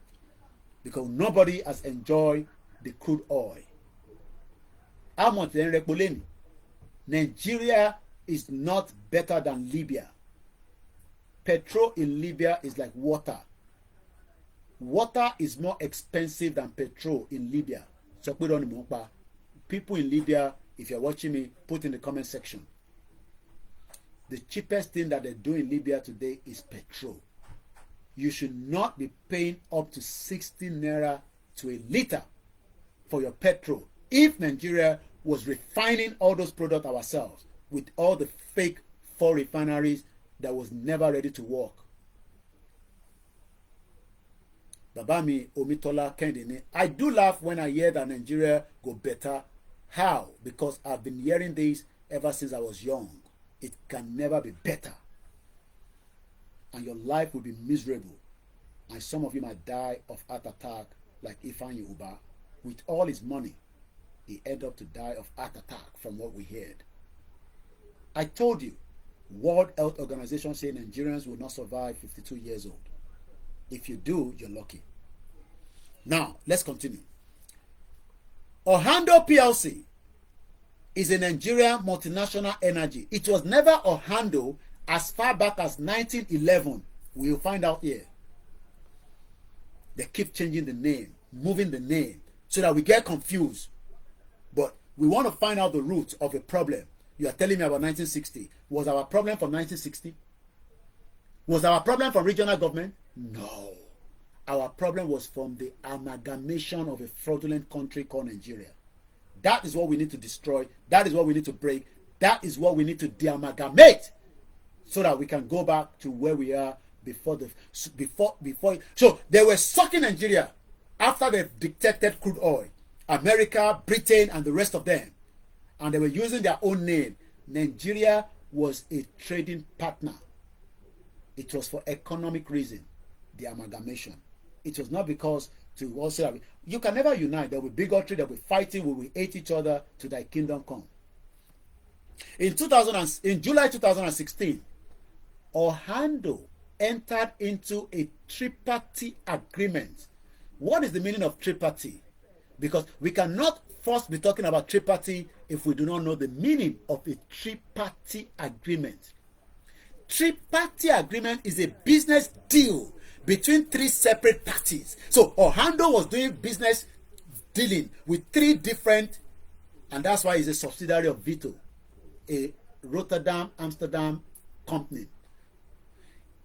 Because nobody has enjoyed the crude oil. How much then Repoleni? Nigeria is not better than Libya. Petrol in Libya is like water. Water is more expensive than petrol in Libya. So put on the people in Libya, if you're watching me, put in the comment section. The cheapest thing that they do in Libya today is petrol. You should not be paying up to 60 naira to a liter for your petrol if Nigeria was refining all those products ourselves with all the fake 4 refineries that was never ready to work. Babami Omitola Kendini. I do laugh when I hear that Nigeria go better. How? Because I've been hearing this ever since I was young. It can never be better. And your life will be miserable. And some of you might die of heart attack like Ifan Yoruba. With all his money, he ended up to die of heart attack from what we heard. I told you, World Health Organization say Nigerians will not survive 52 years old. If you do, you're lucky. Now, let's continue. Oando PLC is a Nigerian multinational energy. It was never Oando as far back as 1911. We'll find out here. They keep changing the name, moving the name, so that we get confused. But we want to find out the root of a problem. You are telling me about 1960. Was our problem from 1960? Was our problem from regional government? No. Our problem was from the amalgamation of a fraudulent country called Nigeria. That is what we need to destroy. That is what we need to break. That is what we need to de-amalgamate so that we can go back to where we are before. So they were sucking Nigeria after they detected crude oil. America, Britain, and the rest of them. And they were using their own name. Nigeria was a trading partner. It was for economic reason, the amalgamation. It was not because to also you can never unite. There will be bigotry, there will be fighting, we will hate each other to thy kingdom come. In July 2016, Oando entered into a tripartite agreement. What is the meaning of tripartite? Because we cannot first be talking about tripartite if we do not know the meaning of a tripartite agreement. Tripartite agreement is a business deal between 3 separate parties. So Oando was doing business dealing with 3 different, and that's why it's a subsidiary of Vito, a Rotterdam, Amsterdam company.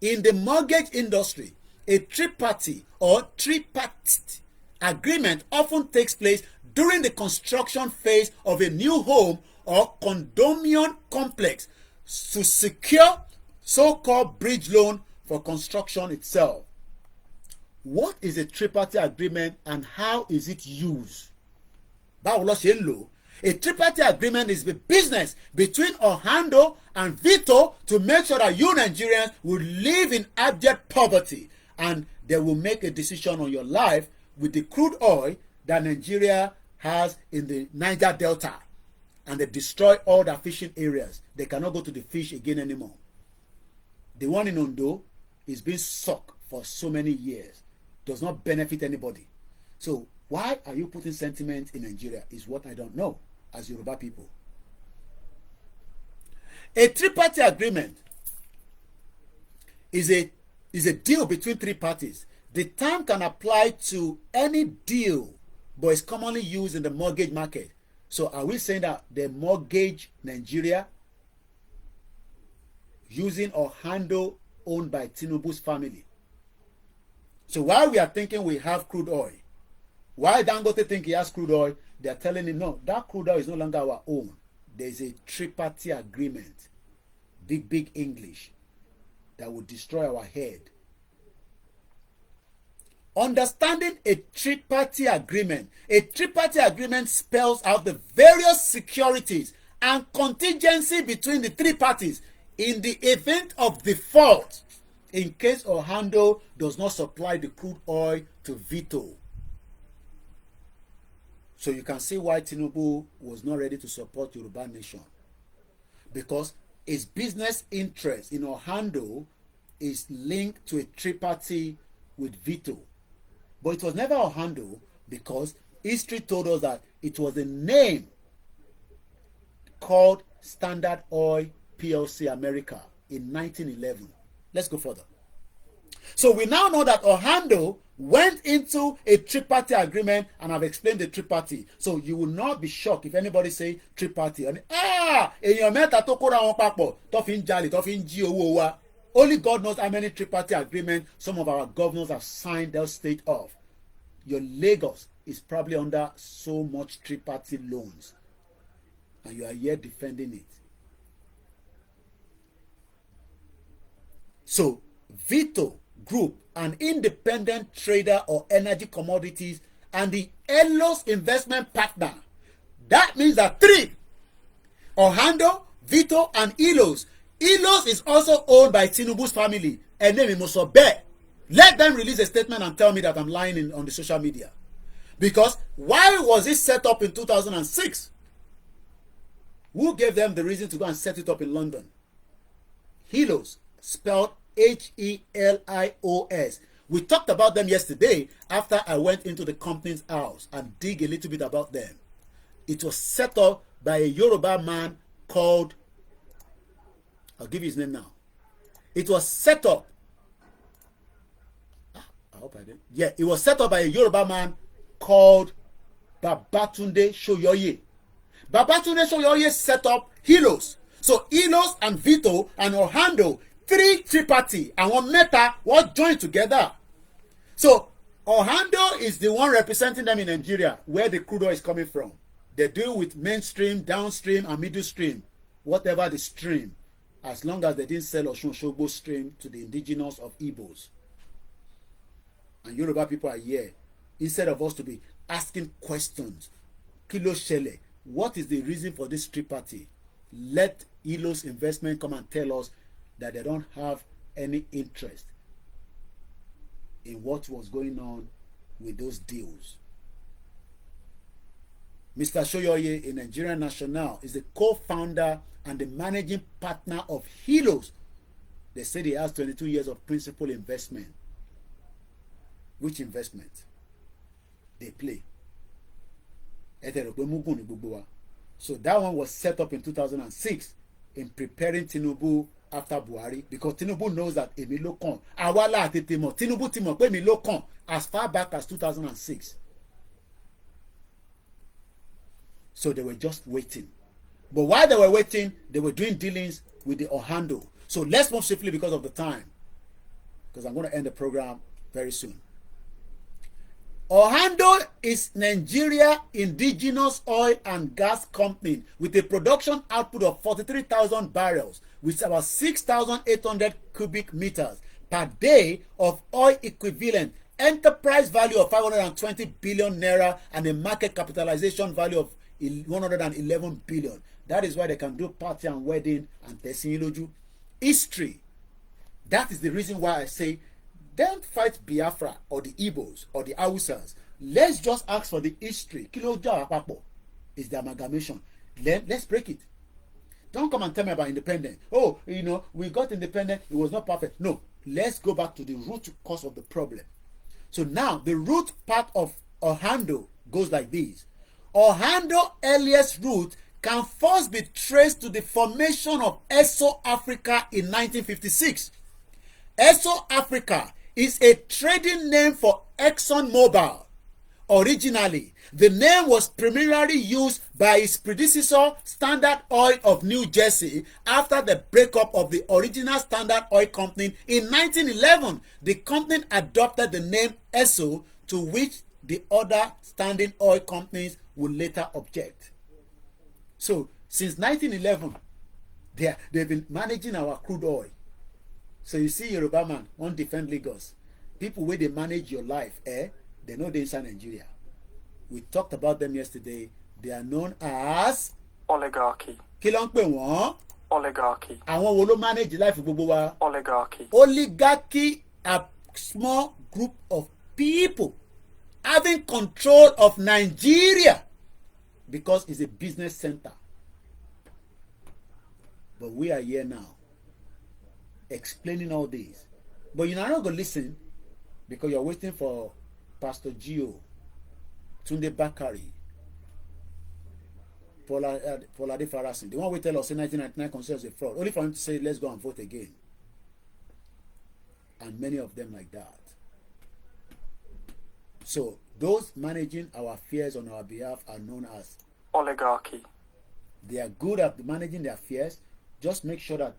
In the mortgage industry, a tripartite or tripartite agreement often takes place during the construction phase of a new home or condominium complex to secure so-called bridge loan for construction itself. What is a tripartite agreement and how is it used? A tripartite agreement is the business between Oando and Vito to make sure that you Nigerians will live in abject poverty, and they will make a decision on your life with the crude oil that Nigeria has in the Niger Delta, and they destroy all the fishing areas. They cannot go to the fish again anymore. The one in Oando is being sucked for so many years. Does not benefit anybody. So why are you putting sentiment in Nigeria is what I don't know as Yoruba people. A tripartite agreement is a deal between 3 parties. The term can apply to any deal, but it's commonly used in the mortgage market. So are we saying that they mortgage Nigeria using Oando owned by Tinubu's family? So while we are thinking we have crude oil, while Dangote think he has crude oil, they are telling him, no, that crude oil is no longer our own. There is a tripartite agreement, big English, that will destroy our head. Understanding a tripartite agreement spells out the various securities and contingency between the 3 parties in the event of default, in case Oando does not supply the crude oil to Vito. So you can see why Tinubu was not ready to support Yoruba nation, because his business interest in Oando is linked to a tripartite with Vito. But it was never Oando because history told us that it was a name called Standard Oil PLC America in 1911. Let's go further. So we now know that Oando went into a tripartite agreement, and I've explained the tripartite. So you will not be shocked if anybody say tripartite. And èèyàn mẹ́ta tó kóra wọn papọ̀ tó fi ń jalè tó fi ń jí owó wa. Only God knows how many tripartite agreements some of our governors have signed their state of. Your Lagos is probably under so much tripartite loans, and you are here defending it. So Vito Group, an independent trader of energy commodities, and the Elos investment partner. That means that three: Oando, Vito, and Elos. Elos is also owned by Tinubu's family. Enemi Mosobe. Let them release a statement and tell me that I'm lying on the social media. Because why was it set up in 2006? Who gave them the reason to go and set it up in London? Elos, spelled Helios. We talked about them yesterday after I went into the company's house and dig a little bit about them. It was set up by a Yoruba man called, I'll give you his name now. It was set up, I hope I did. Yeah, it was set up by a Yoruba man called Babatunde Soyoye. Babatunde Soyoye set up Elos. So Elos and Vito and Oando, three tripartite, and one meta was joined together. So Oando is the one representing them in Nigeria, where the crude oil is coming from. They deal with mainstream, downstream, and middle stream, whatever the stream, as long as they didn't sell Osun Osogbo stream to the indigenous of Igbos. And Yoruba people are here. Instead of us to be asking questions, Kilo Shele, what is the reason for this tripartite? Let Elos Investment come and tell us that they don't have any interest in what was going on with those deals. Mr. Soyoye, a Nigerian national, is the co-founder and the managing partner of Elos. They said he has 22 years of principal investment. Which investment? They play. So that one was set up in 2006 in preparing Tinubu after Buhari, because Tinubu knows that èmi ló kàn. Awala àti Timo. Tinubu ti mọ̀ pé èmi ló kàn as far back as 2006. So they were just waiting. But while they were waiting, they were doing dealings with the Oando. So let's move swiftly because of the time, because I'm going to end the program very soon. Oando is Nigeria indigenous oil and gas company with a production output of 43,000 barrels, which is about 6,800 cubic meters per day of oil equivalent, enterprise value of 520 billion naira, and a market capitalization value of 111 billion. That is why they can do party and wedding and tesiloju. History. That is the reason why I say, don't fight Biafra or the Igbos or the Hausas. Let's just ask for the history. Kiloja Apapo is the amalgamation. Let's break it. Don't come and tell me about independence. Oh, we got independent. It was not perfect. No, let's go back to the root cause of the problem. So now the root part of Oando goes like this. Oando earliest root can first be traced to the formation of Esso Africa in 1956. Esso Africa is a trading name for ExxonMobil. Originally, the name was primarily used by its predecessor, Standard Oil of New Jersey, after the breakup of the original Standard Oil Company in 1911. The company adopted the name Esso, to which the other standing oil companies would later object. So, since 1911, they've been managing our crude oil. So you see, Yoruba man won't defend Lagos. People where they manage your life, they know they inside Nigeria. We talked about them yesterday. They are known as Oligarchy. Kí ló ń pè wọ́n? Oligarchy. Àwọn wo ló manage life gbogbo wa? Oligarchy. Oligarchy are small group of people having control of Nigeria because it's a business center. But we are here now. explaining all this. But you're not going to listen because you're waiting for Pastor Gio, Tunde Bakari, Paula De Farasin. The one we tell us in 1999 considers a fraud. Only for him to say, let's go and vote again. And many of them like that. So those managing our affairs on our behalf are known as Oligarchy. They are good at managing their affairs. Just make sure that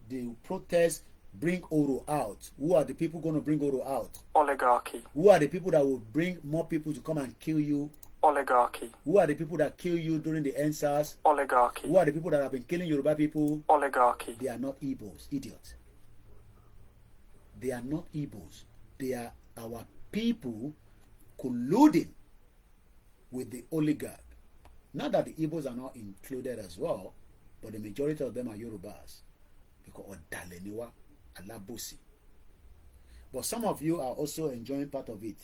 the protests bring Oro out. Who are the people going to bring Oro out? Oligarchy. Who are the people that will bring more people to come and kill you? Oligarchy. Who are the people that kill you during the NSAS? Oligarchy. Who are the people that have been killing Yoruba people? Oligarchy. They are not Igbos, idiots. They are not Igbos. They are our people colluding with the oligarch. Not that the Igbos are not included as well, but the majority of them are Yorubas. Because Odaleniwa, Alabosi. But some of you are also enjoying part of it.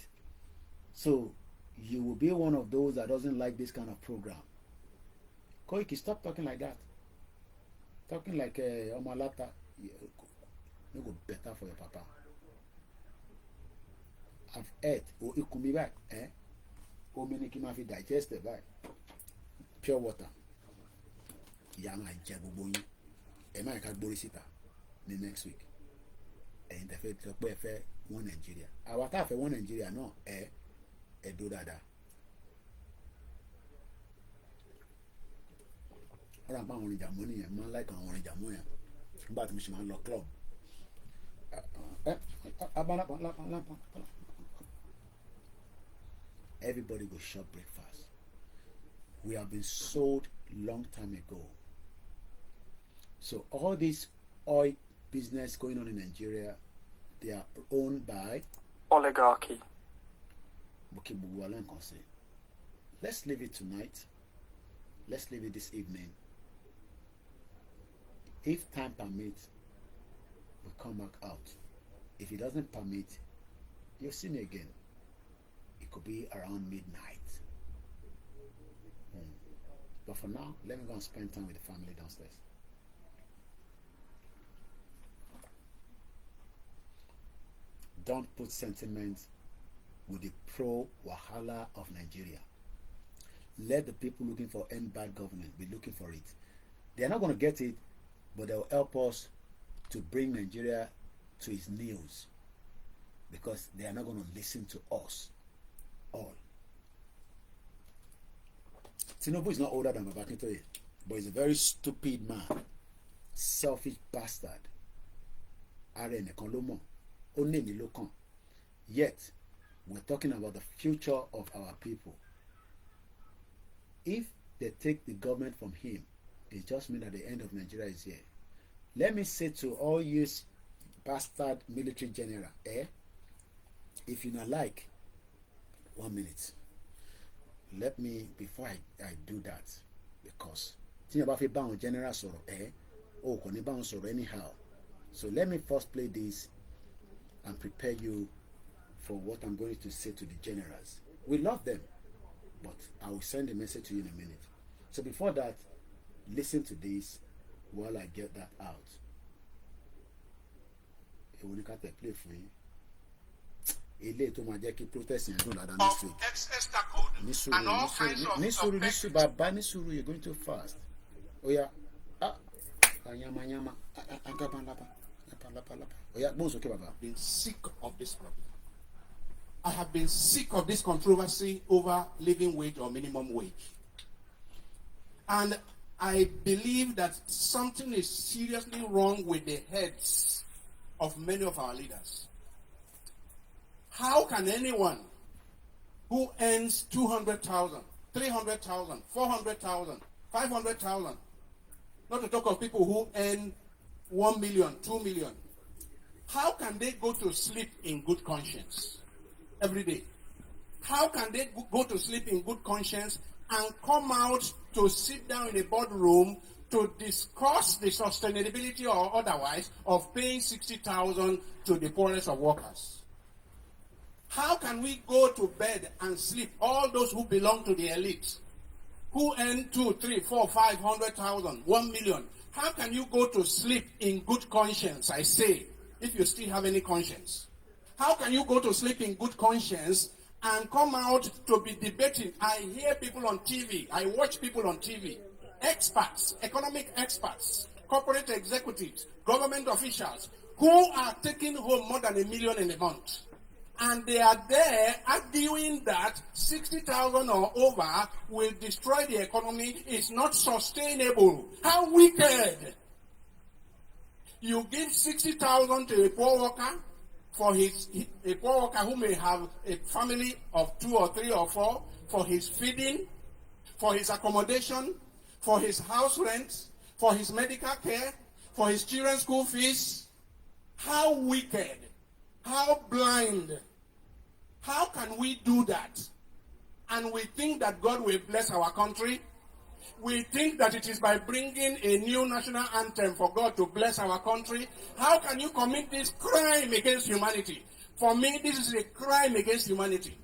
So you will be one of those that doesn't like this kind of program. Koiki, stop talking like that. Talking like Omalata. You go better for your papa. I've ate. Oh, it come back. Oh, many can have digested back. Pure water. Young and Jabuboy. Am I can Borisita the next week? And the faith of one Nigeria. Our time for one Nigeria, no, do that. Or I'm on Jamoni and man like on Jamoya. But Mishman Law Club. Everybody go shop breakfast. We have been sold long time ago. So all this oil business going on in Nigeria, they are owned by Oligarchy. Let's leave it tonight. Let's leave it this evening. If time permits, we'll come back out. If it doesn't permit, you'll see me again. It could be around midnight. But for now, let me go and spend time with the family downstairs. Don't put sentiments with the pro-Wahala of Nigeria. Let the people looking for end bad government be looking for it. They are not going to get it, but they will help us to bring Nigeria to its knees, because they are not going to listen to us all. Tinubu is not older than Babakitoye, but he's a very stupid man, selfish bastard. Yet, we're talking about the future of our people. If they take the government from him, it just means that the end of Nigeria is here. Let me say to all you bastard military general, if you not like, 1 minute. Let me, before I do that, because think about it, bound general soro, bound soro anyhow. So let me first play this and prepare you for what I'm going to say to the generals. We love them, but I will send a message to you in a minute. So before that, listen to this while I get that out. Play for you. Protest Nisuru, you're going too fast. Oh yeah. Been sick of this problem. I have been sick of this controversy over living wage or minimum wage. And I believe that something is seriously wrong with the heads of many of our leaders. How can anyone who earns 200,000, 300,000, 400,000, 500,000, not to talk of people who earn 1 million, 2 million, how can they go to sleep in good conscience every day? How can they go to sleep in good conscience and come out to sit down in a boardroom to discuss the sustainability or otherwise of paying 60,000 to the poorest of workers? How can we go to bed and sleep, all those who belong to the elite, who earn 2, 3, 4, 500,000, 1 million, How can you go to sleep in good conscience, I say, if you still have any conscience? How can you go to sleep in good conscience and come out to be debating? I hear people on TV, I watch people on TV, experts, economic experts, corporate executives, government officials, who are taking home more than $1 million in a month. And they are there arguing that 60,000 or over will destroy the economy. It's not sustainable. How wicked! You give 60,000 to a poor worker, a poor worker who may have a family of 2 or 3 or 4, for his feeding, for his accommodation, for his house rent, for his medical care, for his children's school fees. How wicked! How blind! How can we do that? And we think that God will bless our country. We think that it is by bringing a new national anthem for God to bless our country. How can you commit this crime against humanity? For me, this is a crime against humanity.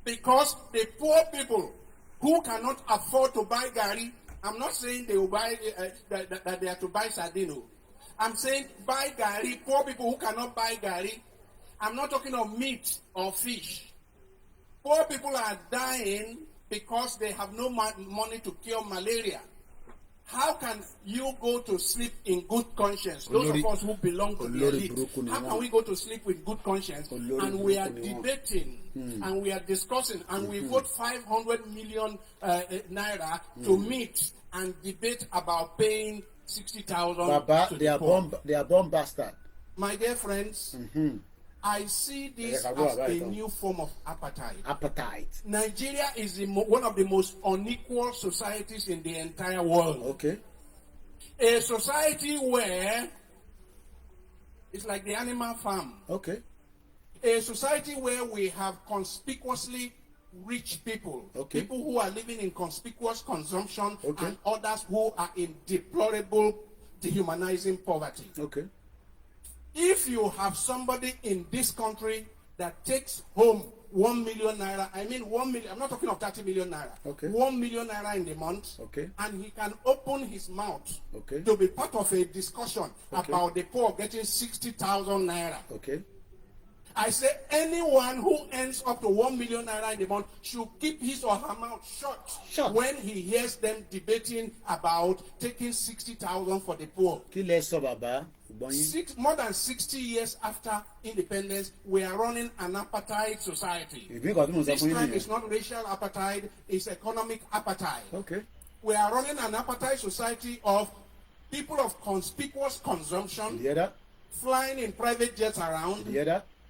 Because the poor people who cannot afford to buy gari, I'm not saying they will buy that they are to buy sardine. I'm saying buy gari, poor people who cannot buy gari. I'm not talking of meat or fish. Poor people are dying because they have no money to cure malaria. How can you go to sleep in good conscience? Those of us who belong to the elite, how can we go to sleep with good conscience? And we are debating, and we are discussing, and we vote 500 million naira to meet and debate about paying 60,000. Baba, they are born bastard. My dear friends, I see this as a new form of apartheid. Nigeria is one of the most unequal societies in the entire world. Okay. A society where it's like the animal farm. Okay. A society where we have conspicuously rich people. Okay. People who are living in conspicuous consumption, and others who are in deplorable, dehumanizing poverty. Okay. If you have somebody in this country that takes home 1 million naira, I mean 1 million, I'm not talking of 30 million naira, 1 million naira in the month, and he can open his mouth to be part of a discussion about the poor getting 60,000 naira. I say anyone who earns up to 1 million naira in the month should keep his or her mouth shut when he hears them debating about taking 60,000 for the poor. More than 60 years after independence, we are running an apartheid society. This time it's not racial apartheid, it's economic apartheid. We are running an apartheid society of people of conspicuous consumption, flying in private jets around,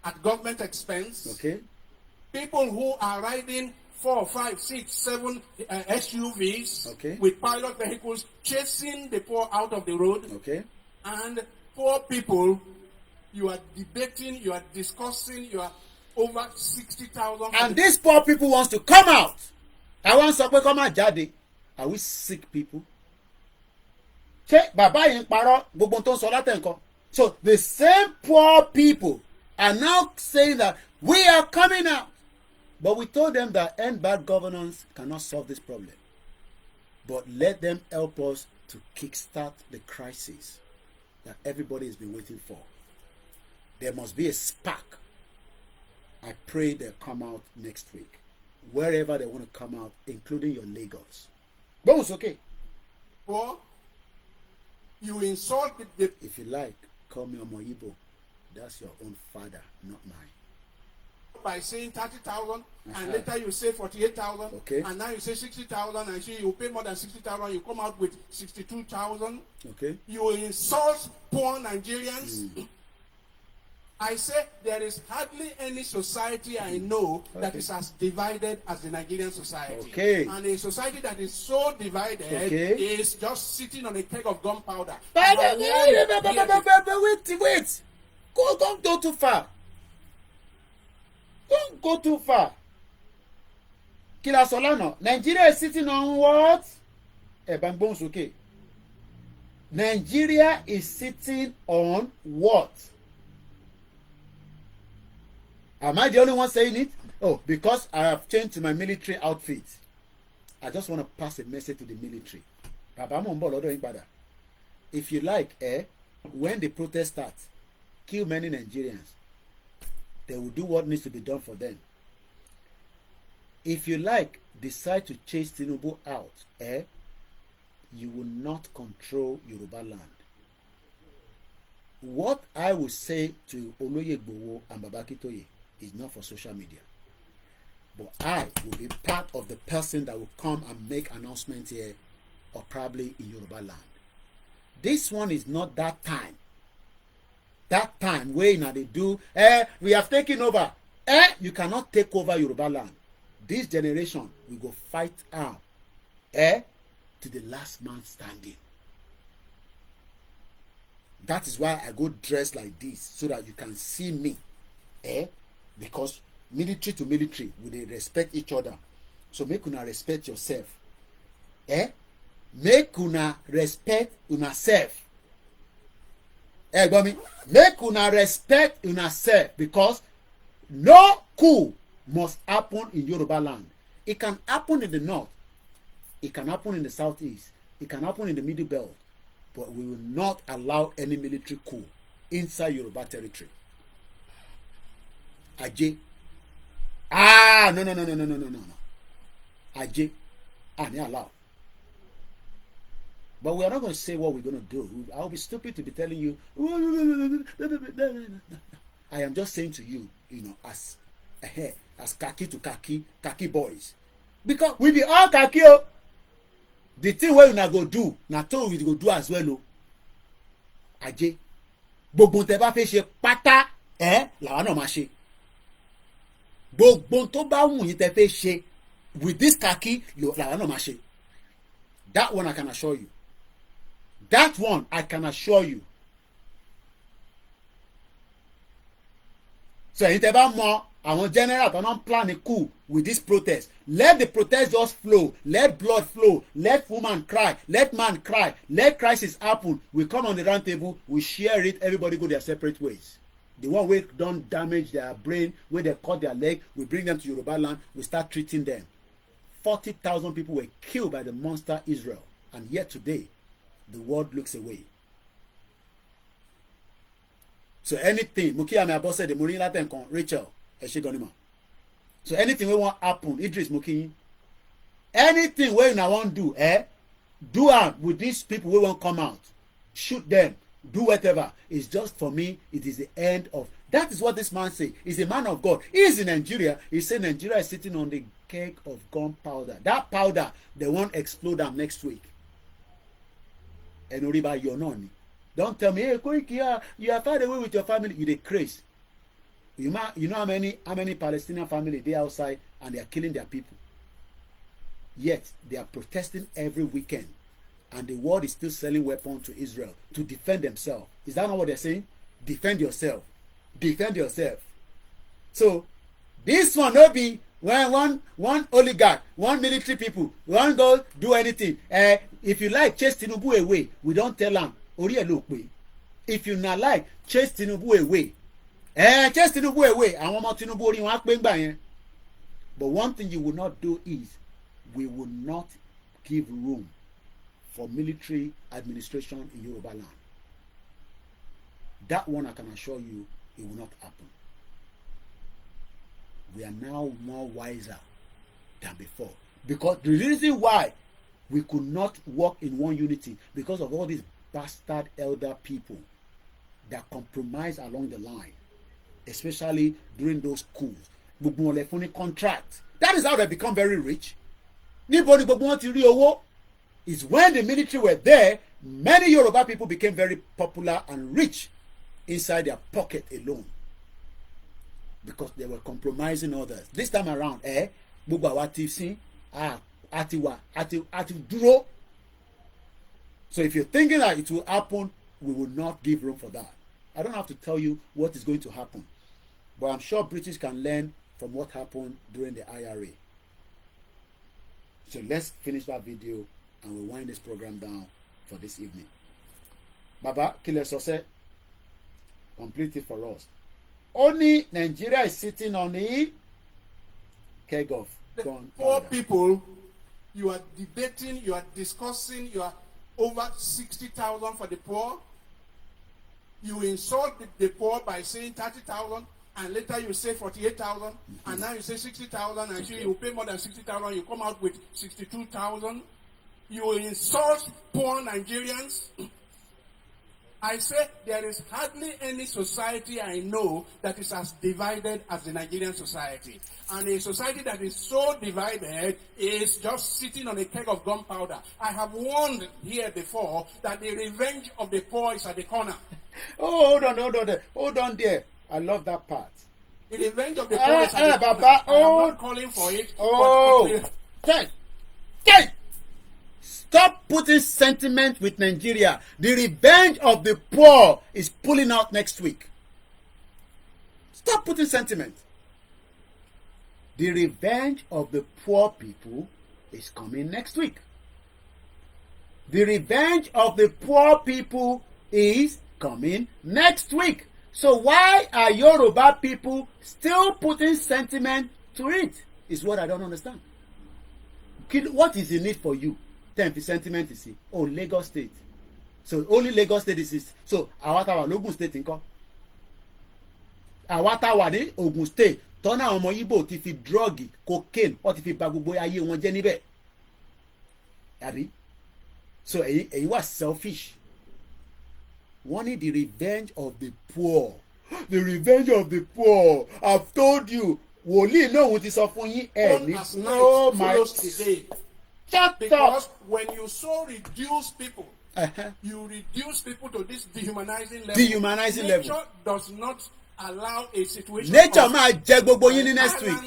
at government expense. People who are riding 4, 5, 6, 7 SUVs with pilot vehicles, chasing the poor out of the road. And poor people, you are debating, you are discussing, you are over 60,000. And these poor people wants to come out. I want to come out, Jade. Are we sick people? So the same poor people are now saying that we are coming out. But we told them that end bad governance cannot solve this problem. But let them help us to kickstart the crisis that everybody has been waiting for. There must be a spark. I pray they'll come out next week. Wherever they want to come out, including your Lagos. But it's okay. Or you insult the... If you like, call me Omoyibo. That's your own father, not mine. By saying 30,000, and later you say 48,000, and now you say 60,000, and you pay more than 60,000, you come out with 62,000. You insult poor Nigerians. I say there is hardly any society I know that is as divided as the Nigerian society. And a society that is so divided is just sitting on a keg of gunpowder. Wait. Don't go too far. Don't go too far. Kila Solano, Nigeria is sitting on what? Okay. Nigeria is sitting on what? Am I the only one saying it? Oh, because I have changed to my military outfit. I just want to pass a message to the military. bàbá mò ń bọ̀ lọ́dọ̀ yín padà. If you like, when the protest starts, kill many Nigerians. They will do what needs to be done for them. If you like, decide to chase Tinubu out, you will not control Yoruba land. What I will say to Oloye Igboho and Baba Akintoye is not for social media. But I will be part of the person that will come and make announcements here or probably in Yoruba land. This one is not that time. That time where now they do, we have taken over. You cannot take over Yoruba land. This generation will go fight out to the last man standing. That is why I go dressed like this, so that you can see me. Because military to military, we they respect each other. So make una respect yourself. Make una respect una self. Make una respect una self, because no coup must happen in Yoruba land. It can happen in the north. It can happen in the southeast. It can happen in the middle belt. But we will not allow any military coup inside Yoruba territory. Ajay. No. Ajay. They allow. But we are not going to say what we're going to do. I'll be stupid to be telling you. I am just saying to you, as khaki to khaki boys. Because we be all khaki. The thing wey una go do, na to we go do as well. Ajé. Gbogbo tẹ́ bá fẹ́ ṣe pátá, làwa náà máa ṣe. Gbogbo tó bá wù yín tẹ́ fẹ́ ṣe with this khaki, làwa náà máa ṣe. That one I can assure you. That one I can assure you. So ẹ̀yin tẹ́ bá mọ̀ àwọn general tó náà plan a coup with this protest. Let the protest just flow. Let blood flow. Let woman cry. Let man cry. Let crisis happen. We come on the round table. We share it. Everybody go their separate ways. The one wey don damage their brain, where they cut their leg, we bring them to Yoruba land. We start treating them. 40,000 people were killed by the monster Israel. And yet today, the world looks away. So anything, Mukiya Abo said, the Murin Latin Rachel, Eshigonima. So anything we want happen, Idris Muki, anything we now want do, do out with these people we won't come out. Shoot them, do whatever. It's just for me, it is the end of. That is what this man say. He's a man of God. He is in Nigeria. He said Nigeria is sitting on the keg of gunpowder. That powder, they won't explode them next week. And Oriba, you're not. Don't tell me, hey, Koiki, you are far away with your family. You're crazy. You know how many Palestinian families they outside and they are killing their people. Yet they are protesting every weekend, and the world is still selling weapons to Israel to defend themselves. Is that not what they're saying? Defend yourself. Defend yourself. So this one will be when one oligarch, one military people, one go do anything. If you like, chase Tinubu away. We don't tell them. If you not like, chase Tinubu away. Chase Tinubu away. I want more Tinubu orí wọn á pé ńgbà yẹn. But one thing you will not do is, we will not give room for military administration in Yoruba land. That one I can assure you, it will not happen. We are now more wiser than before. Because the reason why we could not work in one unity, because of all these bastard elder people that compromise along the line, especially during those coups. Contract. That is how they become very rich. Nobody want to rí is when the military were there, many Yoruba people became very popular and rich inside their pocket alone. Because they were compromising others. This time around, gbogbo àwa ti sin, àti dúró. So if you're thinking that it will happen, we will not give room for that. I don't have to tell you what is going to happen. But I'm sure British can learn from what happened during the IRA. So let's finish that video and we'll wind this program down for this evening. Baba, Kile Sose, complete it for us. Only Nigeria is sitting on the keg of gun. Poor people, you are debating, you are discussing, you are over 60,000 for the poor. You insult the poor by saying 30,000, and later you say 48,000, and now you say 60,000, and you pay more than 60,000, you come out with 62,000. You insult poor Nigerians. I say there is hardly any society I know that is as divided as the Nigerian society. And a society that is so divided is just sitting on a keg of gunpowder. I have warned here before that the revenge of the poor is at the corner. Oh, hold on there. I love that part. The revenge of the poor is at the corner. Baba, I am not calling for it. Oh, Stop putting sentiment with Nigeria. The revenge of the poor is pulling out next week. Stop putting sentiment. The revenge of the poor people is coming next week. The revenge of the poor people is coming next week. So why are Yoruba people still putting sentiment to it? Is what I don't understand. What is the need for you? 10% sentiment is oh Lagos State. So only Lagos State is so Awatawa Ogun State nko. Awatawa ní Ogun State. Tọ́nà àwọn ọmọ Igbo ti fi drug cocaine ó ti fi bà gbogbo ayé wọn jẹ́ níbẹ̀. Àbí? So èyí wà selfish. Wọ́n ní the revenge of the poor. The revenge of the poor. I've told you. Wòlíì náà òun ti sọ fún yín ẹ̀ ní. Oh my. Shut because up. When you so reduce people, you reduce people to this dehumanizing level. Dehumanizing level. Nature does not allow a situation nature máa jẹ gbogbo yín ní next week.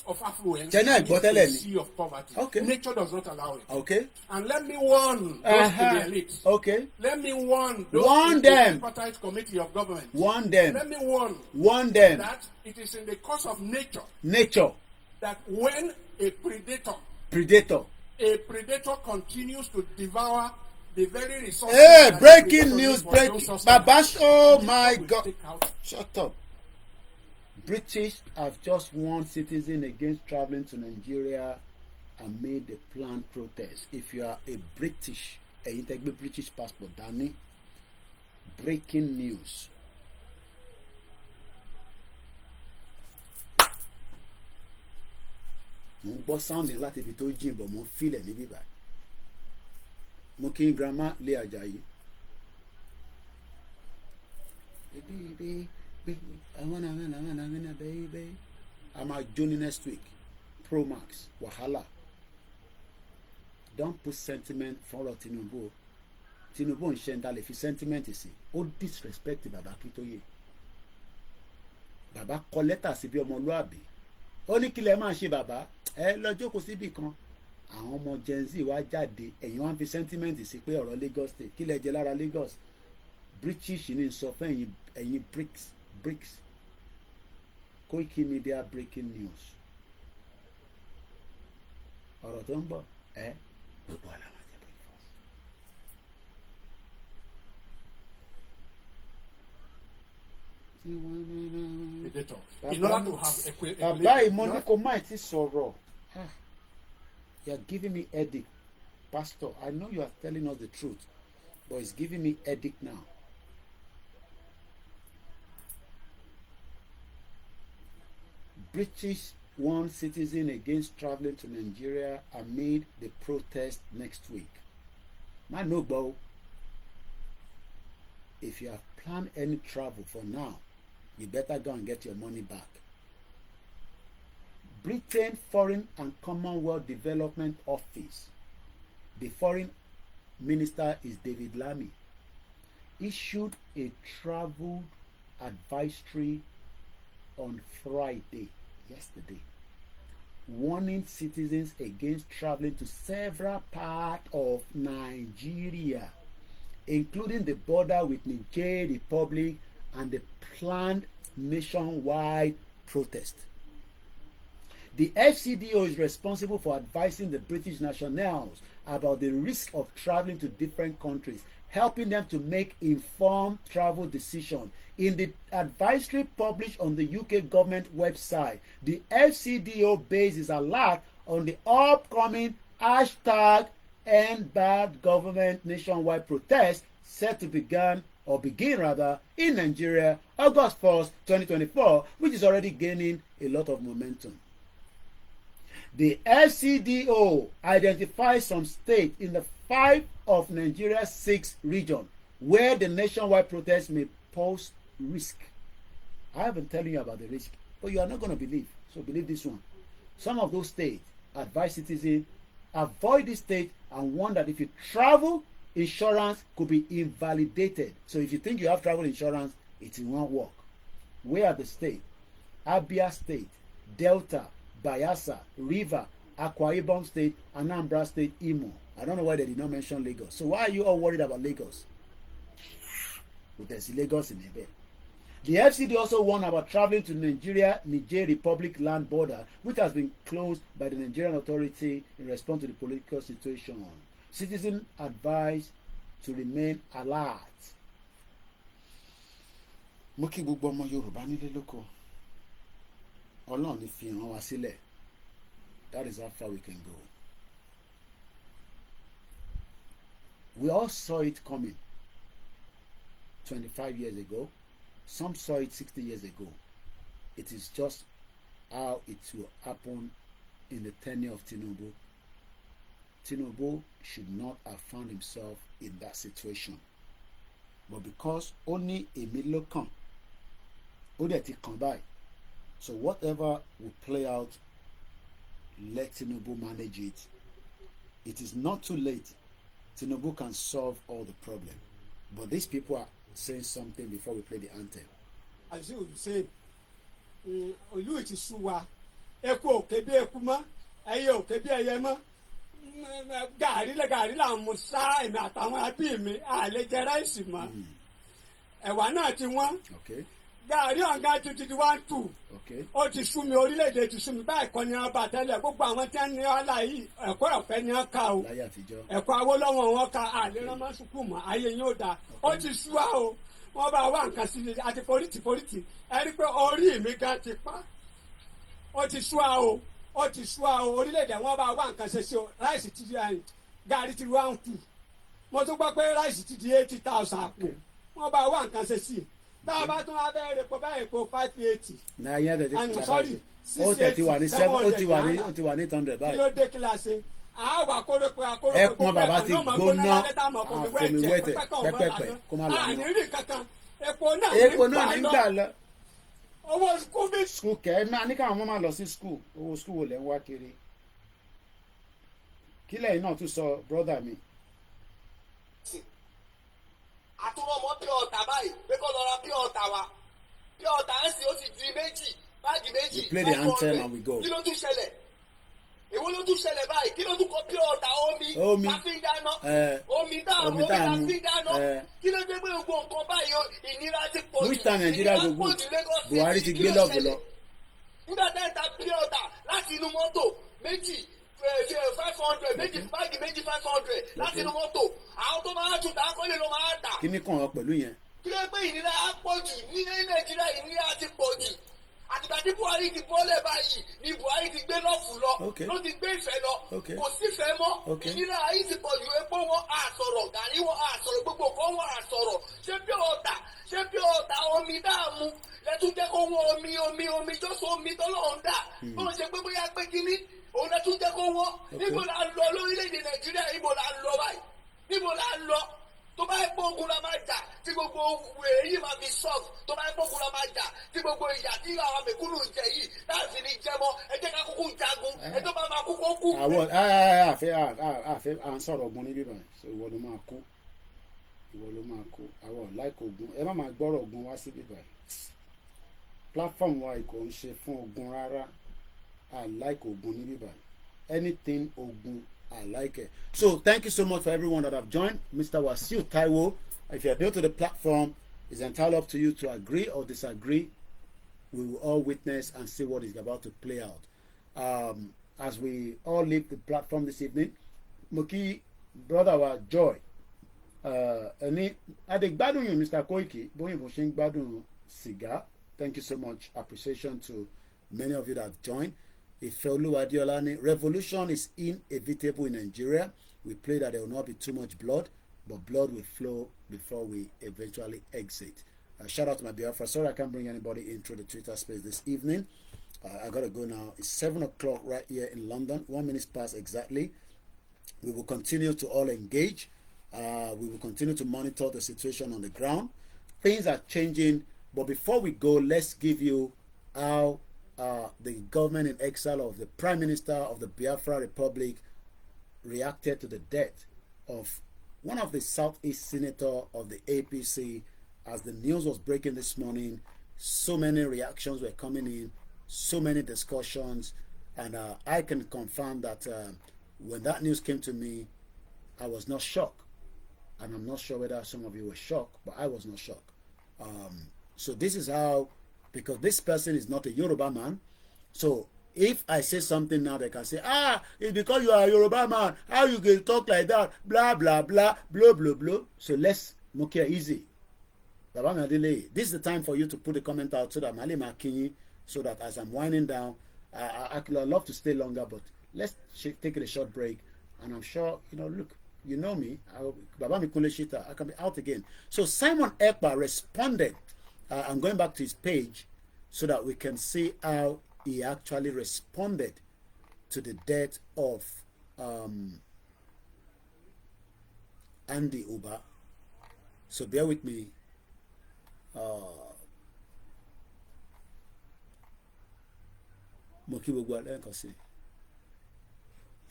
Of affluence, Jẹ́nà ìgbọ́tẹ́lẹ̀ ni. sea of poverty. Okay. Nature does not allow it. Okay. And let me warn those to the elite. Okay. Let me warn those Warn them. in the tripartite committee of government. Warn them. Let me warn. Warn them. That it is in the course of nature. Nature. That when a predator continues to devour the very resources. Hey, breaking news, Baba, oh my God. Shut up. British have just warned citizens against traveling to Nigeria amid the planned protest. If you are a British, you take the British passport, Danny. Breaking news. Mo ń gbọ́ sound láti ibi tó jìn bọ̀ mo feel ẹ̀ níbí báyìí. Mo kí n grandma lé Àjàyí. Baby. I'm a journey next week. Pro Max, Wahala. Don't put sentiment for Tinubu. Tinubu ń ṣe ń dalẹ̀ fi sentiment sí. Ó disrespect Bàbá Akíntóyè. Bàbá kọ lẹ́tà sí bí ọmọlúàbí. Ó ní kí lẹ máa ṣe bàbá. Ẹ lọ jókòó síbì kan. Àwọn ọmọ Gen Z wá jáde. Ẹ̀yin wá ń fi sentiment sí pé ọ̀rọ̀ Lagos State. Kí lẹ jẹ lára Lagos? British ní sọ fún ẹ̀yin bricks. Koikimedia breaking news. Ọ̀rọ̀ tó ń bọ̀ gbogbo àlàmà jẹ́ breakfast. Bàbá ìmọ̀ní kò má ti sọ̀rọ̀. You are giving me headache, Pastor. I know you are telling us the truth, but it's giving me headache now. British warn citizens against traveling to Nigeria amid the protest next week. Man, no go. If you have planned any travel for now, you better go and get your money back. Britain Foreign and Commonwealth Development Office, the foreign minister is David Lammy, issued a travel advisory on Friday, yesterday, warning citizens against traveling to several parts of Nigeria, including the border with Niger Republic and the planned nationwide protest. The FCDO is responsible for advising the British nationals about the risk of traveling to different countries, helping them to make informed travel decisions. In the advisory published on the UK government website, the FCDO bases alert on the upcoming hashtag end bad government nationwide protest set to begin in Nigeria August 1st, 2024, which is already gaining a lot of momentum. The FCDO identifies some states in the 5 of Nigeria's 6 regions where the nationwide protest may pose risk. I have been telling you about the risk, but you are not going to believe. So believe this one. Some of those states advise citizens avoid this state and warn that if you travel, insurance could be invalidated. So if you think you have travel insurance, it won't work. Where are the states? Abia State, Delta, Bayelsa, River, Akwa Ibom State, Anambra State, Imo. I don't know why they did not mention Lagos. So why are you all worried about Lagos? Well, there's Lagos in there. The FCD also warned about traveling to Niger Republic land border, which has been closed by the Nigerian authority in response to the political situation. Citizens advised to remain alert. Mo kí gbogbo ọmọ Yorùbá nílé lóko. Ọlọ́run ní fi hàn wá sílẹ̀. That is how far we can go. We all saw it coming 25 years ago. Some saw it 60 years ago. It is just how it will happen in the tenure of Tinubu. Tinubu should not have found himself in that situation. But because only èmi ló kàn, ó dẹ̀ ti kàn báyìí. So whatever will play out, let Tinubu manage it. It is not too late. Tinubu can solve all the problem. But these people are saying something before we play the anthem. As you say, Olú ti sú wa, eku òkè bí eku mọ́, ẹyẹ òkè bí ẹyẹ mọ́, gàrí là ń mu sá èmi àtàwọn ẹbí mi àlè jẹ ráìsì mọ́. Ẹ̀wà náà ti wọ́n. Gàrí ọ̀gá ti di 1-2. Ó ti sú mi, orílẹ̀-èdè ti sú mi, báyìí kọ́ ni wọ́n bá tẹ́lẹ̀. Gbogbo àwọn tí wọ́n ní ọ̀la yìí, ẹ̀kọ́ ọ̀fẹ́ ni wọ́n kà o. Ẹ̀kọ́ Awólọ́wọ̀ wọn kà àlè rán mọ́ sùkúù mọ́, ayé yín ó dáa. Ó ti sú wa o. Wọ́n bá wá nǹkan sí i àti pólítì. Ẹ rí i pé orí mi gan ti pa. Ó ti sú wa o. Ó ti sú wa o. Orílẹ̀-èdè wọ́n bá wá nǹkan ṣe sí o. Ráìsì ti di gàrí ti 1-2. Mo tún gbọ́ pé ráìsì ti di 80,000 àpò. Wọ́n bá wá nǹkan ṣe sí i. Tá a bá tún wá bẹ́ẹ̀ rẹ̀ pọ̀ báyìí kó 580. Náírà tẹ̀tí kìlá báyìí. Ó tẹ̀tí wà ní 700 ó ti wà ní 800 báyìí. Kí ló dé kíláàsì? Àwa kórópè ẹ̀pọ̀n bàbá ti gbóná àfòmíwẹ́tẹ̀ pẹ́pẹ́pẹ́ kó má lọ. Àníri kankan epo náà ní gbà lọ. Owó skul bí. Skul kẹ́ ẹ máa ní káwọn ọmọ máa lọ sí skul. Owó skul wo lẹ̀ ń wá kiri. Kílẹ̀ yìí náà tún sọ brọ́dà mi. Àtúmọ̀mọ́ pure water báyìí pé kó lọ ra pure water wa. Pure water ẹ̀ sì ó ti di méjì báàgì méjì. We play the anthem and we go. Kí ló tún ṣẹlẹ̀? Èwo ló tún ṣẹlẹ̀ báyìí? Kí ló tún kọ pure water omi? Láfi dáná. Omi dáàmú láfi dáná. Kí ló dé pé gbogbo nǹkan báyìí ìnira ti pọ̀ jù? Which time Nigeria go good? Buhari ti gbé lọ́ọ̀bù lọ. Nígbà tá ẹ̀ ta pure water láti inú mọ́tò méjì 500 méjì báàgì méjì 500 láti inú mọ́tò. Àwọn tó máa tún tà kọ́lé ló máa tà. Kí ni kàn án pẹ̀lú yẹn? Kí ló pé ìnira á pọ̀ jù ní Nàìjíríà ìnira ti pọ̀ jù? Àtìgbà tí Buhari ti bọ́lẹ̀ báyìí ni Buhari ti gbé lọ́ọ̀fù lọ ló ti gbé ìfẹ́ lọ kò sífẹ́ mọ́ ìnira ayé ti pọ̀ ju epo wọn àsọ̀rọ̀ gàrí wọn àsọ̀rọ̀ gbogbo kan wọn àsọ̀rọ̀ ṣé pure water omi dáàmú lẹ́tún jẹ́ kó wọ́n omi tó so omi tọ́lọ́run dà bó ṣe pé bóyá pé kíní òun lẹ́tún jẹ́ kó wọ́n níbo la lọ lórílẹ̀‐èdè Nàìjíríà níbo la lọ báyìí níbo la lọ. Tó bá yẹ gbógun la máa jà tí gbogbo èyí máa fi sọ́ọ̀f tó bá yẹ gbógun la máa jà tí gbogbo ìyà tí àwọn mẹ̀kúnnù jẹ yìí láti ní jẹmọ́ ẹ jẹ́ ká kúkú jagun ẹ tó bá máa kú kó kú. àwọn àfẹ́ à ń sọ̀rọ̀ ogun níbí báyìí so ìwọ ló máa kú àwọn láìkò ogun ẹ má máa gbọ́rọ̀ ogun wá síbí báyìí platform wa kò ń ṣe fún ogun rárá láìkò ogun níbí báyìí anything ogun. I like it. So thank you so much for everyone that have joined. Mr. Wasiu Taiwo, if you are new to the platform, it's entirely up to you to agree or disagree. We will all witness and see what is about to play out. As we all leave the platform this evening, Moki, brother wa Joy, any adegbadun you, Mr. Koiki, boyinbo ṣe ń gbádùn cigar. Thank you so much. Appreciation to many of you that have joined. Ifeoluwa Adeolani, revolution is inevitable in Nigeria. We pray that there will not be too much blood, but blood will flow before we eventually exit. Shout out to my Biafra. Sorry I can't bring anybody in through the Twitter space this evening. I gotta go now. It's 7 o'clock right here in London. 1 minute past exactly. We will continue to all engage. We will continue to monitor the situation on the ground. Things are changing, but before we go, let's give you how the government in exile of the Prime Minister of the Biafra Republic reacted to the death of one of the Southeast Senator of the APC. As the news was breaking this morning, so many reactions were coming in, so many discussions, and I can confirm that when that news came to me, I was not shocked. And I'm not sure whether some of you were shocked, but I was not shocked. So this is how, because this person is not a Yoruba man, so if I say something now, they can say, it's because you are a Yoruba man, how you can talk like that, blah, blah, blah, blah, blah, blah. So let's make it easy. This is the time for you to put a comment out so that Mali Makinyi, so that as I'm winding down, I'd love to stay longer, but let's take a short break. And I'm sure, look, you know me, I can be out again. So Simon Ekpa responded. I'm going back to his page so that we can see how he actually responded to the death of Andy Uba. So bear with me. Mo kí gbogbo lẹ́ẹ̀kan sí.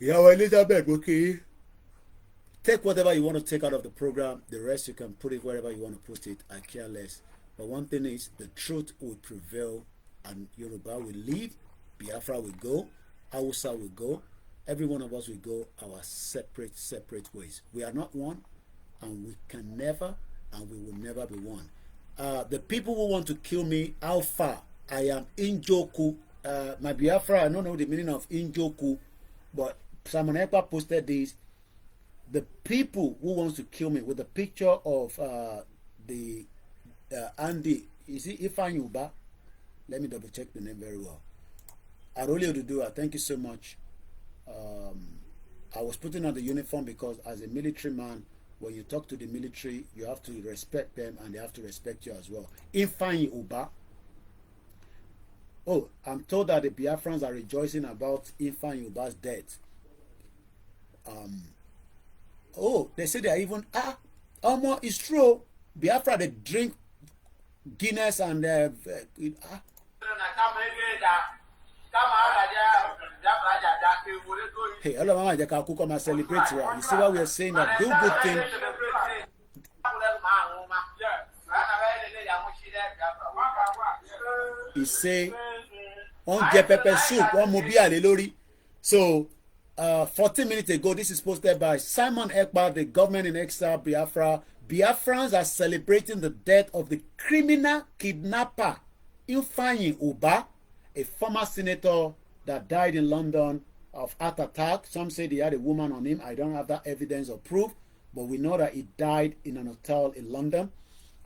Ìyàwó Elizabeth, mo kí. Take whatever you want to take out of the program. The rest you can put it wherever you want to put it. I care less. But one thing is, the truth will prevail, and Yoruba will leave, Biafra will go, Hausa will go. Every one of us will go our separate ways. We are not one, and we can never, and we will never be one. The people who want to kill me, how far? I am Injoku. My Biafra, I don't know the meaning of Injoku, but Simon Ekpa posted this. The people who wants to kill me with the picture of the Andy, is it Ifan Uba? Let me double check the name very well. Aroli Odudua, thank you so much. I was putting on the uniform because as a military man, when you talk to the military, you have to respect them and they have to respect you as well. Ifan Uba. Oh, I'm told that the Biafrans are rejoicing about Ifan Uba's death. Oh, they say they are even, almost, it's true. Biafra, they drink Guinness and Hey, all of mama jeka kuko ma celebrate right. You see what we are saying, that do good thing. He say on get pepper soup, one mobi ale lori. So 14 minutes ago, this is posted by Simon Ekpa, the government in exile, Biafra. Biafrans are celebrating the death of the criminal kidnapper Ifeanyi Uba, a former senator that died in London of heart attack. Some say they had a woman on him. I don't have that evidence or proof, but we know that he died in an hotel in London.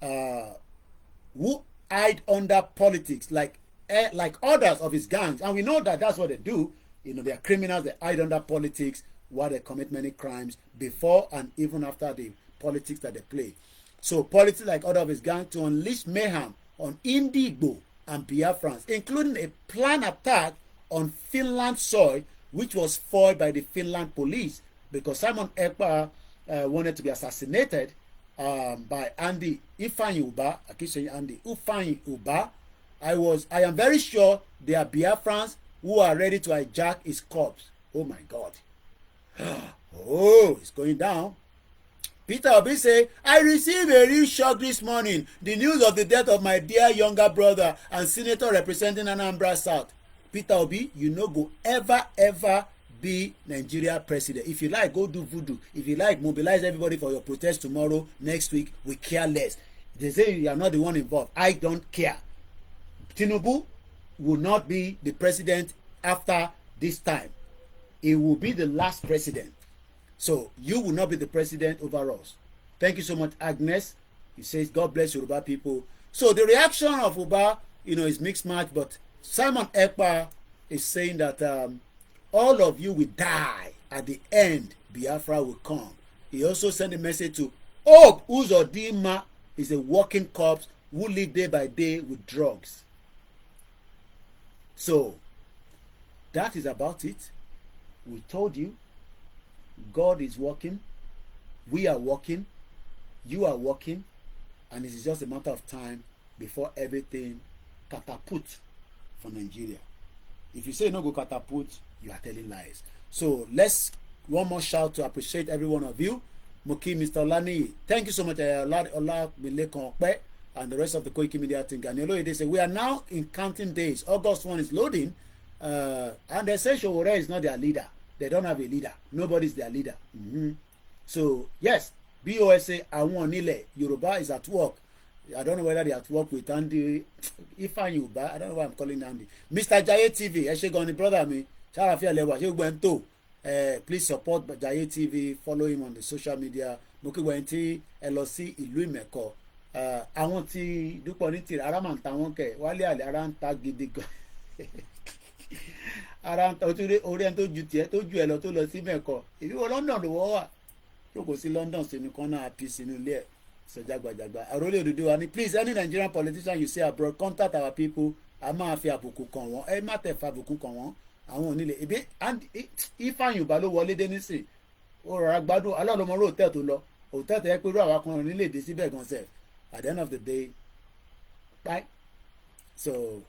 Who hide under politics like others of his gangs, and we know that that's what they do. They are criminals. They hide under politics while they commit many crimes before and even after the politics that they play. So politics like other of his gang to unleash mayhem on Indigo and Biafrans, including a planned attack on Finland soil, which was foiled by the Finland police because Simon Ekpa wanted to be assassinated by Andy Ifeanyi Uba. I keep saying Andy Ifeanyi Uba. I am very sure they are Biafrans who are ready to hijack his corpse. Oh my God. Oh, it's going down. Peter Obi say, I received a real shock this morning. The news of the death of my dear younger brother and senator representing Anambra South. Peter Obi, you no go ever be Nigeria president. If you like, go do voodoo. If you like, mobilize everybody for your protest tomorrow, next week. We care less. They say you are not the one involved. I don't care. Tinubu will not be the president after this time. He will be the last president. So you will not be the president over us. Thank you so much, Agnes. He says, God bless Yoruba people. So the reaction of Uba, is mixed match, but Simon Ekpa is saying that all of you will die at the end Biafra will come. He also sent a message to Hope Uzodinma is a walking corpse who live day by day with drugs. So that is about it. We told you God is working, we are working, you are working, and it is just a matter of time before everything catapult for Nigeria. If you say no go catapult, you are telling lies. So let's one more shout to appreciate every one of you. Moki, Mr. Olani, thank you so much. Ola and the rest of the Koikimedia team. And they say we are now in counting days. August 1 is loading, and they say Showore is not their leader. They don't have a leader. Nobody's their leader. So yes, BOSA Awonile Yoruba is at work. I don't know whether they are at work with Andy. Ifan Yoruba, I don't know why I'm calling Andy. Mr. Jaye TV, Eshegoni brother me. Please support Jaye TV. Follow him on the social media. Mokiwenti LOC Ìlú Ìmẹ̀kọ. Àwọn tí dúpọ̀ ní tìrẹ ara máa ń ta wọn kẹ̀ wálé àlẹ́ ara ń ta gidi gan. Ara ń ta orí ẹni tó ju tiẹ̀ tó ju ẹ lọ tó lọ sí Mẹ̀kọ. Ìlú London ló wọ́ wà. Jókòó sí London sínú kan náà àpì sínú ilé ẹ̀. Sọ̀jàgbàjàgbà. Àròlé òdodo wa ni please any Nigerian politician you see abroad contact our people. A máa fi àbùkù kàn wọ́n. Ẹ má tẹ̀ fa àbùkù kàn wọ́n. Àwọn onílé ebi Ifeanyi Uba ló wọlé dé nísìn. Ó rọra gbádùn alálọ́mọ́rọ́ hòtẹ́ẹ̀ tó lọ. Hòtẹ́ẹ̀ tó yẹ pé irú àwa kan nílé èdè síbẹ̀ gan sẹ̀. At the end of the day, right? So,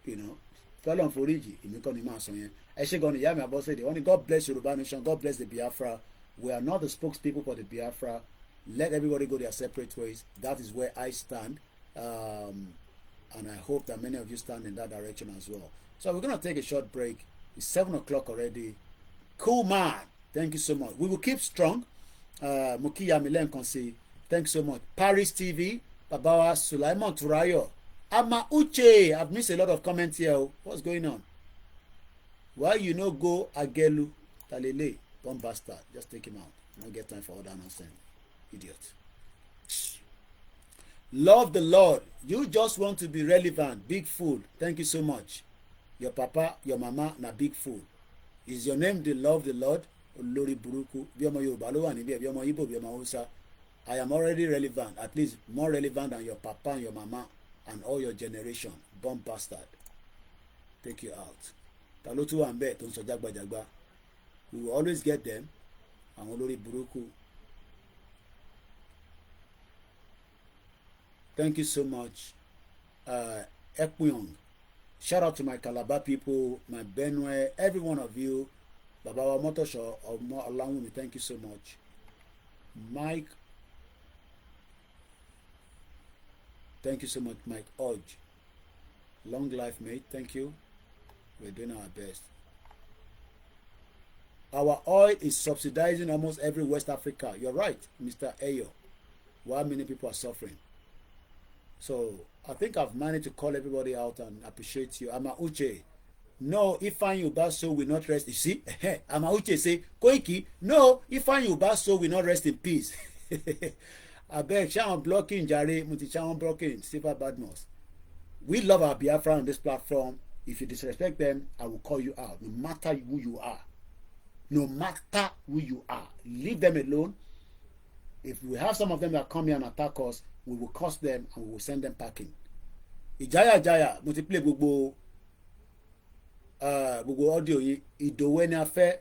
you know, fọlọ́n foríjì èmi kọ́ ni máa sọ yẹn. Ẹ ṣé gan ni ìyá mi Abọ́sẹ̀dé wọ́n ní God bless Yoruba nation, God bless the Biafra. We are not the spokespeople for the Biafra. Let everybody go their separate ways. That is where I stand. And I hope that many of you stand in that direction as well. So we're going to take a short break. It's 7 o'clock already. Cool man. Thank you so much. We will keep strong. Mukiya Milen Konsi. Thanks so much. Paris TV. Babawa Sulaiman Turayo. Ama Uche. I've missed a lot of comments here. What's going on? Why you no go Agelu? Talele. One bastard. Just take him out. Don't get time for all that nonsense. Idiot. Love the Lord. You just want to be relevant. Big fool. Thank you so much. Your papa, your mama, na big fool. Is your name the love the Lord? Olórí burúkú. Bí ọmọ Yorùbá ló wà níbí, bí ọmọ Igbo, bí ọmọ Hausa. I am already relevant, at least more relevant than your papa and your mama and all your generation. Bomb bastard. Take you out. Ta ló tún wà ń bẹ̀ tó ń sọ jágbàjàgbà. We will always get them. Àwọn olórí burúkú. Thank you so much. Ekpuyong. Shout out to my Calabar people, my Benue, every one of you. Babawa Motosho or Olawumi, thank you so much. Mike, thank you so much. Mike Odge, long life, mate. Thank you. We're doing our best. Our oil is subsidizing almost every West Africa. You're right, Mr. Ayo. Why many people are suffering? So I think I've managed to call everybody out and appreciate you. Ama Uche, no, Ifeanyi Uba soul will not rest. You see, Ama Uche say, Koiki, no, Ifeanyi Uba soul will not rest in peace. I beg, Shawn blocking Jare, Muti Shawn blocking, Super Badmos. We love our Biafra on this platform. If you disrespect them, I will call you out, no matter who you are. No matter who you are. Leave them alone. If we have some of them that come here and attack us, we will curse them and we will send them packing. Ìjáyà mo ti play gbogbo audio yìí Ìdòwú ni a fẹ́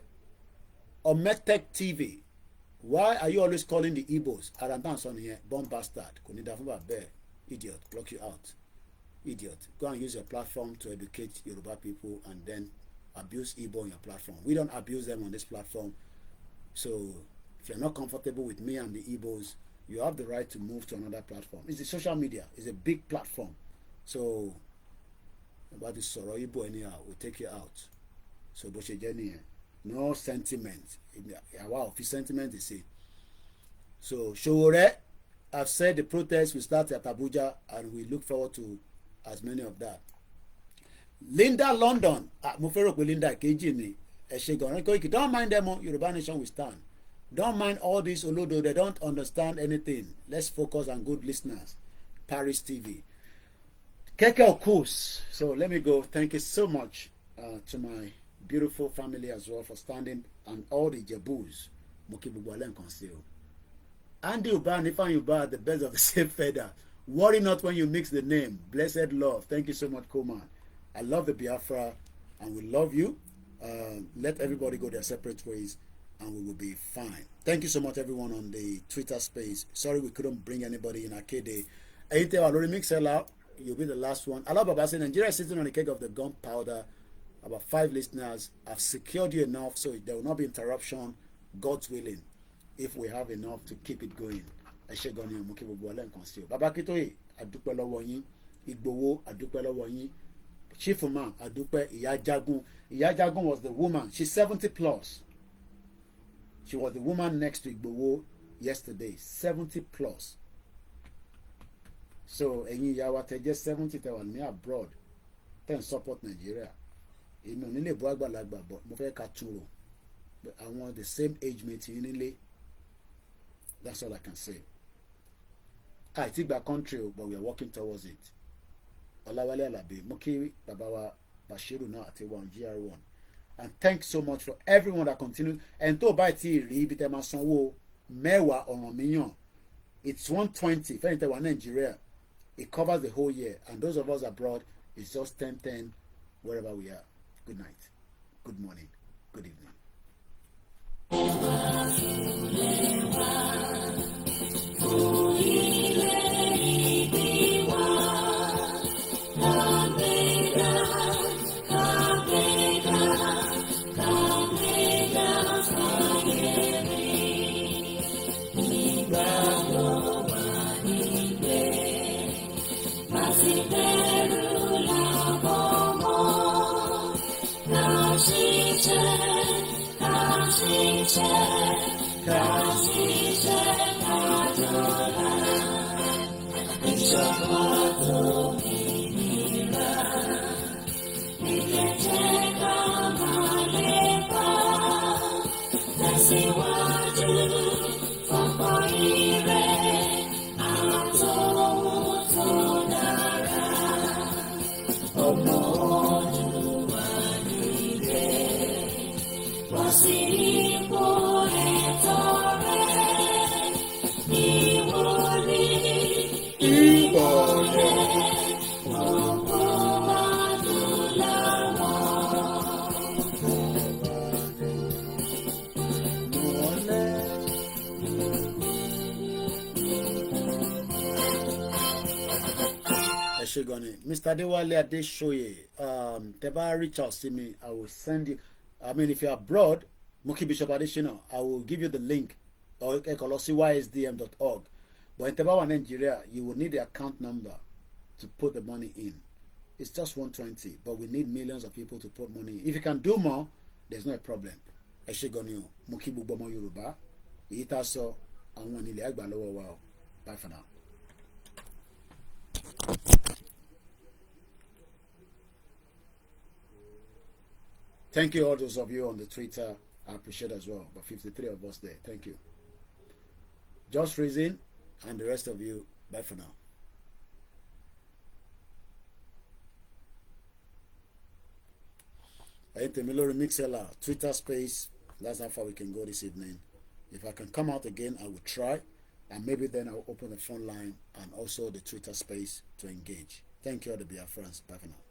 Ometech TV. Why are you always calling the Igbos? Arantan son here, bomb bastard. Kò ní dá fún bàbá ẹ̀. Idiot, block you out. Idiot. Go and use your platform to educate Yoruba people and then abuse Igbo on your platform. We don't abuse them on this platform. So if you're not comfortable with me and the Igbos, you have the right to move to another platform. It's a social media. It's a big platform. So about this Soro Igbo anyhow, we'll take you out. So bó ṣe jẹ́ nìyẹn. No sentiment. Our office sentiment is it. So Showore, I've said the protest will start at Abuja and we look forward to as many of that. Linda London, mo fẹ́ rò pé Linda kejì ni ẹ ṣe gan-an Koiki, don't mind them. Yoruba nation will stand. Don't mind all this Olodo, they don't understand anything. Let's focus on good listeners. Paris TV. Keke of course. So let me go. Thank you so much to my beautiful family as well for standing and all the Jebus. mo kí gbogbo alẹ́ nǹkan sí o. Andy Uba and Ifan Uba, the best of the same feather. Worry not when you mix the name. Blessed love. Thank you so much, Koman. I love the Biafra and we love you. Let everybody go their separate ways and we will be fine. Thank you so much, everyone, on the Twitter space. Sorry we couldn't bring anybody in Akede. Ayite Walori Mixella, you'll be the last one. Allah Baba said, Nigeria is sitting on the keg of the gunpowder. About 5 listeners. I've secured you enough so there will not be interruption, God's willing, if we have enough to keep it going. Baba Kitoye, adúpẹ́ lọ́wọ́ yín. Igbowo, adúpẹ́ lọ́wọ́ yín. Chief Man, adúpẹ́. Ìyá Jagun. Ìyá Jagun was the woman. She's 70 plus. She was the woman next to Igbowo yesterday. 70 plus. So, ẹ̀yin ìyá wa tẹ́ jẹ́ 70 tẹ́ wà ní abroad. Ten support Nigeria. Èmi ò ní lè bọ́ àgbàlagbà bọ̀. Mo fẹ́ ká tún rò. But I want the same age mate yín nílé. That's all I can say. I think our country, but we are working towards it. Olawale Alabi, Moki, Babawa, Bashiru now at 1 GR1. And thanks so much for everyone that continues. And to buy tea, Bitema Sanwo, Mewa or Million. It's 120. If anything, Nigeria, it covers the whole year. And those of us abroad, it's just 10-10 wherever we are. Good night. Good morning. Good evening. Mr. Adewale Adeshoye, Teba, reach out to me. I will send you. I mean, if you're abroad, Muki Bishop Adesina, I will give you the link or ysdm.org. But in Teba, Nigeria, you will need the account number to put the money in. It's just 120, but we need millions of people to put money in. If you can do more, there's no problem. Eshegoni, Muki Bubomo Yoruba, Itaso, and one wow. Bye for now. Thank you, all those of you on the Twitter. I appreciate as well. But 53 of us there. Thank you. Just Reason and the rest of you. Bye for now. Milori Mixella, Twitter space. That's how far we can go this evening. If I can come out again, I will try. And maybe then I'll open the phone line and also the Twitter space to engage. Thank you, all the Biafrans. Bye for now.